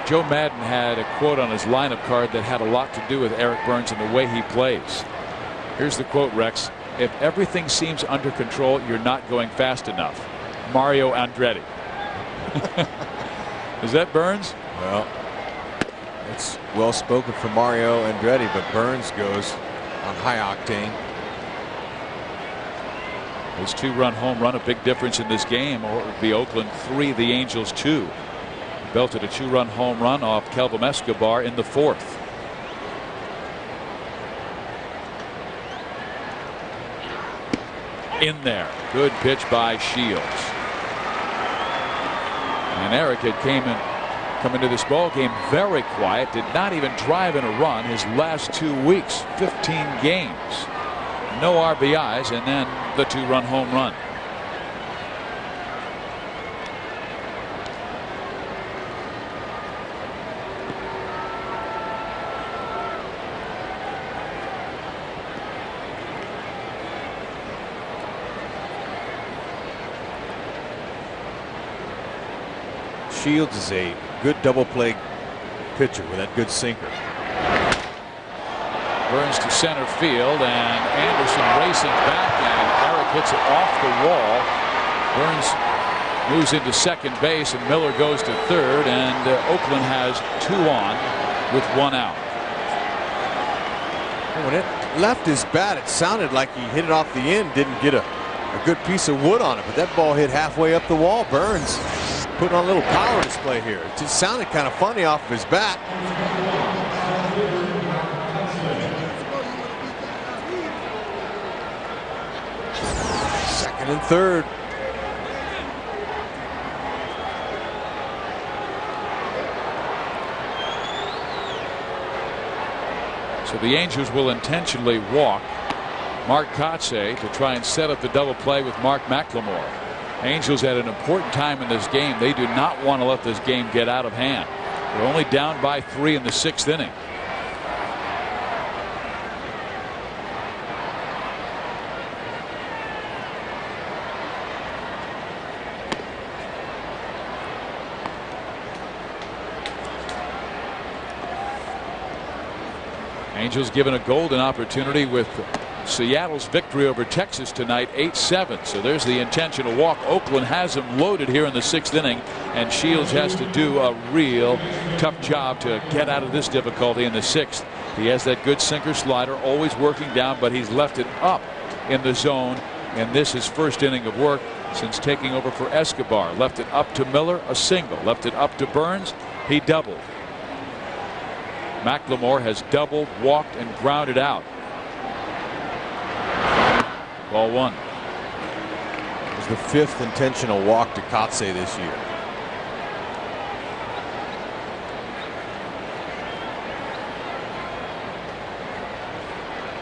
Joe Madden had a quote on his lineup card that had a lot to do with Eric Burns and the way he plays. Here's the quote, Rex. If everything seems under control, you're not going fast enough. Mario Andretti. Is that Burns? Well, it's well spoken for Mario Andretti, but Burns goes on high octane. His 2-run home run, a big difference in this game, or it would be Oakland 3, the Angels 2. Belted a 2-run home run off Kelvim Escobar in the 4th. In there. Good pitch by Shields. And Eric had come into this ball game very quiet, did not even drive in a run his last 2 weeks, 15 games. No RBIs, and then the 2-run home run. Shields is a good double play pitcher with that good sinker. Burns to center field, and Anderson racing back, and Eric hits it off the wall. Burns moves into second base, and Miller goes to third, and Oakland has 2 on with 1 out. When it left his bat, it sounded like he hit it off the end, didn't get a good piece of wood on it, but that ball hit halfway up the wall. Burns putting on a little power display here. It just sounded kind of funny off of his bat. Second and third. So the Angels will intentionally walk Mark Kotsay to try and set up the double play with Mark McLemore. Angels at an important time in this game. They do not want to let this game get out of hand. They're only down by 3 in the 6th inning. Angels given a golden opportunity with Seattle's victory over Texas tonight, 8-7. So there's the intentional walk. Oakland has him loaded here in the 6th inning, and Shields has to do a real tough job to get out of this difficulty in the 6th. He has that good sinker slider, always working down, but he's left it up in the zone, and this is first inning of work since taking over for Escobar. Left it up to Miller, a single. Left it up to Burns, He doubled. McLemore has doubled, walked, and grounded out. Ball one. It was the 5th intentional walk to Kotsay this year.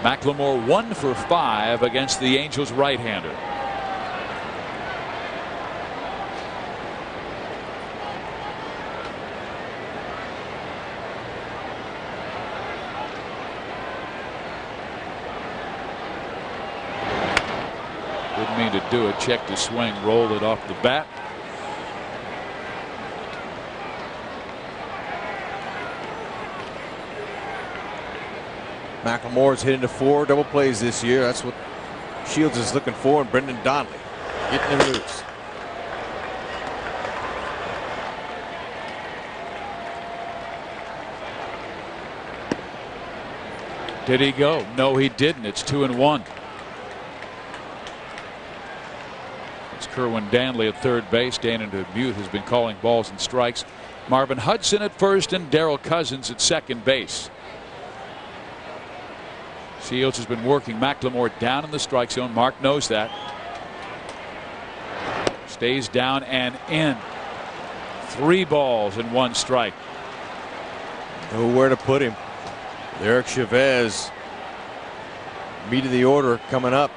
McLemore 1 for 5 against the Angels right-hander. Didn't mean to do it. Check the swing, rolled it off the bat. McLemore's hit into 4 double plays this year. That's what Shields is looking for, and Brendan Donnelly getting him loose. Did he go? No, he didn't. It's 2-1. It's Kerwin Danley at third base. Dana Dubuque has been calling balls and strikes. Marvin Hudson at first and Darrell Cousins at second base. Shields has been working McLemore down in the strike zone. Mark knows that. Stays down and in. 3 balls and 1 strike. Nowhere to put him. Eric Chavez, meat of the order coming up.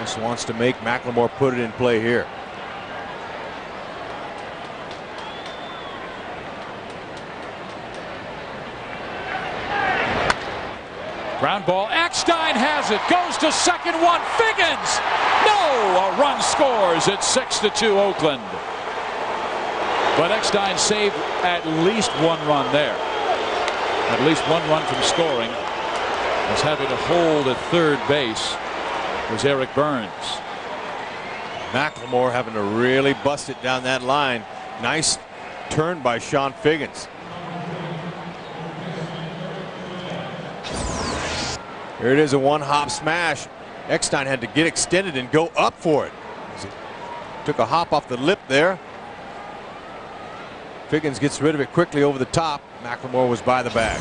Just wants to make McLemore put it in play here. Ground ball. Eckstein has it. Goes to second one. Figgins. No. A run scores. It's 6-2 Oakland. But Eckstein saved at least 1 run there. At least 1 run from scoring. Was having to hold at third base was Eric Burns. McLemore having to really bust it down that line. Nice turn by Sean Figgins. Here it is, a 1-hop smash. Eckstein had to get extended and go up for it. Took a hop off the lip there. Figgins gets rid of it quickly over the top. McLemore was by the bag.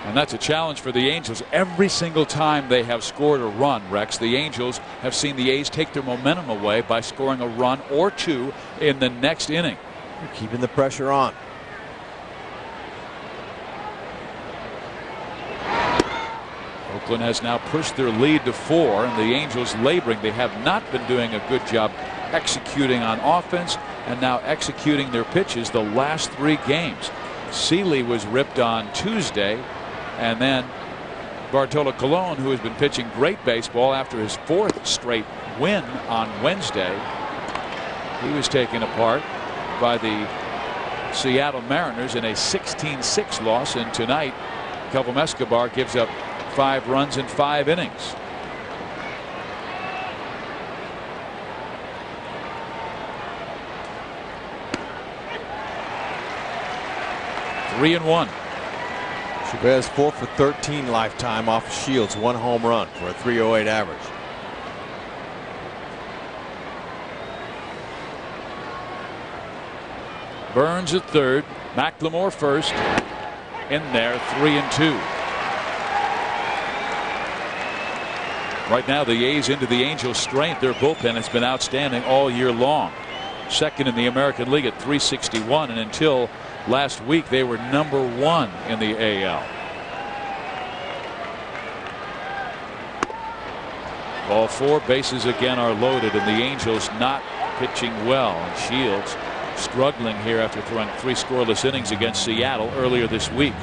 And that's a challenge for the Angels. Every single time they have scored a run, Rex, the Angels have seen the A's take their momentum away by scoring a run or 2 in the next inning. You're keeping the pressure on. Oakland has now pushed their lead to 4, and the Angels laboring. They have not been doing a good job executing on offense and now executing their pitches the last 3 games. Seeley was ripped on Tuesday, and then Bartolo Colon, who has been pitching great baseball after his 4th straight win on Wednesday, he was taken apart by the Seattle Mariners in a 16-6 loss. And tonight Kelvim Escobar gives up 5 runs in 5 innings. Three and 1. Chavez 4 for 13 lifetime off of Shields. 1 home run for a .308 average. Burns at third. McLemore first. In there, 3 and 2. Right now the A's into the Angels' strength. Their bullpen has been outstanding all year long. Second in the American League at .361, and until last week they were number 1 in the AL. All 4 bases again are loaded, and the Angels not pitching well. And Shields struggling here after throwing 3 scoreless innings against Seattle earlier this week.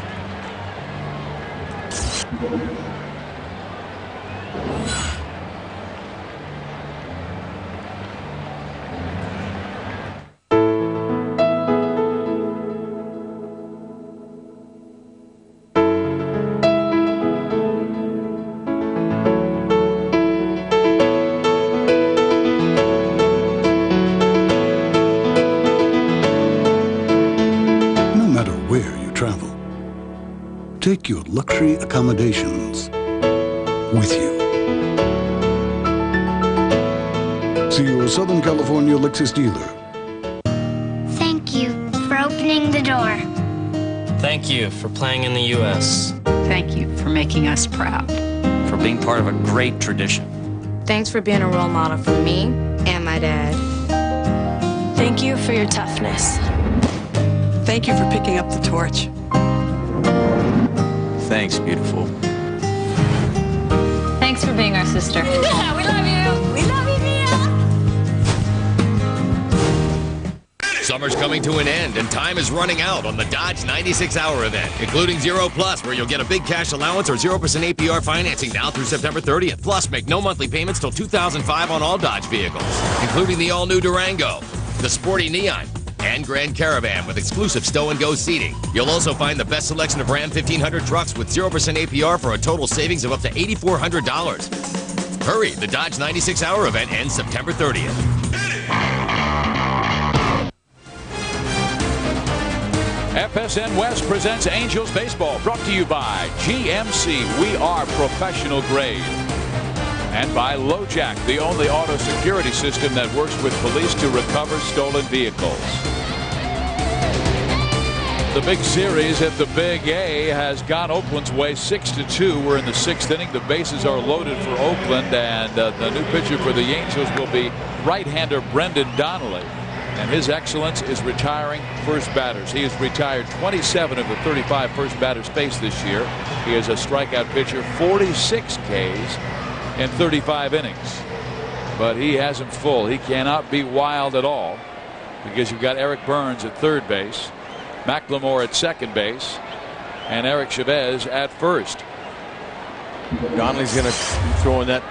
Take your luxury accommodations with you. See your Southern California Lexus dealer. Thank you for opening the door. Thank you for playing in the U.S. Thank you for making us proud. For being part of a great tradition. Thanks for being a role model for me and my dad. Thank you for your toughness. Thank you for picking up the torch. Thanks, beautiful. Thanks for being our sister. Yeah, we love you. We love you, Mia. Summer's coming to an end, and time is running out on the Dodge 96-hour event, including 0 Plus, where you'll get a big cash allowance or 0% APR financing now through September 30th. Plus, make no monthly payments till 2005 on all Dodge vehicles, including the all-new Durango, the sporty Neon, and Grand Caravan with exclusive stow-and-go seating. You'll also find the best selection of Ram 1500 trucks with 0% APR for a total savings of up to $8,400. Hurry, the Dodge 96-hour event ends September 30th. FSN West presents Angels Baseball, brought to you by GMC. We are professional grade. And by LoJack, the only auto security system that works with police to recover stolen vehicles. The big series at the Big A has gone Oakland's way 6-2. We're in the 6th inning. The bases are loaded for Oakland, and the new pitcher for the Angels will be right-hander Brendan Donnelly. And his excellence is retiring first batters. He has retired 27 of the 35 first batters faced this year. He is a strikeout pitcher, 46 Ks in 35 innings. But he has him full. He cannot be wild at all, because you've got Eric Burns at third base, McLemore at second base, and Eric Chavez at first. Donnelly's going to throw in that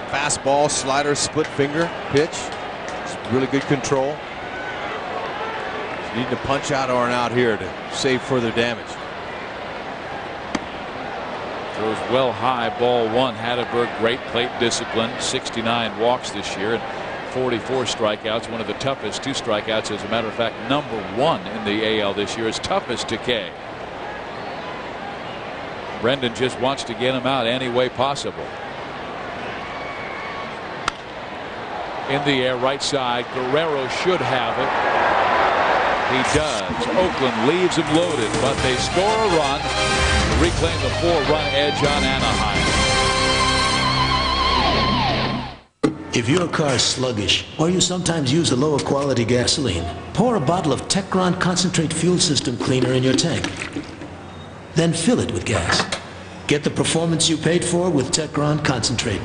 fastball, slider, split finger pitch. It's really good control. Needing to punch out or an out here to save further damage. Throws well high, ball one. Hatterberg, great plate discipline, 69 walks this year and 44 strikeouts. One of the toughest 2 strikeouts. As a matter of fact, #1 in the AL this year, his toughest to K. Brendan just wants to get him out any way possible. In the air, right side. Guerrero should have it. He does. Oakland leaves him loaded, but they score a run, reclaim the 4-run edge on Anaheim. If your car is sluggish, or you sometimes use a lower quality gasoline, pour a bottle of Techron Concentrate Fuel System Cleaner in your tank. Then fill it with gas. Get the performance you paid for with Techron Concentrate.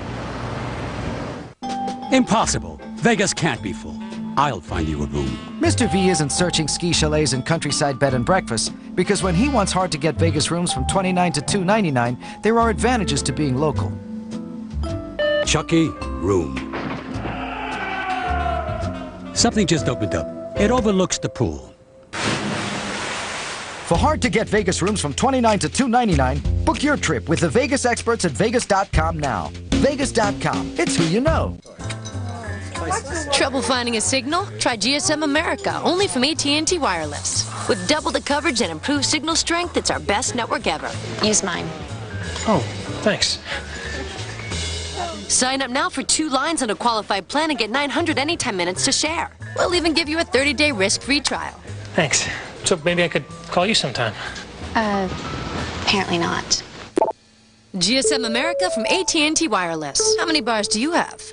Impossible. Vegas can't be full. I'll find you a room. Mr. V isn't searching ski chalets and countryside bed and breakfast, because when he wants hard-to-get Vegas rooms from $29 to $299, there are advantages to being local. Chucky, room. Something just opened up. It overlooks the pool. For hard-to-get Vegas rooms from $29 to $299, book your trip with the Vegas experts at Vegas.com now. Vegas.com. It's who you know. Trouble finding a signal? Try GSM America, only from AT&T Wireless. With double the coverage and improved signal strength, it's our best network ever. Use mine. Oh, thanks. Sign up now for 2 lines on a qualified plan and get 900 anytime minutes to share. We'll even give you a 30-day risk-free trial. Thanks. So maybe I could call you sometime. Apparently not. GSM America from AT&T Wireless. How many bars do you have?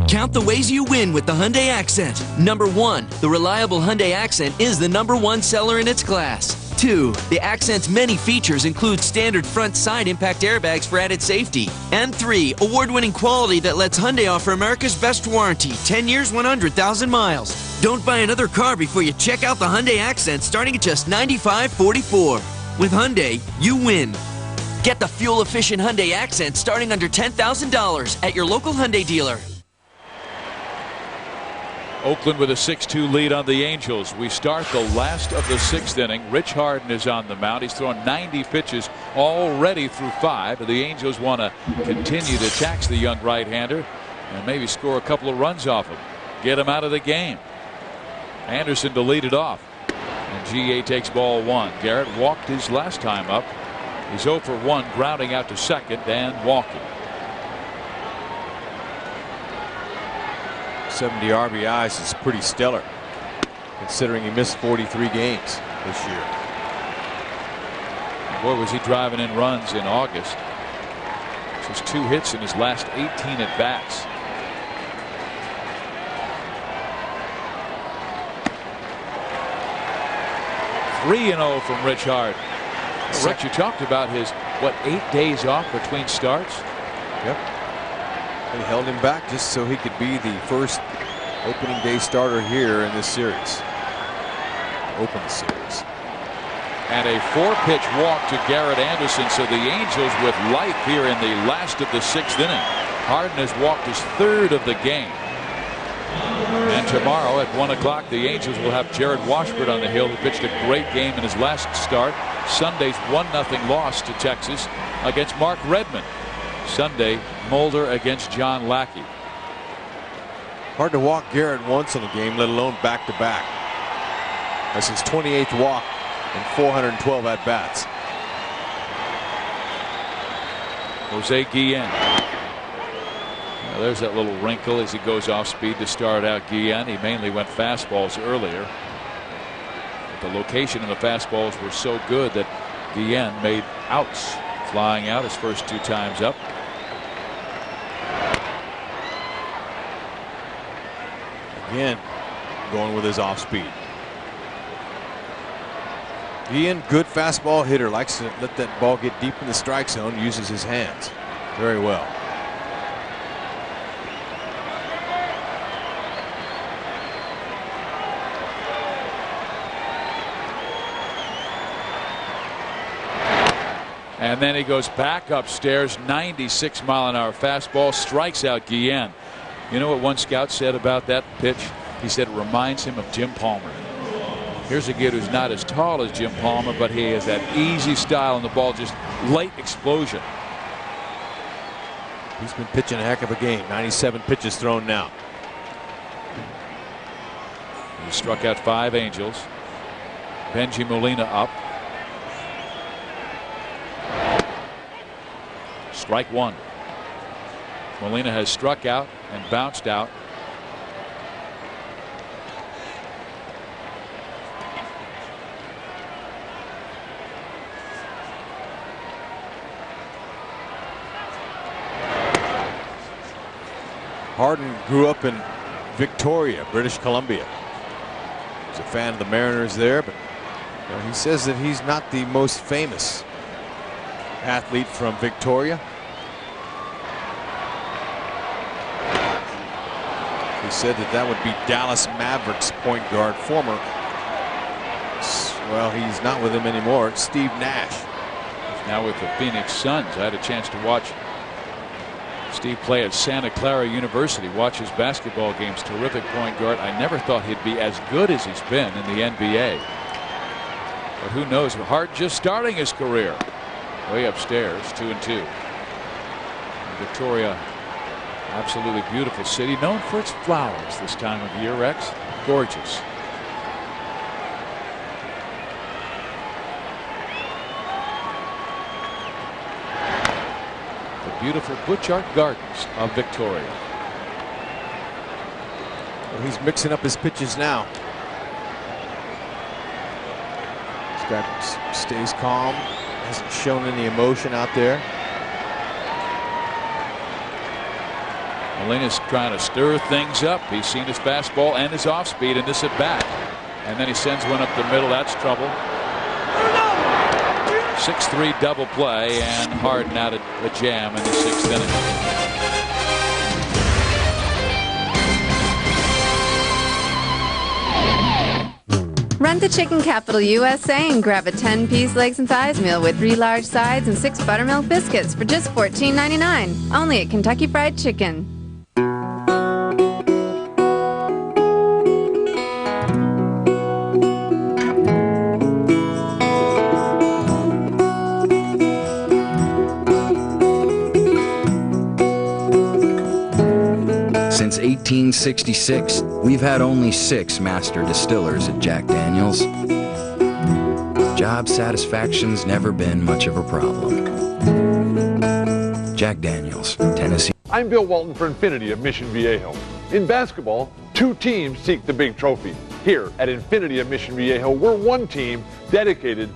Count the ways you win with the Hyundai Accent. Number 1, the reliable Hyundai Accent is the #1 seller in its class. 2, the Accent's many features include standard front side impact airbags for added safety. And 3, award-winning quality that lets Hyundai offer America's best warranty, 10 years, 100,000 miles. Don't buy another car before you check out the Hyundai Accent, starting at just $95.44. With Hyundai, you win. Get the fuel-efficient Hyundai Accent starting under $10,000 at your local Hyundai dealer. Oakland with a 6-2 lead on the Angels. We start the last of the 6th inning. Rich Harden is on the mound. He's thrown 90 pitches already through 5. The Angels want to continue to tax the young right-hander and maybe score a couple of runs off him. Get him out of the game. Anderson to lead it off. And GA takes ball 1. Garrett walked his last time up. He's 0 for 1, grounding out to second and walking. 70 RBIs is pretty stellar, considering he missed 43 games this year. Boy, was he driving in runs in August. Just 2 hits in his last 18 at-bats. .3-0 from Rich Hart. Rich, you talked about his, 8 days off between starts? Yep. They held him back just so he could be the first opening day starter here in this series. Open the series. And a 4-pitch walk to Garrett Anderson, so the Angels with life here in the last of the 6th inning. Harden has walked his 3rd of the game. And tomorrow at 1 o'clock, the Angels will have Jared Washburn on the hill, who pitched a great game in his last start. Sunday's 1-0 loss to Texas against Mark Redmond. Sunday, Mulder against John Lackey. Hard to walk Garrett once in a game, let alone back-to-back. That's his 28th walk and 412 at-bats. Jose Guillen. Now there's that little wrinkle as he goes off speed to start out. Guillen, he mainly went fastballs earlier. But the location of the fastballs were so good that Guillen made outs, flying out his first 2 times up. Again, going with his off speed. Ian, good fastball hitter, likes to let that ball get deep in the strike zone, uses his hands very well. And then he goes back upstairs, 96-mile-an-hour fastball, strikes out Guillen. You know what one scout said about that pitch? He said it reminds him of Jim Palmer. Here's a kid who's not as tall as Jim Palmer, but he has that easy style on the ball, just light explosion. He's been pitching a heck of a game. 97 pitches thrown now. He struck out 5 Angels. Benji Molina up. Strike 1. Molina has struck out and bounced out. Harden grew up in Victoria, British Columbia. He's a fan of the Mariners there, but he says that he's not the most famous athlete from Victoria. He said that would be Dallas Mavericks point guard, former. Well, he's not with him anymore. It's Steve Nash. He's now with the Phoenix Suns. I had a chance to watch Steve play at Santa Clara University, watch his basketball games. Terrific point guard. I never thought he'd be as good as he's been in the NBA. But who knows? Hart just starting his career. Way upstairs, 2-2. Victoria, absolutely beautiful city, known for its flowers this time of year, Rex. Gorgeous. Beautiful Butchart Gardens of Victoria. Well, he's mixing up his pitches now. Stays calm, hasn't shown any emotion out there. Molina's trying to stir things up. He's seen his fastball and his off speed in this at bat, and then he sends one up the middle. That's trouble. 6-3 double play, and Harden out at a jam in the 6th inning. Run to Chicken Capital USA and grab a 10-piece legs and thighs meal with 3 large sides and 6 buttermilk biscuits for just $14.99. Only at Kentucky Fried Chicken. Since 1866, we've had only 6 master distillers at Jack Daniels. Job satisfaction's never been much of a problem. Jack Daniels, Tennessee. I'm Bill Walton for Infinity of Mission Viejo. In basketball, 2 teams seek the big trophy. Here at Infinity of Mission Viejo, we're one team dedicated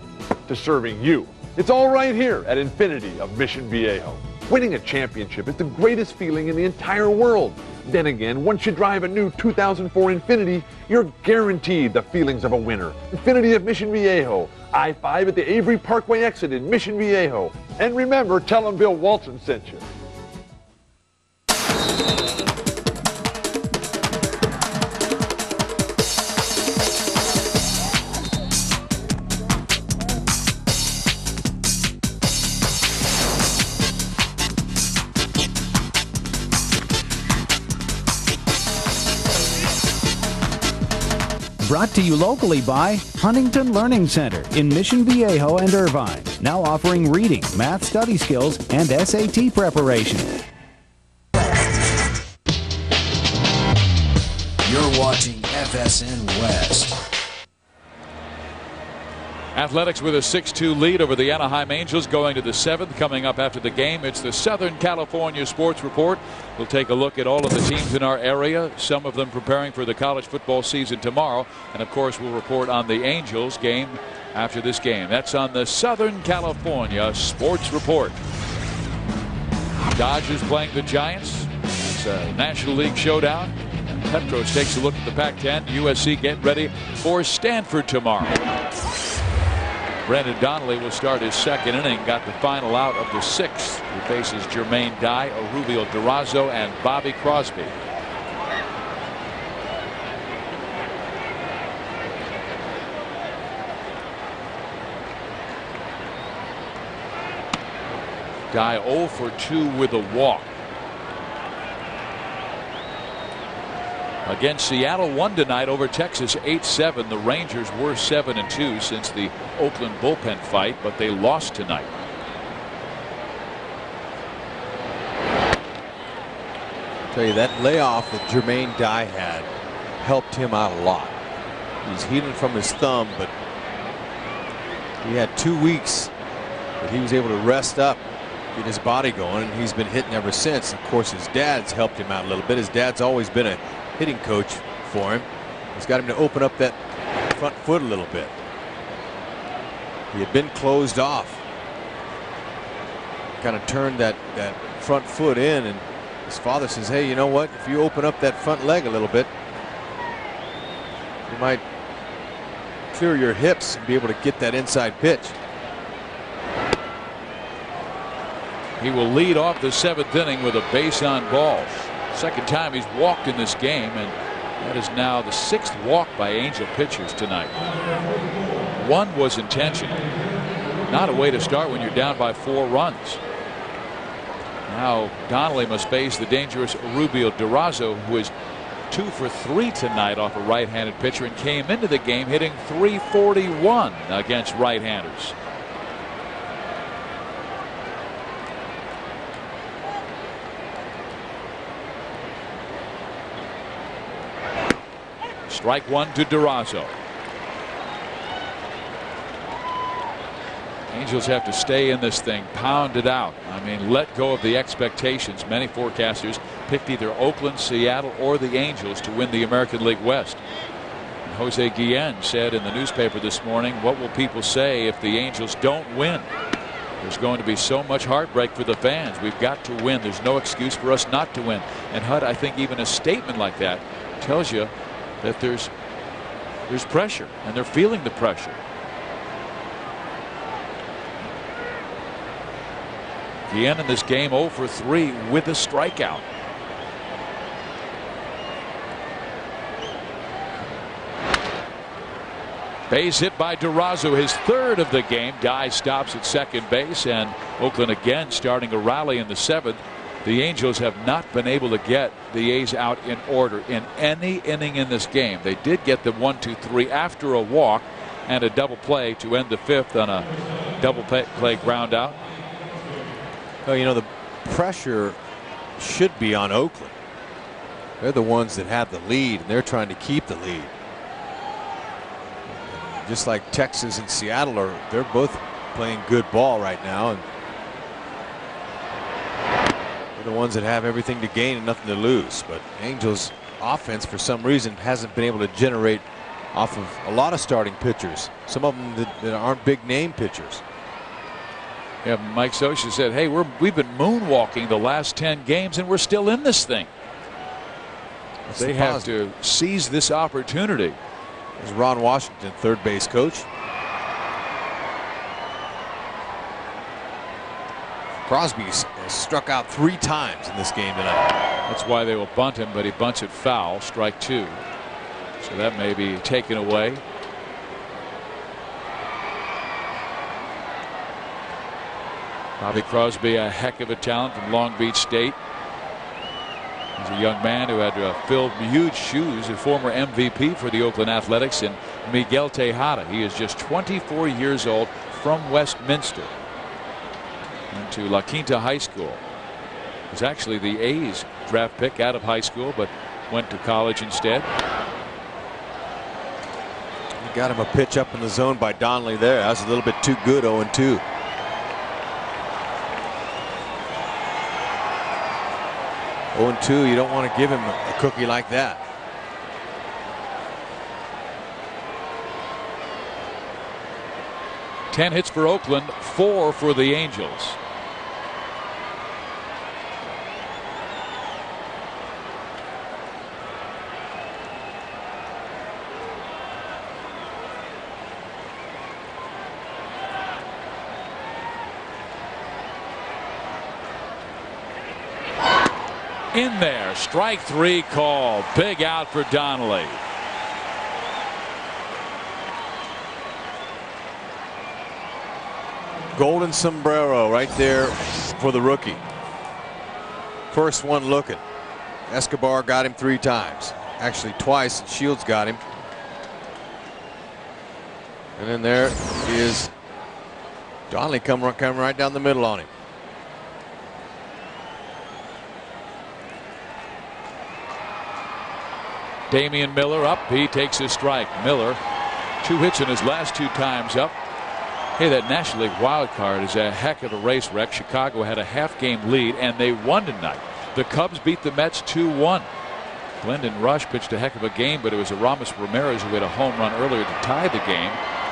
to serving you. It's all right here at Infinity of Mission Viejo. Winning a championship is the greatest feeling in the entire world. Then again, once you drive a new 2004 Infinity, you're guaranteed the feelings of a winner. Infinity of Mission Viejo, I-5 at the Avery Parkway exit in Mission Viejo. And remember, tell them Bill Walton sent you. Brought to you locally by Huntington Learning Center in Mission Viejo and Irvine. Now offering reading, math study skills, and SAT preparation. You're watching FSN West. Athletics with a 6-2 lead over the Anaheim Angels going to the 7th. Coming up after the game, it's the Southern California Sports Report. We'll take a look at all of the teams in our area, some of them preparing for the college football season tomorrow. And, of course, we'll report on the Angels game after this game. That's on the Southern California Sports Report. Dodgers playing the Giants. It's a National League showdown. And Petros takes a look at the Pac-10. USC getting ready for Stanford tomorrow. Brandon Donnelly will start his second inning. Got the final out of the 6th. He faces Jermaine Dye, Arubio Durazo, and Bobby Crosby. Dye 0 for 2 with a walk. Against Seattle, won tonight over Texas 8-7. The Rangers were 7-2 since the Oakland bullpen fight, but they lost tonight. I'll tell you, that layoff that Jermaine Dye had helped him out a lot. He's healing from his thumb, but he had 2 weeks that he was able to rest up, get his body going, and he's been hitting ever since. Of course, his dad's helped him out a little bit. His dad's always been a hitting coach for him. He's got him to open up that front foot a little bit. He had been closed off. Kind of turned that front foot in, and his father says, hey, you know what? If you open up that front leg a little bit, you might clear your hips and be able to get that inside pitch. He will lead off the 7th inning with a base on balls. Second time he's walked in this game, and that is now the 6th walk by Angel pitchers tonight. 1 was intentional. Not a way to start when you're down by 4 runs. Now Donnelly must face the dangerous Arubio Durazo, who is 2 for 3 tonight off a right-handed pitcher and came into the game hitting .341 against right-handers. Strike 1 to Durazo. Angels have to stay in this thing, pound it out. I mean, let go of the expectations. Many forecasters picked either Oakland, Seattle, or the Angels to win the American League West. And Jose Guillen said in the newspaper this morning, what will people say if the Angels don't win? There's going to be so much heartbreak for the fans. We've got to win. There's no excuse for us not to win. And Hud, I think even a statement like that tells you that there's pressure, and they're feeling the pressure. Guillen in this game 0 for 3 with a strikeout. Base hit by Durazo, his 3rd of the game. Dye stops at second base, and Oakland again starting a rally in the 7th. The Angels have not been able to get the A's out in order in any inning in this game. They did get them 1-2-3 after a walk and a double play to end the 5th on a double play ground out. Well, you know, the pressure should be on Oakland. They're the ones that have the lead, and they're trying to keep the lead. Just like Texas and Seattle they're both playing good ball right now, and they're the ones that have everything to gain and nothing to lose. But Angels offense, for some reason, hasn't been able to generate off of a lot of starting pitchers. Some of them that aren't big name pitchers. Yeah, Mike Scioscia said, hey, we've been moonwalking the last 10 games and we're still in this thing. They have to seize this opportunity. There's Ron Washington, third base coach. Crosby's struck out 3 times in this game tonight. That's why they will bunt him, but he bunts it foul, strike 2. So that may be taken away. Bobby Crosby, a heck of a talent from Long Beach State. He's a young man who had filled huge shoes, a former MVP for the Oakland Athletics, and Miguel Tejada. He is just 24 years old, from Westminster. Went to La Quinta High School. Was actually the A's draft pick out of high school, but went to college instead. You got him a pitch up in the zone by Donnelly there. That was a little bit too good, 0-2. You don't want to give him a cookie like that. Ten hits for Oakland, 4 for the Angels. In there, strike 3 call. Big out for Donnelly. Golden sombrero right there for the rookie. First one looking. Escobar got him 3 times. Actually twice, and Shields got him. And then there is Donnelly coming right down the middle on him. Damian Miller up. He takes his strike. Miller, 2 hits in his last 2 times up. Hey, that National League wild card is a heck of a race wreck. Chicago had a half-game lead, and they won tonight. The Cubs beat the Mets 2-1. Glendon Rush pitched a heck of a game, but it was Aramis Ramirez who hit a home run earlier to tie the game.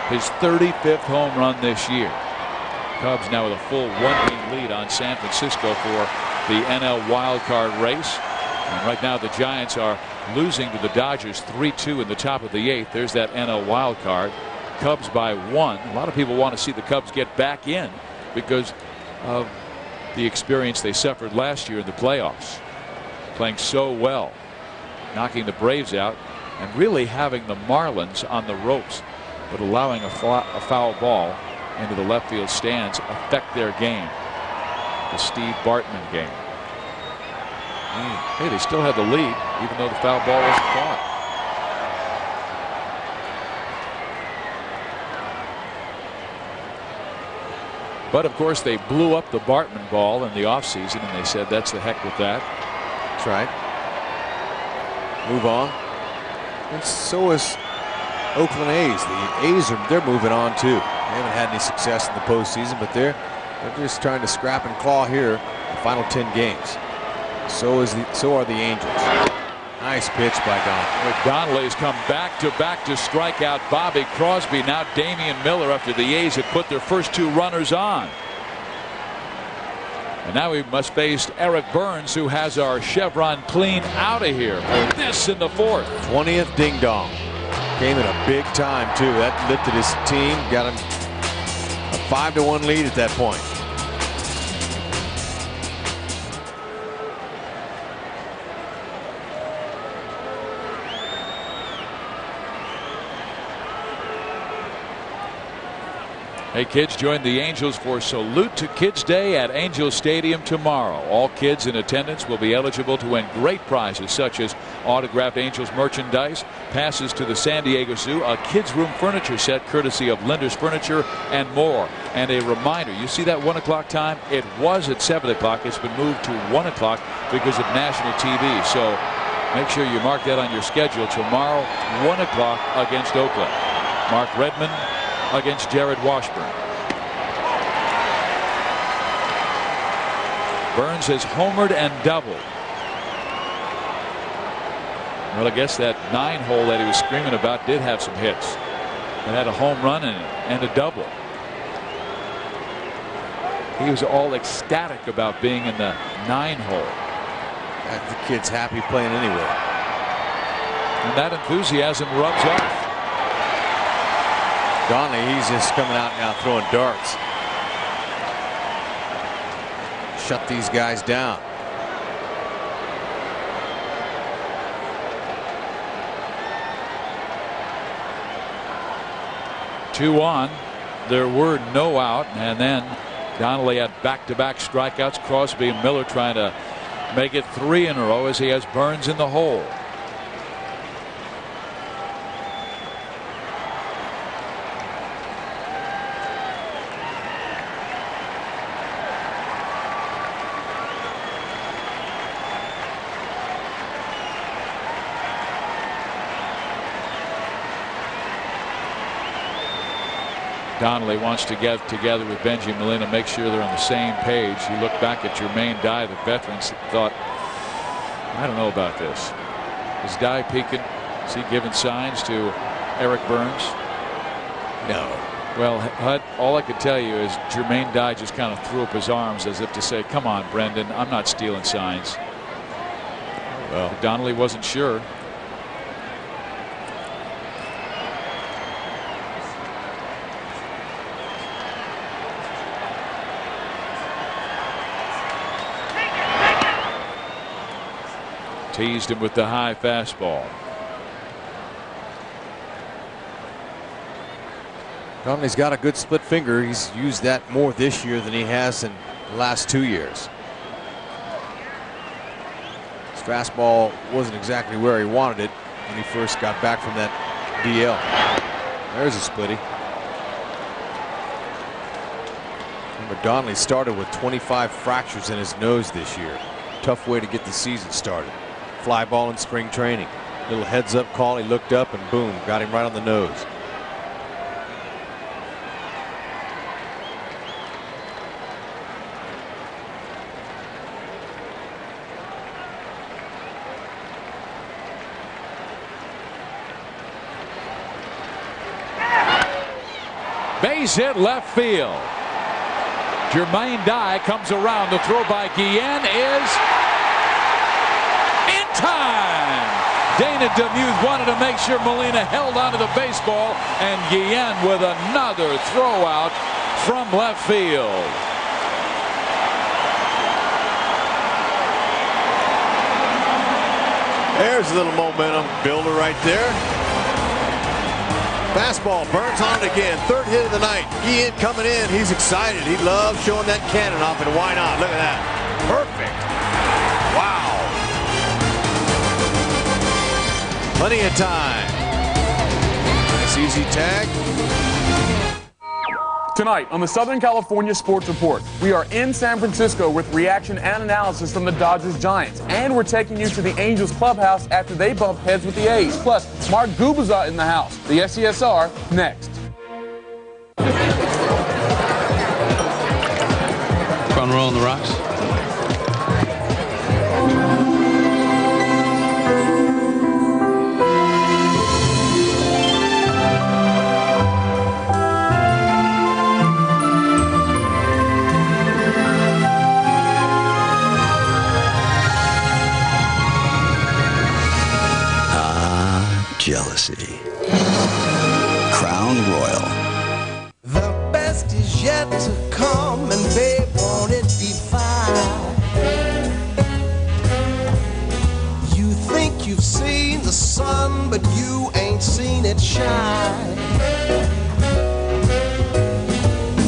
His 35th home run this year. Cubs now with a full 1-game lead on San Francisco for the NL wild card race. And right now the Giants are losing to the Dodgers 3-2 in the top of the 8th. There's that NL wild card. Cubs by 1. A lot of people want to see the Cubs get back in because of the experience they suffered last year in the playoffs. Playing so well, knocking the Braves out, and really having the Marlins on the ropes, but allowing a foul ball into the left field stands affect their game. The Steve Bartman game. Hey, they still had the lead, even though the foul ball wasn't caught. But of course, they blew up the Bartman ball in the offseason, and they said, that's the heck with that. That's right. Move on. And so is Oakland A's. The A's they're moving on too. They haven't had any success in the postseason, but they're just trying to scrap and claw here the final 10 games. So are the Angels. Nice pitch by Donnelly. Donnelly's come back to strike out Bobby Crosby. Now Damian Miller, after the A's had put their first 2 runners on. And now we must face Eric Burns, who has our Chevron clean out of here for this in the 4th. 20th ding dong. Came in a big time too. That lifted his team, got him a 5-1 lead at that point. Hey kids, join the Angels for Salute to Kids Day at Angel Stadium tomorrow. All kids in attendance will be eligible to win great prizes such as autographed Angels merchandise, passes to the San Diego Zoo, a kids room furniture set courtesy of Linder's Furniture, and more. And a reminder, you see that 1 o'clock time? It was at 7 o'clock. It's been moved to 1 o'clock because of national TV. So make sure you mark that on your schedule. Tomorrow, 1 o'clock against Oakland. Mark Redmond against Jared Washburn. Burns has homered and doubled. Well, I guess that 9-hole that he was screaming about did have some hits. It had a home run in it and a double. He was all ecstatic about being in the 9-hole. The kid's happy playing anyway. And that enthusiasm rubs off. Donnelly, he's just coming out now throwing darts. Shut these guys down. Two on. There were no out, and then Donnelly had back-to-back strikeouts. Crosby and Miller trying to make it 3 in a row as he has Burns in the hole. Donnelly wants to get together with Benji Molina, make sure they're on the same page. He looked back at Jermaine Dye, the veterans, thought, I don't know about this. Is Dye peeking? Is he giving signs to Eric Burns? No. Well, Hud, all I could tell you is Jermaine Dye just kind of threw up his arms as if to say, come on, Brendan, I'm not stealing signs. Well, Donnelly wasn't sure. Teased him with the high fastball. Donnelly's got a good split finger. He's used that more this year than he has in the last 2 years. His fastball wasn't exactly where he wanted it when he first got back from that DL. There's a splitty. Remember, Donnelly started with 25 fractures in his nose this year. Tough way to get the season started. Fly ball in spring training. Little heads up call. He looked up and boom, got him right on the nose. Base hit left field. Jermaine Dye comes around. The throw by Guillen is in time. Dana Demuth wanted to make sure Molina held onto the baseball, and Guillen with another throw out from left field. There's a little momentum builder right there. Fastball, Burns on it again. Third hit of the night. Guillen coming in. He's excited. He loves showing that cannon off, and why not? Look at that. Perfect. Wow. Plenty of time. Nice easy tag. Tonight on the Southern California Sports Report, we are in San Francisco with reaction and analysis from the Dodgers-Giants. And we're taking you to the Angels clubhouse after they bump heads with the A's. Plus, Mark Gubaza in the house. The SCSR next. Front row on the rocks. Jealousy. Crown Royal. The best is yet to come, and babe, won't it be fine? You think you've seen the sun, but you ain't seen it shine.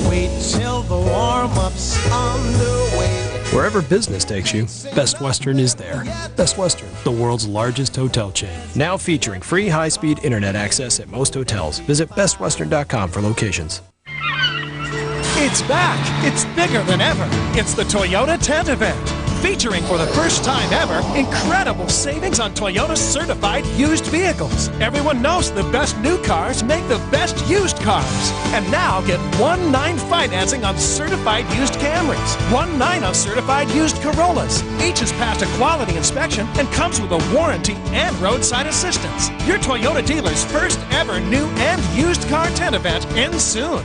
Wait till the warm-up's underway. Wherever business takes you, Best Western is there. Best Western, the world's largest hotel chain. Now featuring free high-speed internet access at most hotels. Visit bestwestern.com for locations. It's back! It's bigger than ever! It's the Toyota Tent Event! Featuring for the first time ever, incredible savings on Toyota certified used vehicles. Everyone knows the best new cars make the best used cars. And now get 1-9 financing on certified used Camrys, 1-9 on certified used Corollas. Each has passed a quality inspection and comes with a warranty and roadside assistance. Your Toyota dealer's first ever new and used car 10 event ends soon.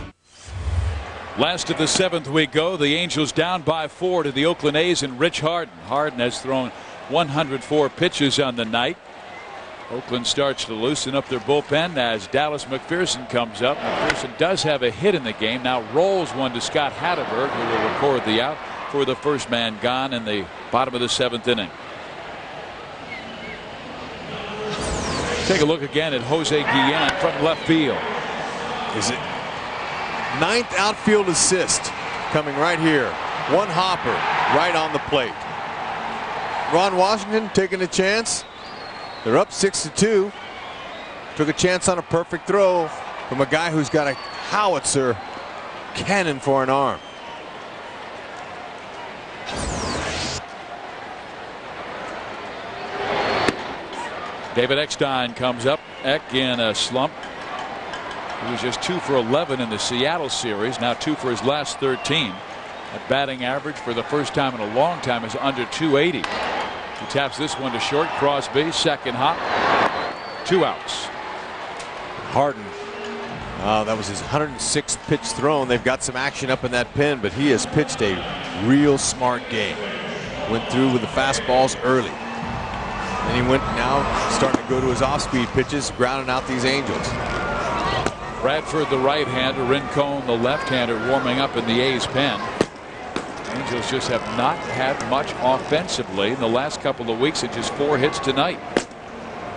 Last of the 7th we go. The Angels down by 4 to the Oakland A's and Rich Harden. Harden has thrown 104 pitches on the night. Oakland starts to loosen up their bullpen as Dallas McPherson comes up. McPherson does have a hit in the game. Now rolls one to Scott Hatterberg, who will record the out for the first man gone in the bottom of the 7th inning. Take a look again at Jose Guillen from left field. Is it 9th outfield assist coming right here? One hopper right on the plate. Ron Washington taking a chance. They're up 6-2. Took a chance on a perfect throw from a guy who's got a howitzer cannon for an arm. David Eckstein comes up. Eck in a slump. He was just 2 for 11 in the Seattle series. Now 2 for his last 13. That batting average for the first time in a long time is under 280. He taps this one to short. Crosby, second hop. 2 outs. Harden. That was his 106th pitch thrown. They've got some action up in that pen, but he has pitched a real smart game. Went through with the fastballs early. Then he went now starting to go to his off-speed pitches, grounding out these Angels. Bradford, the right-hander, Rincon, the left-hander, warming up in the A's pen. Angels just have not had much offensively in the last couple of weeks, and just 4 hits tonight.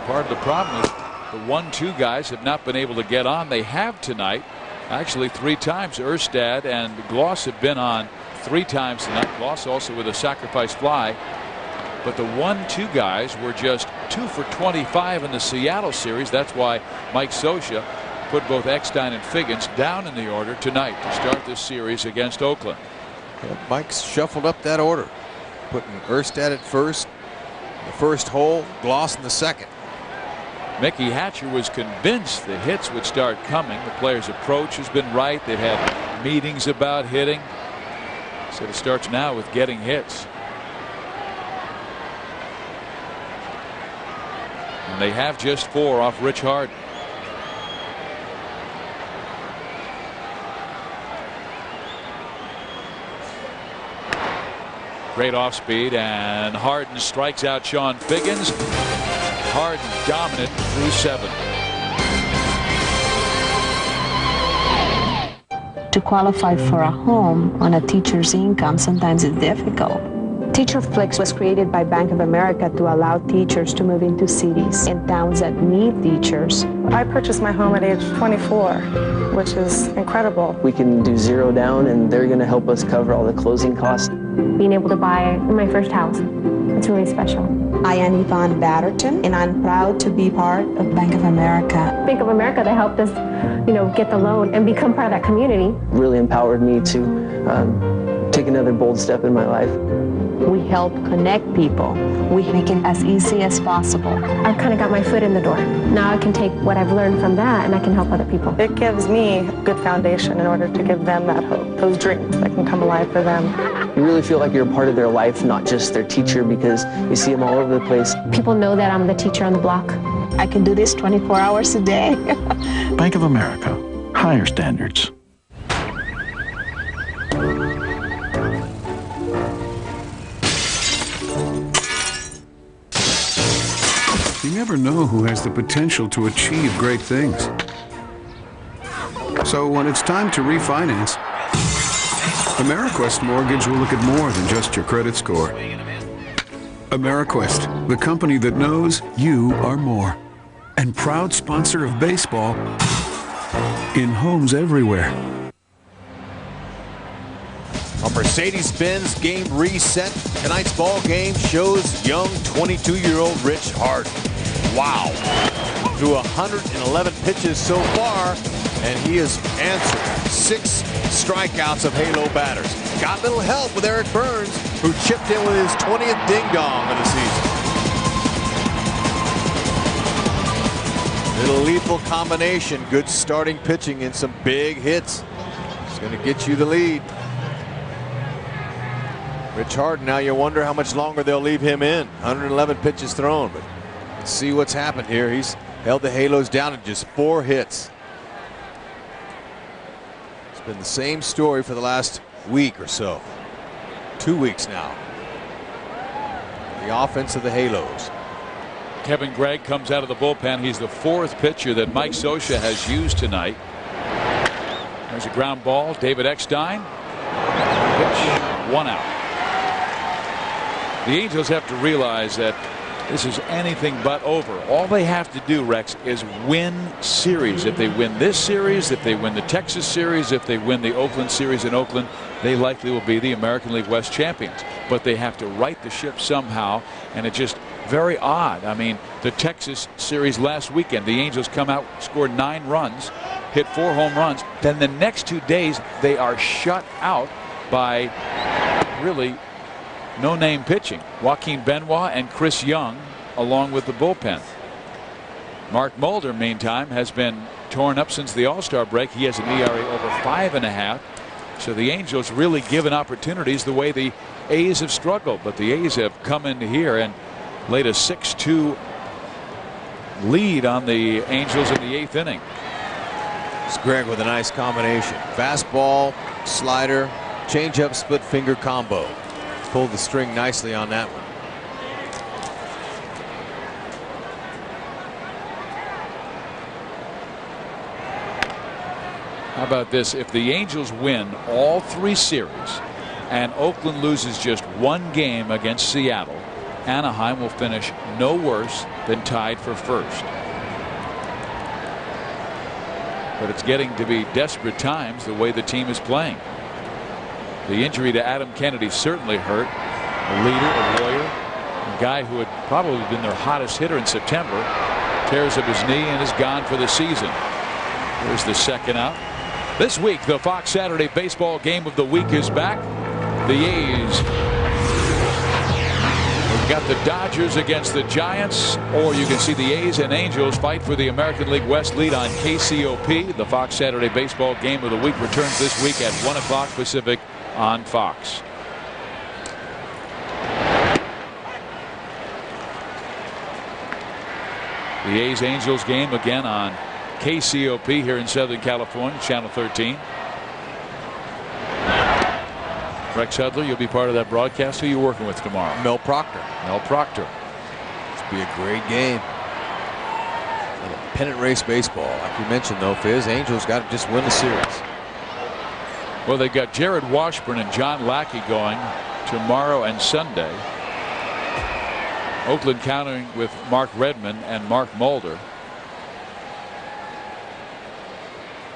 Part of the problem is the 1-2 guys have not been able to get on. They have tonight. Actually 3 times. Erstad and Gloss have been on 3 times tonight. Gloss also with a sacrifice fly. But the 1-2 guys were just 2 for 25 in the Seattle series. That's why Mike Scioscia put both Eckstein and Figgins down in the order tonight to start this series against Oakland. Yeah, Mike's shuffled up that order, putting Erstad at first, the first hole, Gloss in the second. Mickey Hatcher was convinced the hits would start coming. The players' approach has been right. They've had meetings about hitting. So it starts now with getting hits. And they have just 4 off Rich Harden. Great off speed, and Harden strikes out Sean Figgins. Harden dominant through 7. To qualify for a home on a teacher's income sometimes is difficult. Teacher Flex was created by Bank of America to allow teachers to move into cities and towns that need teachers. I purchased my home at age 24, which is incredible. We can do 0 down, and they're going to help us cover all the closing costs. Being able to buy my first house, it's really special. I am Yvonne Batterton, and I'm proud to be part of Bank of America. Bank of America, they helped us, get the loan and become part of that community. Really empowered me to take another bold step in my life. We help connect people. We make it as easy as possible. I've kind of got my foot in the door. Now I can take what I've learned from that and I can help other people. It gives me a good foundation in order to give them that hope, those dreams that can come alive for them. You really feel like you're a part of their life, not just their teacher, because you see them all over the place. People know that I'm the teacher on the block. I can do this 24 hours a day. Bank of America. Higher standards. You never know who has the potential to achieve great things. So when it's time to refinance, AmeriQuest Mortgage will look at more than just your credit score. AmeriQuest, the company that knows you are more. And proud sponsor of baseball in homes everywhere. A Mercedes-Benz game reset. Tonight's ball game shows young 22-year-old Rich Harden. Wow. Through 111 pitches so far, and he has answered 6 strikeouts of Halo batters. Got a little help with Eric Burns. who chipped in with his 20th ding-dong of the season. Little lethal combination, good starting pitching and some big hits. It's going to get you the lead. Rich Harden, now you wonder how much longer they'll leave him in. 111 pitches thrown, but let's see what's happened here. He's held the Halos down in just 4 hits. It's been the same story for the last week or so. 2 weeks now. The offense of the Halos. Kevin Gregg comes out of the bullpen. He's the 4th pitcher that Mike Scioscia has used tonight. There's a ground ball. David Eckstein. Pitch, 1 out. The Angels have to realize that this is anything but over. All they have to do, Rex, is win series. If they win this series, if they win the Texas series, if they win the Oakland series in Oakland, they likely will be the American League West champions. But they have to right the ship somehow, and it's just very odd. I mean, the Texas series last weekend, the Angels come out, scored 9 runs, hit 4 home runs. Then the next 2 days, they are shut out by really no-name pitching. Joaquin Benoit and Chris Young along with the bullpen. Mark Mulder, meantime, has been torn up since the All-Star break. He has an ERA over 5.5. So the Angels really given opportunities the way the A's have struggled. But the A's have come into here and laid a 6-2 lead on the Angels in the 8th inning. It's Gregg with a nice combination. Fastball, slider, changeup, split finger combo. Pulled the string nicely on that one. How about this? If the Angels win all 3 series and Oakland loses just 1 game against Seattle, Anaheim will finish no worse than tied for 1st. But it's getting to be desperate times the way the team is playing. The injury to Adam Kennedy certainly hurt. A leader, a lawyer, a guy who had probably been their hottest hitter in September, tears up his knee and is gone for the season. Here's the 2nd out. This week, the Fox Saturday Baseball Game of the Week is back. The A's have got the Dodgers against the Giants, or you can see the A's and Angels fight for the American League West lead on KCOP. The Fox Saturday Baseball Game of the Week returns this week at 1 o'clock Pacific on Fox. The A's Angels game again on KCOP here in Southern California, Channel 13. Rex Hudler, you'll be part of that broadcast. Who are you working with tomorrow? Mel Proctor. Mel Proctor. It's be a great game. Pennant race baseball. Like you mentioned, though, Fizz, Angels got to just win the series. Well, they've got Jared Washburn and John Lackey going tomorrow and Sunday. Oakland counting with Mark Redmond and Mark Mulder.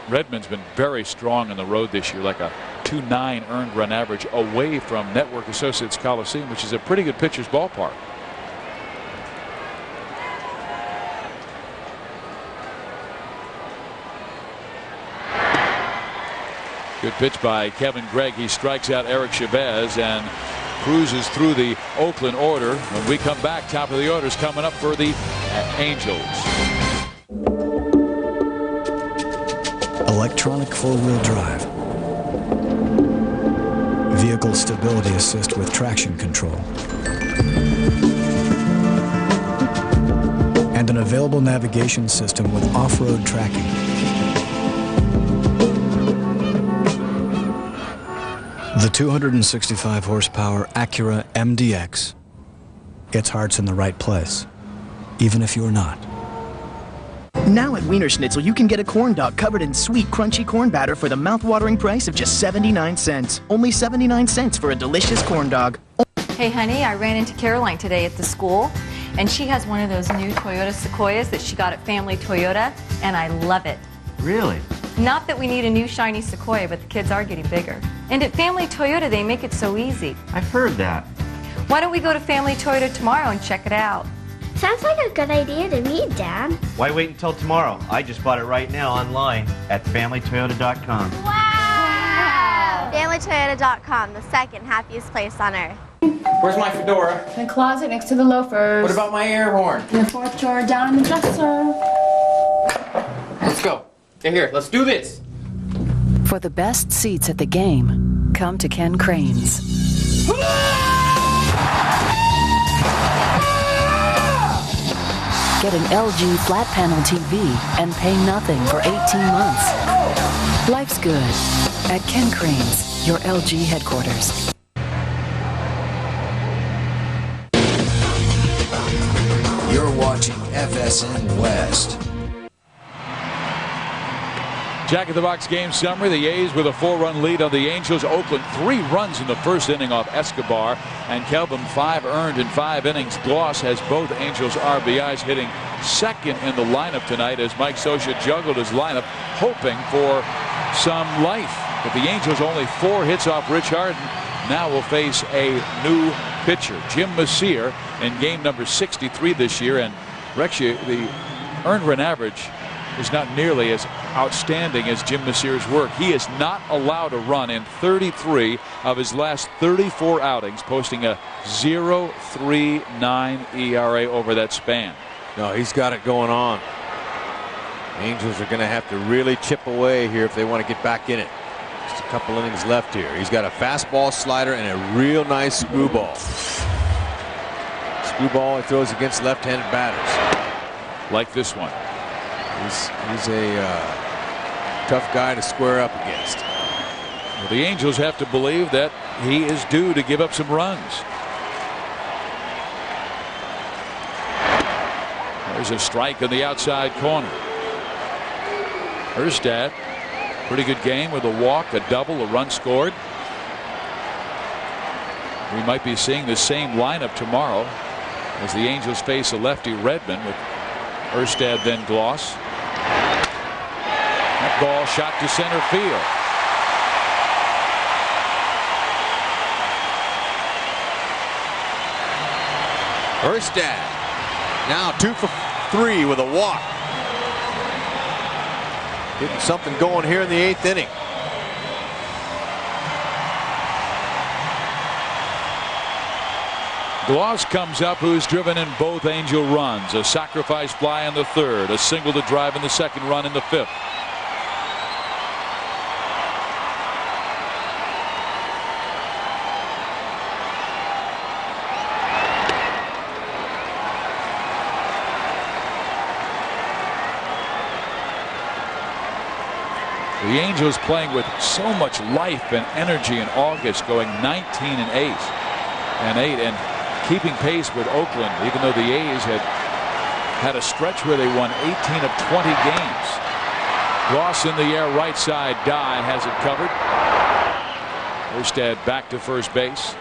Redmond's been very strong on the road this year, like a 2.9 earned run average away from Network Associates Coliseum, which is a pretty good pitcher's ballpark. Good pitch by Kevin Gregg. He strikes out Eric Chavez and cruises through the Oakland order. When we come back, top of the order is coming up for the Angels. Electronic four-wheel drive. Vehicle stability assist with traction control. And an available navigation system with off-road tracking. The 265 horsepower Acura MDX. Its heart's in the right place, even if you're not. Now at Wiener Schnitzel, you can get a corn dog covered in sweet, crunchy corn batter for the mouth-watering price of just 79 cents. Only 79 cents for a delicious corn dog. Hey, honey, I ran into Caroline today at the school, and she has one of those new Toyota Sequoias that she got at Family Toyota, and I love it. Really? Not that we need a new shiny Sequoia, but the kids are getting bigger. And at Family Toyota, they make it so easy. I've heard that. Why don't we go to Family Toyota tomorrow and check it out? Sounds like a good idea to me, Dad. Why wait until tomorrow? I just bought it right now online at FamilyToyota.com. Wow! FamilyToyota.com, the second happiest place on earth. Where's my fedora? In the closet next to the loafers. What about my air horn? In the fourth drawer down in the dresser. Let's go. Here, let's do this. For the best seats at the game, come to Ken Crane's. Get an LG flat panel TV and pay nothing for 18 months. Life's good at Ken Crane's, your LG headquarters. You're watching FSN West. Jack of the Box game summary. The A's with a 4-run lead on the Angels. Oakland 3 runs in the first inning off Escobar, and Kelvim 5 earned in 5 innings. Gloss has both Angels RBIs, hitting second in the lineup tonight as Mike Scioscia juggled his lineup hoping for some life. But the Angels only 4 hits off Rich Harden. Now will face a new pitcher, Jim Messier, in game number 63 this year. And Rexy, the earned run average is not nearly as outstanding as Jim Messier's work. He is not allowed a run in 33 of his last 34 outings, posting a 0.39 ERA over that span. No, he's got it going on. Angels are going to have to really chip away here if they want to get back in it. Just a couple innings left here. He's got a fastball, slider, and a real nice screwball. Screwball he throws against left-handed batters. Like this one. He's a tough guy to square up against. Well, the Angels have to believe that he is due to give up some runs. There's a strike in the outside corner. Erstad, pretty good game with a walk, a double, a run scored. We might be seeing the same lineup tomorrow as the Angels face a lefty, Redmond, with Erstad then Gloss. That ball shot to center field. Erstad now 2 for 3 with a walk. Getting something going here in the 8th inning. Gloss comes up, who's driven in both Angel runs. A sacrifice fly in the 3rd, a single to drive in the 2nd run in the 5th. The Angels playing with so much life and energy in August, going 19 and 8 and keeping pace with Oakland, even though the A's had a stretch where they won 18 of 20 games. Gloss in the air, right side, Dye has it covered. Erstad back to first base.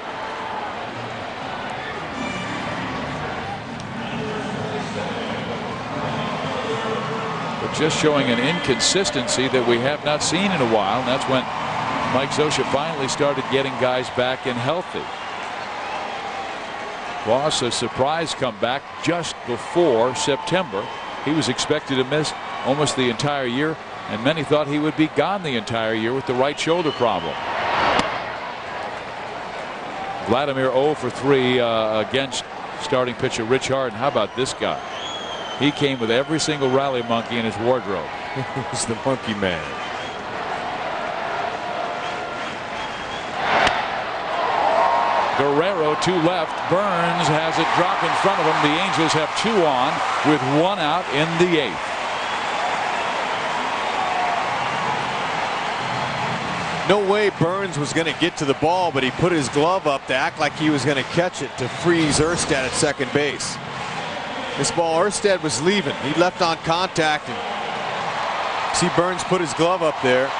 But just showing an inconsistency that we have not seen in a while, and that's when Mike Scioscia finally started getting guys back and healthy. Gloss, a surprise comeback just before September. He was expected to miss almost the entire year, and many thought he would be gone the entire year with the right shoulder problem. Vladimir 0 for 3 against starting pitcher Rich Harden. How about this guy? He came with every single rally monkey in his wardrobe. He's the monkey man. Guerrero to left. Burns has it drop in front of him. The Angels have 2 on with 1 out in the 8th. No way Burns was going to get to the ball, but he put his glove up to act like he was going to catch it to freeze Erstad at second base. This ball, Erstad was leaving. He left on contact, and see Burns put his glove up there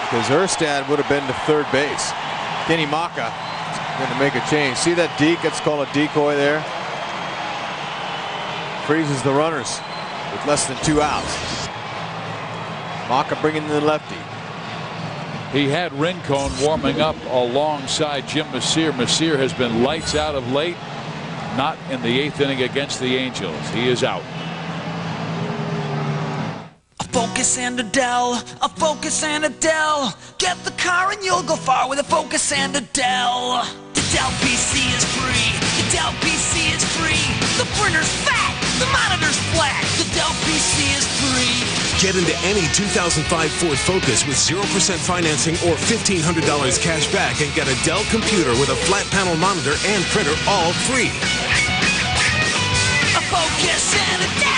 because Erstad would have been to third base. Kenny Maka going to make a change. See that deke? It's called a decoy there. Freezes the runners with less than 2 outs. Maka bringing in the lefty. He had Rincon warming up alongside Jim Messier. Messier has been lights out of late. Not in the 8th inning against the Angels. He is out. A Focus and a Dell, a Focus and a Dell. Get the car and you'll go far with a Focus and a Dell. Dell PC is free. The Dell PC is free. The printer's fat. The monitor's flat. The Dell PC is free. Get into any 2005 Ford Focus with 0% financing or $1,500 cash back and get a Dell computer with a flat panel monitor and printer all free. A Focus and a Dell.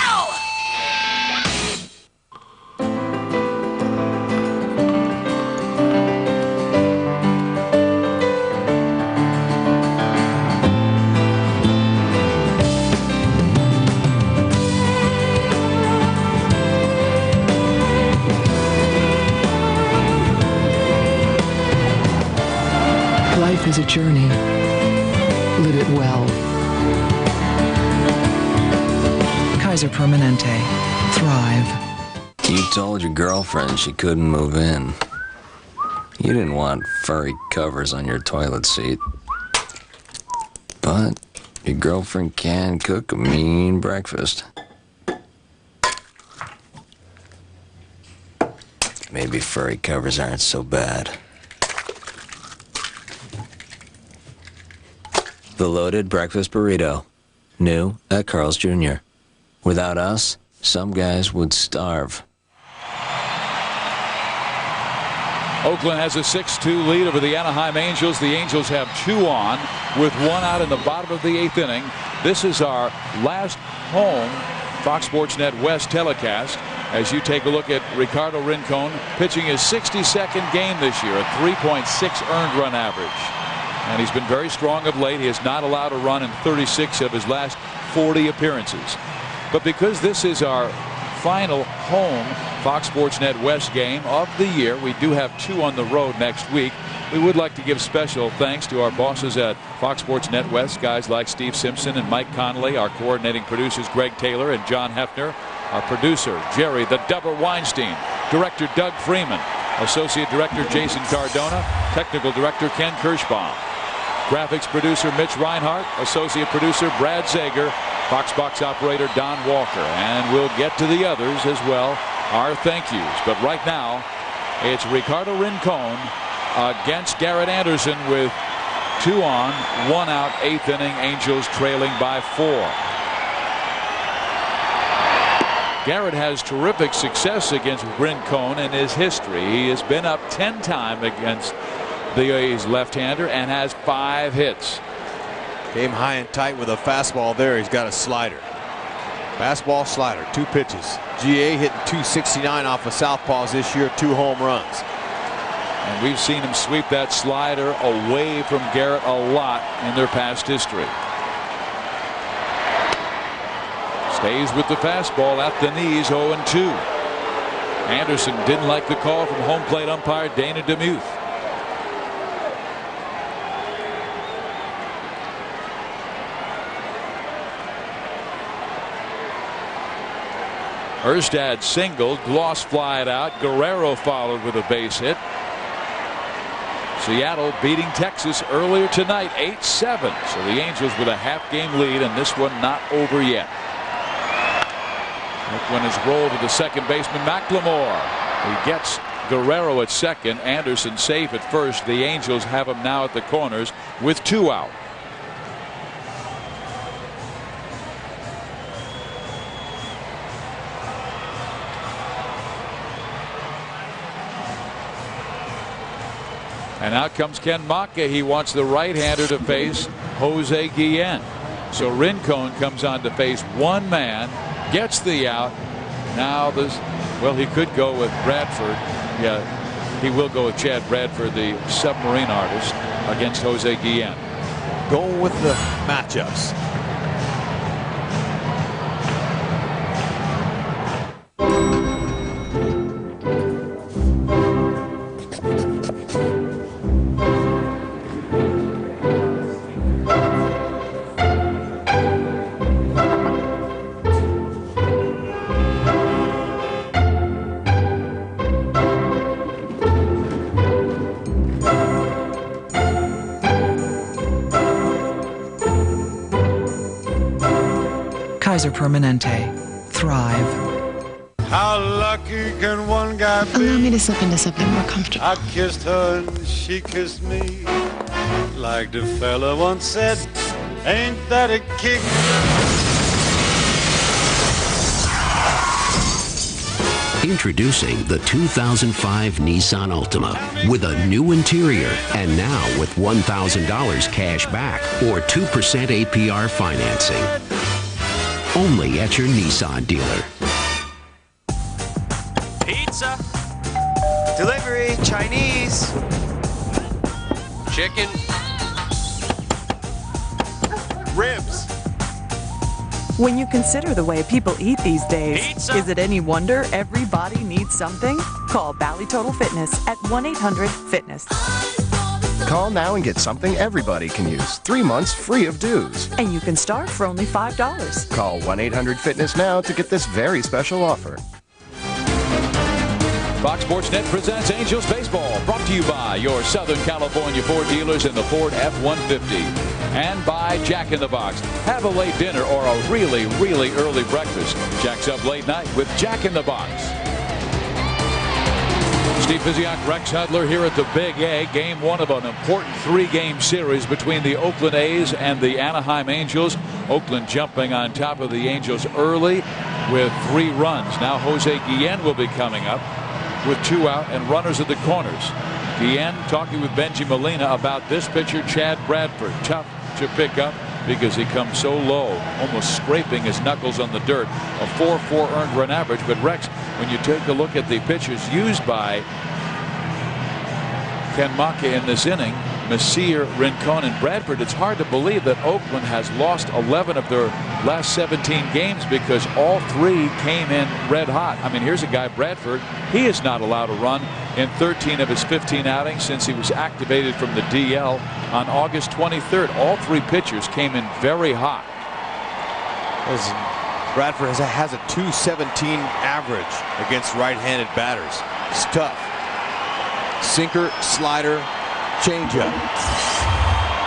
Life is a journey. Live it well. Kaiser Permanente. Thrive. You told your girlfriend she couldn't move in. You didn't want furry covers on your toilet seat. But your girlfriend can cook a mean breakfast. Maybe furry covers aren't so bad. The loaded breakfast burrito. New at Carl's Jr. Without us, some guys would starve. Oakland has a 6-2 lead over the Anaheim Angels. The Angels have 2 on with 1 out in the bottom of the 8th inning. This is our last home Fox Sports Net West telecast as you take a look at Ricardo Rincon pitching his 62nd game this year, a 3.6 earned run average. And he's been very strong of late. He has not allowed a run in 36 of his last 40 appearances. But because this is our final home Fox Sports Net West game of the year, we do have 2 on the road next week. We would like to give special thanks to our bosses at Fox Sports Net West, guys like Steve Simpson and Mike Connolly, our coordinating producers Greg Taylor and John Hefner, our producer Jerry the Dubber Weinstein, director Doug Freeman, associate director Jason Cardona, technical director Ken Kirschbaum, graphics producer Mitch Reinhart, associate producer Brad Zager, box operator Don Walker, and we'll get to the others as well, our thank yous. But right now it's Ricardo Rincon against Garrett Anderson with 2 on, 1 out, 8th inning. Angels trailing by 4. Garrett has terrific success against Rincon in his history. He has been up 10 times against the A's left-hander and has 5 hits. Came high and tight with a fastball there. He's got a slider. Fastball, slider, 2 pitches. GA hitting 269 off of southpaws this year, 2 home runs. And we've seen him sweep that slider away from Garrett a lot in their past history. Stays with the fastball at the knees, 0-2. Anderson didn't like the call from home plate umpire Dana DeMuth. Erstad singled, Gloss flied out. Guerrero followed with a base hit. Seattle beating Texas earlier tonight, 8-7. So the Angels with a half-game lead, and this one not over yet. That one is rolled to the second baseman, McLemore. He gets Guerrero at second. Anderson safe at first. The Angels have him now at the corners with 2 out. And out comes Ken Maka. He wants the right-hander to face Jose Guillen. So Rincon comes on to face one man, gets the out. Now this, well, he could go with Bradford. Yeah, he will go with Chad Bradford, the submarine artist, against Jose Guillen. Going with the matchups. Kaiser Permanente. Thrive. How lucky can one guy be? Allow me to slip into something more comfortable. I kissed her and she kissed me. Like the fella once said, ain't that a kick? Introducing the 2005 Nissan Altima with a new interior and now with $1,000 cash back or 2% APR financing. Only at your Nissan dealer. Pizza. Delivery. Chinese. Chicken. Ribs. When you consider the way people eat these days, Pizza. Is it any wonder everybody needs something? Call Bally Total Fitness at 1-800-FITNESS. Call now and get something everybody can use. 3 months free of dues. And you can start for only $5. Call 1-800-FITNESS now to get this very special offer. Fox Sports Net presents Angels Baseball, brought to you by your Southern California Ford dealers in the Ford F-150. And by Jack in the Box. Have a late dinner or a really, really early breakfast. Jack's up late night with Jack in the Box. Steve Physiak, Rex Hudler here at the Big A. Game one of an important 3-game series between the Oakland A's and the Anaheim Angels. Oakland jumping on top of the Angels early with 3 runs. Now Jose Guillen will be coming up with 2 out and runners at the corners. Guillen talking with Benji Molina about this pitcher, Chad Bradford. Tough to pick up because he comes so low, almost scraping his knuckles on the dirt. A 4.4 earned run average. But Rex, when you take a look at the pitchers used by Ken Macha in this inning, Messier, Rincon, and Bradford, it's hard to believe that Oakland has lost 11 of their last 17 games because all 3 came in red hot. I mean, here's a guy, Bradford. He is not allowed to run in 13 of his 15 outings since he was activated from the DL on August 23rd. All 3 pitchers came in very hot. Bradford has a .217 average against right-handed batters. It's tough. Sinker, slider, changeup,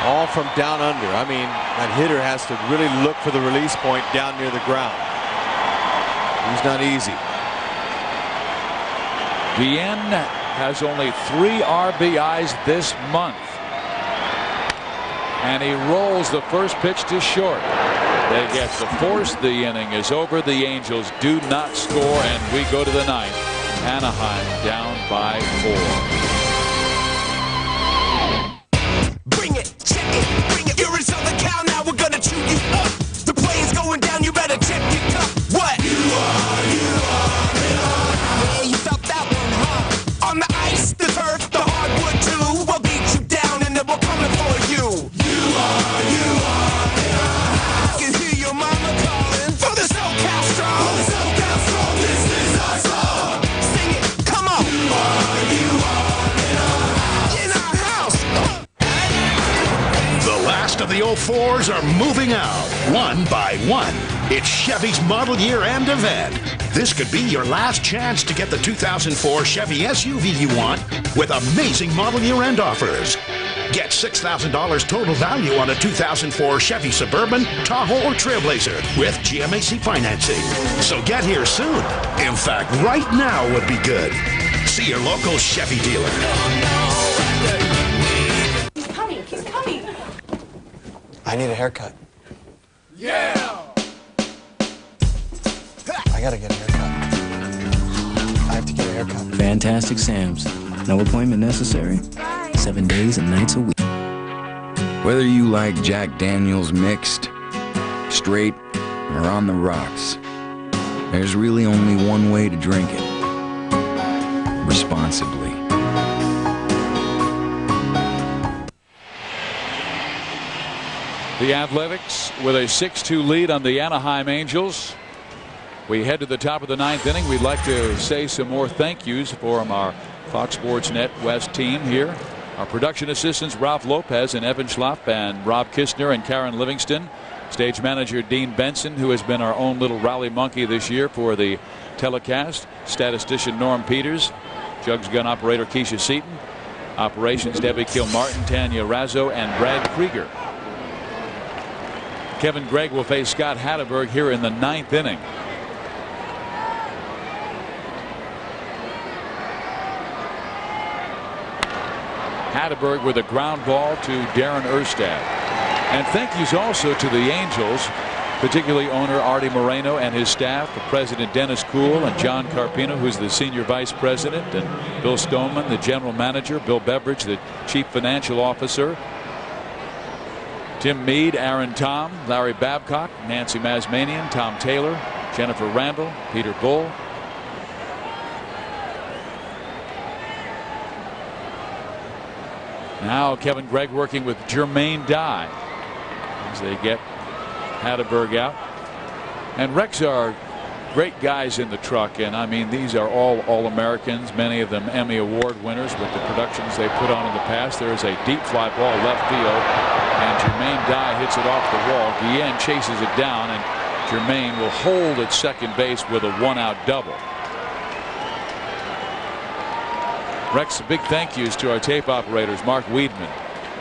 all from down under. I mean, that hitter has to really look for the release point down near the ground. He's not easy. Guillen has only 3 RBIs this month. And he rolls the first pitch to short. They get the force. The inning is over. The Angels do not score, and we go to the 9th. Anaheim down by 4. Bring it, check it, bring it. You're in Southern Cal now. We're gonna chew you up. The plane's going down. You better check your cup. What? You are. Yeah, you felt that one, huh? On the ice, the turf, the hardwood too. We'll beat you down, and then we're coming for you. You are. I can hear your mama calling for the SoCal Strong. For the SoCal Strong, this is our song. Sing it, come on. You are in our house. The last of the 04s are moving out, one by one. It's Chevy's model year end event. This could be your last chance to get the 2004 Chevy SUV you want with amazing model year end offers. Get $6,000 total value on a 2004 Chevy Suburban, Tahoe, or Trailblazer with GMAC financing. So get here soon. In fact, right now would be good. See your local Chevy dealer. He's coming. I need a haircut. Yeah! I gotta get a haircut. I have to get a haircut. Fantastic Sam's. No appointment necessary. 7 days and nights a week. Whether you like Jack Daniels mixed, straight, or on the rocks, there's really only one way to drink it. Responsibly. The Athletics with a 6-2 lead on the Anaheim Angels. We head to the top of the 9th inning. We'd like to say some more thank yous from our Fox Sports Net West team here. Our production assistants Ralph Lopez and Evan Schlapp and Rob Kistner and Karen Livingston. Stage manager Dean Benson, who has been our own little rally monkey this year for the telecast. Statistician Norm Peters. Jugs gun operator Keisha Seaton. Operations Debbie Kilmartin, Tanya Razzo, and Brad Krieger. Kevin Gregg will face Scott Hatterberg here in the 9th inning. Hatteberg with a ground ball to Darren Erstad. And thank yous also to the Angels, particularly owner Artie Moreno and his staff, the president Dennis Kuhl and John Carpino, who's the senior vice president, and Bill Stoneman, the general manager, Bill Beveridge, the chief financial officer, Tim Meade, Aaron Tom, Larry Babcock, Nancy Mazmanian, Tom Taylor, Jennifer Randall, Peter Bull. Now Kevin Gregg working with Jermaine Dye as they get Hatteberg out. And Rex are great guys in the truck, and I mean these are all Americans, many of them Emmy Award winners with the productions they put on in the past. There is a deep fly ball left field, and Jermaine Dye hits it off the wall. Guillen chases it down, and Jermaine will hold at second base with a 1-out double. Rex, big thank yous to our tape operators Mark Weedman,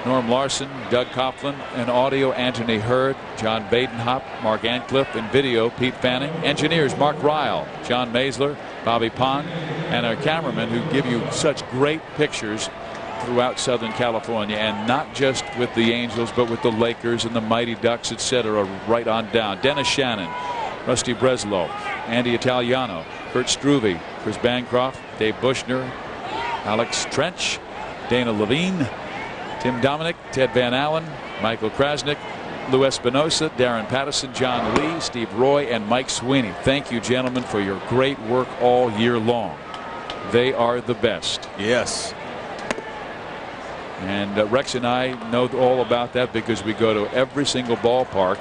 Norm Larson, Doug Coughlin, and audio Anthony Hurd, John Badenhop, Mark Ancliffe, and video Pete Fanning. Engineers Mark Ryle, John Maisler, Bobby Pond, and our cameramen who give you such great pictures throughout Southern California, and not just with the Angels but with the Lakers and the Mighty Ducks, etc. right on down. Dennis Shannon, Rusty Breslow, Andy Italiano, Kurt Struve, Chris Bancroft, Dave Bushner, Alex Trench, Dana Levine, Tim Dominic, Ted Van Allen, Michael Krasnick, Lou Espinosa, Darren Patterson, John Lee, Steve Roy, and Mike Sweeney. Thank you, gentlemen, for your great work all year long. They are the best. Yes. And Rex and I know all about that because we go to every single ballpark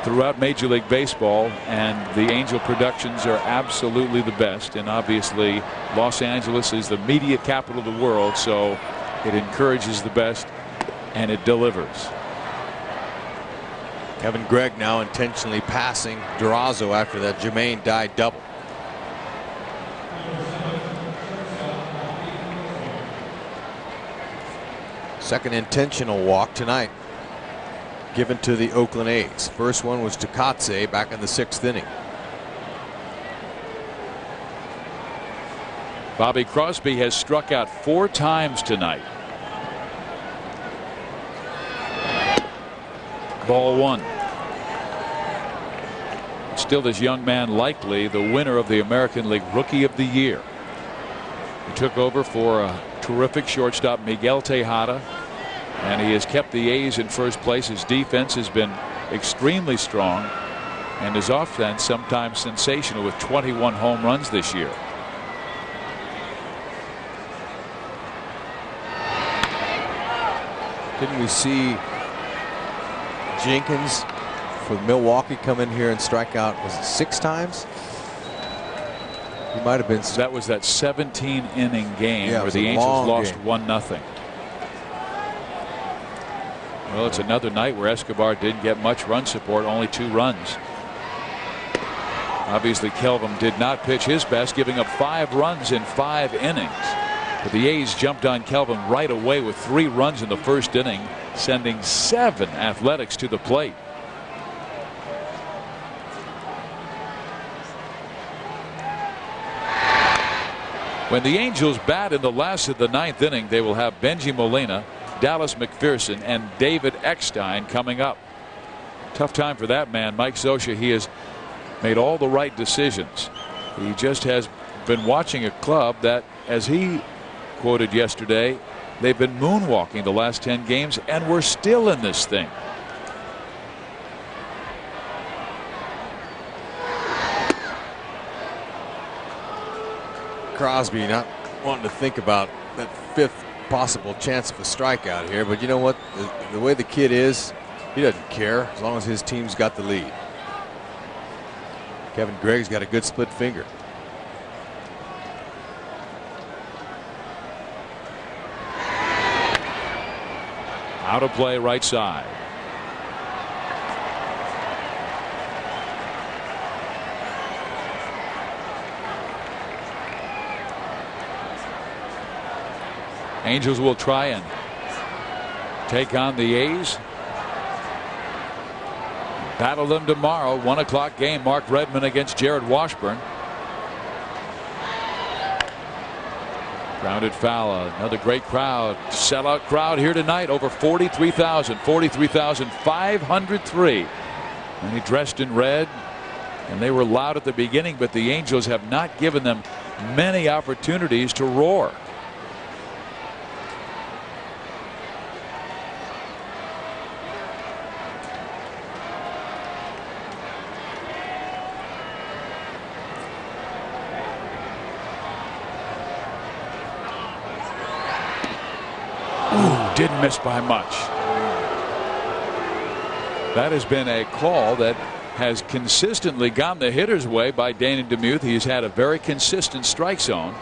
throughout Major League Baseball, and the Angel productions are absolutely the best. And obviously Los Angeles is the media capital of the world, so it encourages the best and it delivers. Kevin Gregg now intentionally passing Durazo after that Jermaine Dye double. Second intentional walk tonight given to the Oakland A's. First one was to Katse back in the 6th inning. Bobby Crosby has struck out 4 times tonight. Ball 1. Still this young man likely the winner of the American League Rookie of the Year. He took over for a terrific shortstop Miguel Tejada, and he has kept the A's in first place. His defense has been extremely strong, and his offense sometimes sensational with 21 home runs this year. Didn't we see Jenkins for Milwaukee come in here and strike out, was it 6 times? He might have been. That was that 17-inning game where the Angels lost 1-0. Well, it's another night where Escobar didn't get much run support, only 2 runs. Obviously Kelvim did not pitch his best, giving up 5 runs in 5 innings. But the A's jumped on Kelvim right away with 3 runs in the first inning, sending 7 Athletics to the plate. When the Angels bat in the last of the 9th inning, they will have Benji Molina, Dallas McPherson, and David Eckstein coming up. Tough time for that man, Mike Scioscia. He has made all the right decisions. He just has been watching a club that, as he quoted yesterday, they've been moonwalking the last 10 games, and we're still in this thing. Crosby not wanting to think about that 5th possible chance of a strikeout here, but you know what, the way the kid is, he doesn't care as long as his team's got the lead. Kevin Gregg's got a good split finger. Out of play, right side. Angels will try and take on the A's. Battle them tomorrow. 1 o'clock game. Mark Redmond against Jared Washburn. Grounded foul. Another great crowd. Sellout crowd here tonight. Over 43,000. 43,503. And he dressed in red. And they were loud at the beginning, but the Angels have not given them many opportunities to roar. Didn't miss by much. That has been a call that has consistently gone the hitter's way by Dana DeMuth. He's had a very consistent strike zone.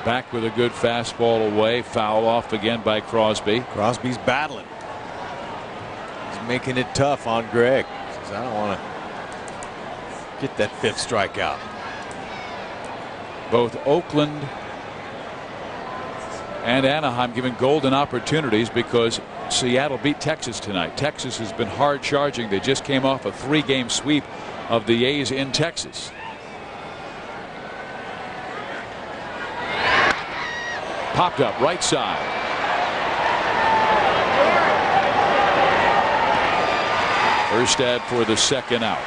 Back with a good fastball away. Foul off again by Crosby. Crosby's battling. Making it tough on Greg. Says, I don't want to get that 5th strikeout. Both Oakland and Anaheim giving golden opportunities because Seattle beat Texas tonight. Texas has been hard charging. They just came off a 3-game sweep of the A's in Texas. Popped up right side. Erstad for the second out.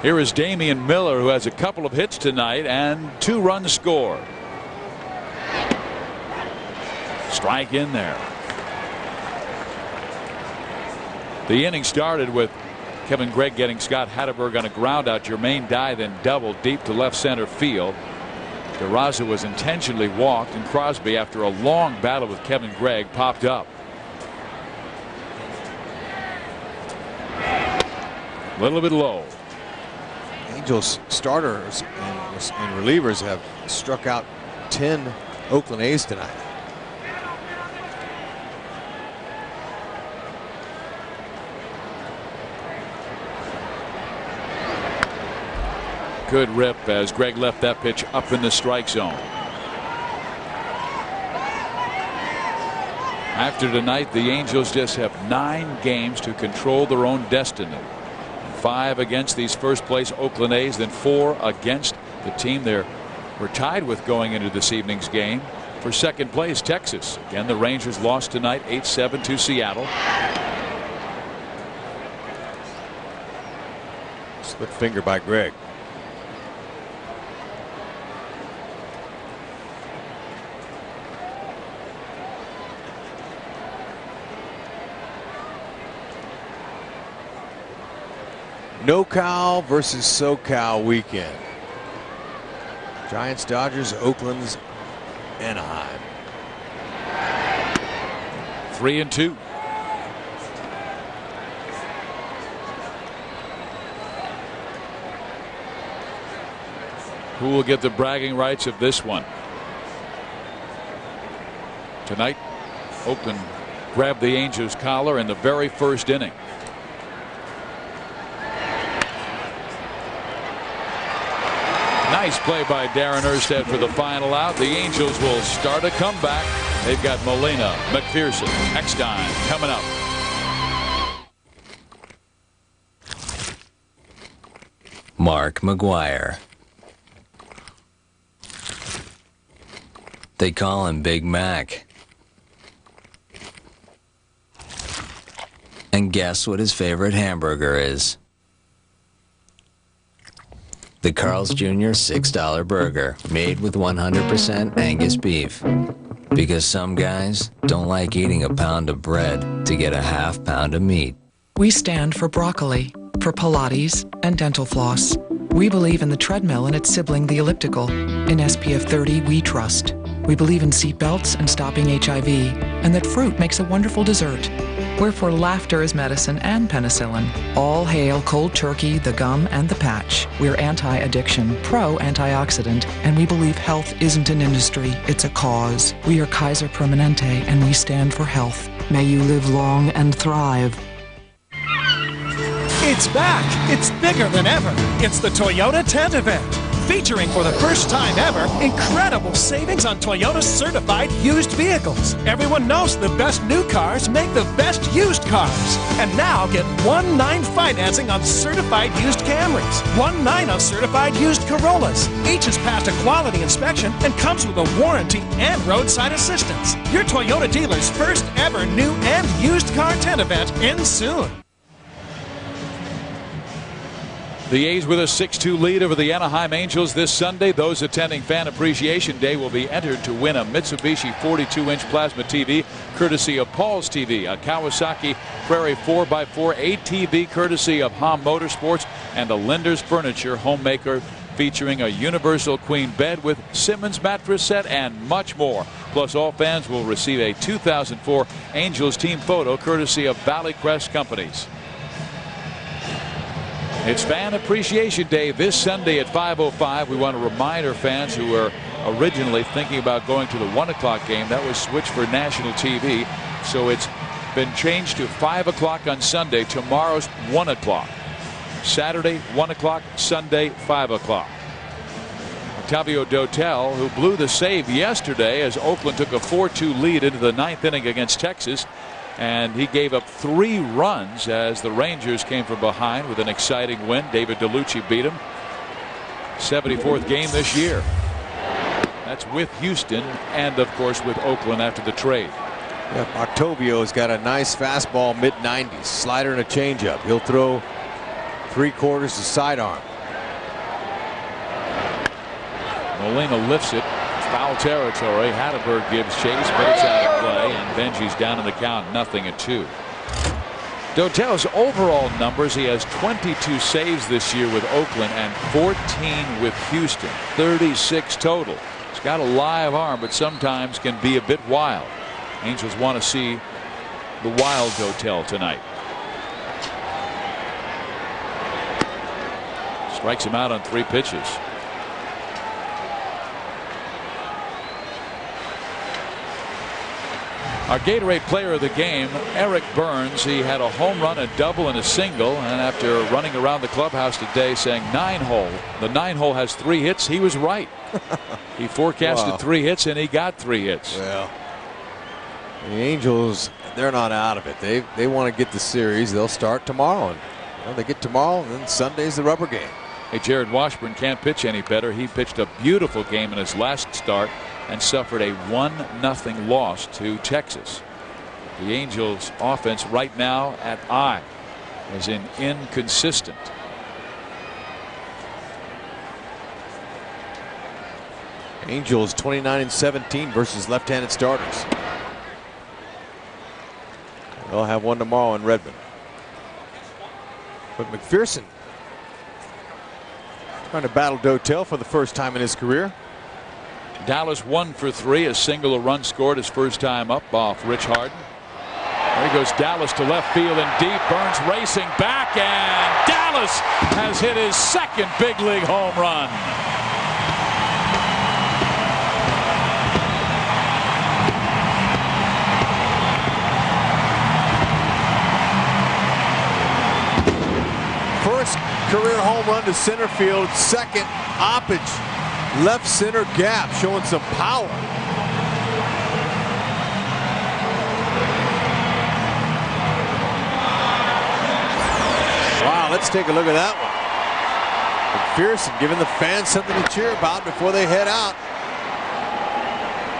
Here is Damian Miller, who has a couple of hits tonight and 2 runs scored. Strike in there. The inning started with Kevin Gregg getting Scott Hatterberg on a ground out. Jermaine Dye then doubled deep to left center field. DeRosa was intentionally walked, and Crosby, after a long battle with Kevin Gregg, popped up. A little bit low. Angels starters and relievers have struck out 10 Oakland A's tonight. Good rip as Gregg left that pitch up in the strike zone. After tonight, the Angels just have 9 games to control their own destiny. 5 against these first place Oakland A's, then 4 against the team we're tied with going into this evening's game for second place, Texas. Again, the Rangers lost tonight 8-7 to Seattle. Split finger by Gregg. NoCal versus SoCal weekend. Giants, Dodgers, Oakland's, Anaheim. 3-2. Who will get the bragging rights of this one? Tonight, Oakland grabbed the Angels' collar in the very first inning. Nice play by Darren Erstad for the final out. The Angels will start a comeback. They've got Molina, McPherson, Eckstein coming up. Mark McGuire. They call him Big Mac. And guess what his favorite hamburger is? The Carl's Jr. $6 burger, made with 100% Angus beef. Because some guys don't like eating a pound of bread to get a half pound of meat. We stand for broccoli, for Pilates, and dental floss. We believe in the treadmill and its sibling, the elliptical. In SPF 30, we trust. We believe in seat belts and stopping HIV, and that fruit makes a wonderful dessert. Wherefore laughter is medicine and penicillin. All hail cold turkey, the gum, and the patch. We're anti-addiction, pro-antioxidant, and we believe health isn't an industry, it's a cause. We are Kaiser Permanente, and we stand for health. May you live long and thrive. It's back! It's bigger than ever! It's the Toyota Tent Event, featuring for the first time ever incredible savings on Toyota certified used vehicles. Everyone knows the best new cars make the best used cars. And now get 1-9 financing on certified used Camrys, 1-9 on certified used Corollas. Each has passed a quality inspection and comes with a warranty and roadside assistance. Your Toyota dealer's first ever new and used car tent event ends soon. The A's with a 6-2 lead over the Anaheim Angels this Sunday. Those attending Fan Appreciation Day will be entered to win a Mitsubishi 42-inch plasma TV courtesy of Paul's TV, a Kawasaki Prairie 4x4 ATV courtesy of Hom Motorsports, and a Linder's Furniture homemaker featuring a universal queen bed with Simmons mattress set and much more. Plus, all fans will receive a 2004 Angels team photo courtesy of Valley Crest Companies. It's Fan Appreciation Day this Sunday at 5:05. We want to remind our fans who were originally thinking about going to the 1 o'clock game. That was switched for national TV. So it's been changed to 5 o'clock on Sunday. Tomorrow's 1 o'clock. Saturday, 1 o'clock. Sunday, 5 o'clock. Octavio Dotel, who blew the save yesterday as Oakland took a 4-2 lead into the 9th inning against Texas. And he gave up 3 runs as the Rangers came from behind with an exciting win. David DeLucci beat him. 74th game this year. That's with Houston and, of course, with Oakland after the trade. Yep, Octavio's got a nice fastball, mid-90s, slider and a changeup. He'll throw 3/4 to sidearm. Molina lifts it. Foul territory. Hatterberg gives chase, but it's out of play, and Benji's down in the count, 0-2. Dotel's overall numbers: he has 22 saves this year with Oakland and 14 with Houston. 36 total. He's got a live arm, but sometimes can be a bit wild. Angels want to see the wild Dotel tonight. Strikes him out on 3 pitches. Our Gatorade player of the game, Eric Burns. He had a home run, a double, and a single. And after running around the clubhouse today saying 9-hole, the 9-hole has 3 hits, he was right. He forecasted 3 hits, and he got 3 hits. Well, the Angels, they're not out of it. They want to get the series. They'll start tomorrow. And they get tomorrow, and then Sunday's the rubber game. Hey, Jared Washburn can't pitch any better. He pitched a beautiful game in his last start and suffered a 1-0 loss to Texas. The Angels offense right now at I, as in inconsistent. Angels 29-17 versus left-handed starters. They'll have one tomorrow in Redmond. But McPherson trying to battle Dotel for the first time in his career. Dallas 1 for 3, a single, a run scored his first time up off Rich Harden. There goes Dallas to left field and deep. Burns racing back, and Dallas has hit his 2nd big league home run. First career home run to center field, 2nd Oppage. Left center gap, showing some power. Wow, let's take a look at that one. McPherson giving the fans something to cheer about before they head out.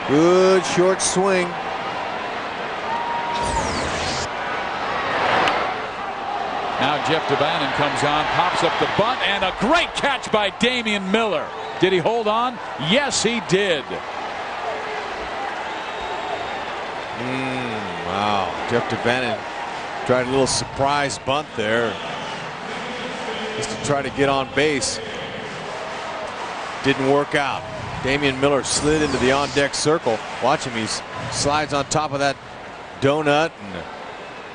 Good short swing. Now Jeff DeBannon comes on, pops up the bunt, and a great catch by Damian Miller. Did he hold on? Yes, he did. Wow. Jeff DeBannon tried a little surprise bunt there just to try to get on base. Didn't work out. Damian Miller slid into the on-deck circle. Watch him. He slides on top of that donut and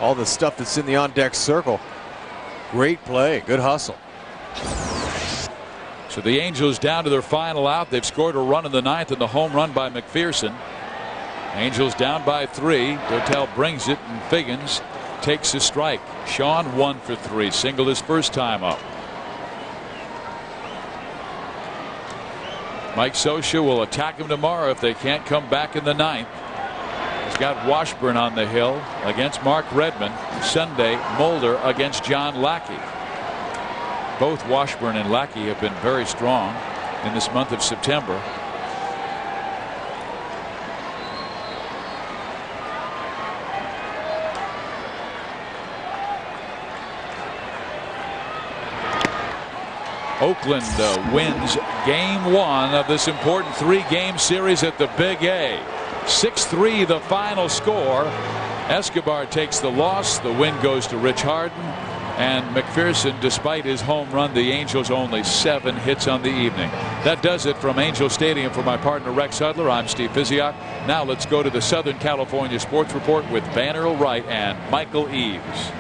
all the stuff that's in the on-deck circle. Great play, good hustle. So the Angels down to their final out. They've scored a run in the ninth and the home run by McPherson. Angels down by 3. Dotel brings it, and Figgins takes a strike. Sean 1 for 3, singled his first time up. Mike Scioscia will attack him tomorrow if they can't come back in the ninth. He's got Washburn on the hill against Mark Redmond. Sunday, Mulder against John Lackey. Both Washburn and Lackey have been very strong in this month of September. Oakland wins game 1 of this important 3-game series at the Big A. 6-3 the final score. Escobar takes the loss. The win goes to Rich Harden. And McPherson, despite his home run, the Angels only 7 hits on the evening. That does it from Angel Stadium. For my partner Rex Hudler, I'm Steve Physiak. Now let's go to the Southern California Sports Report with Van Earl Wright and Michael Eaves.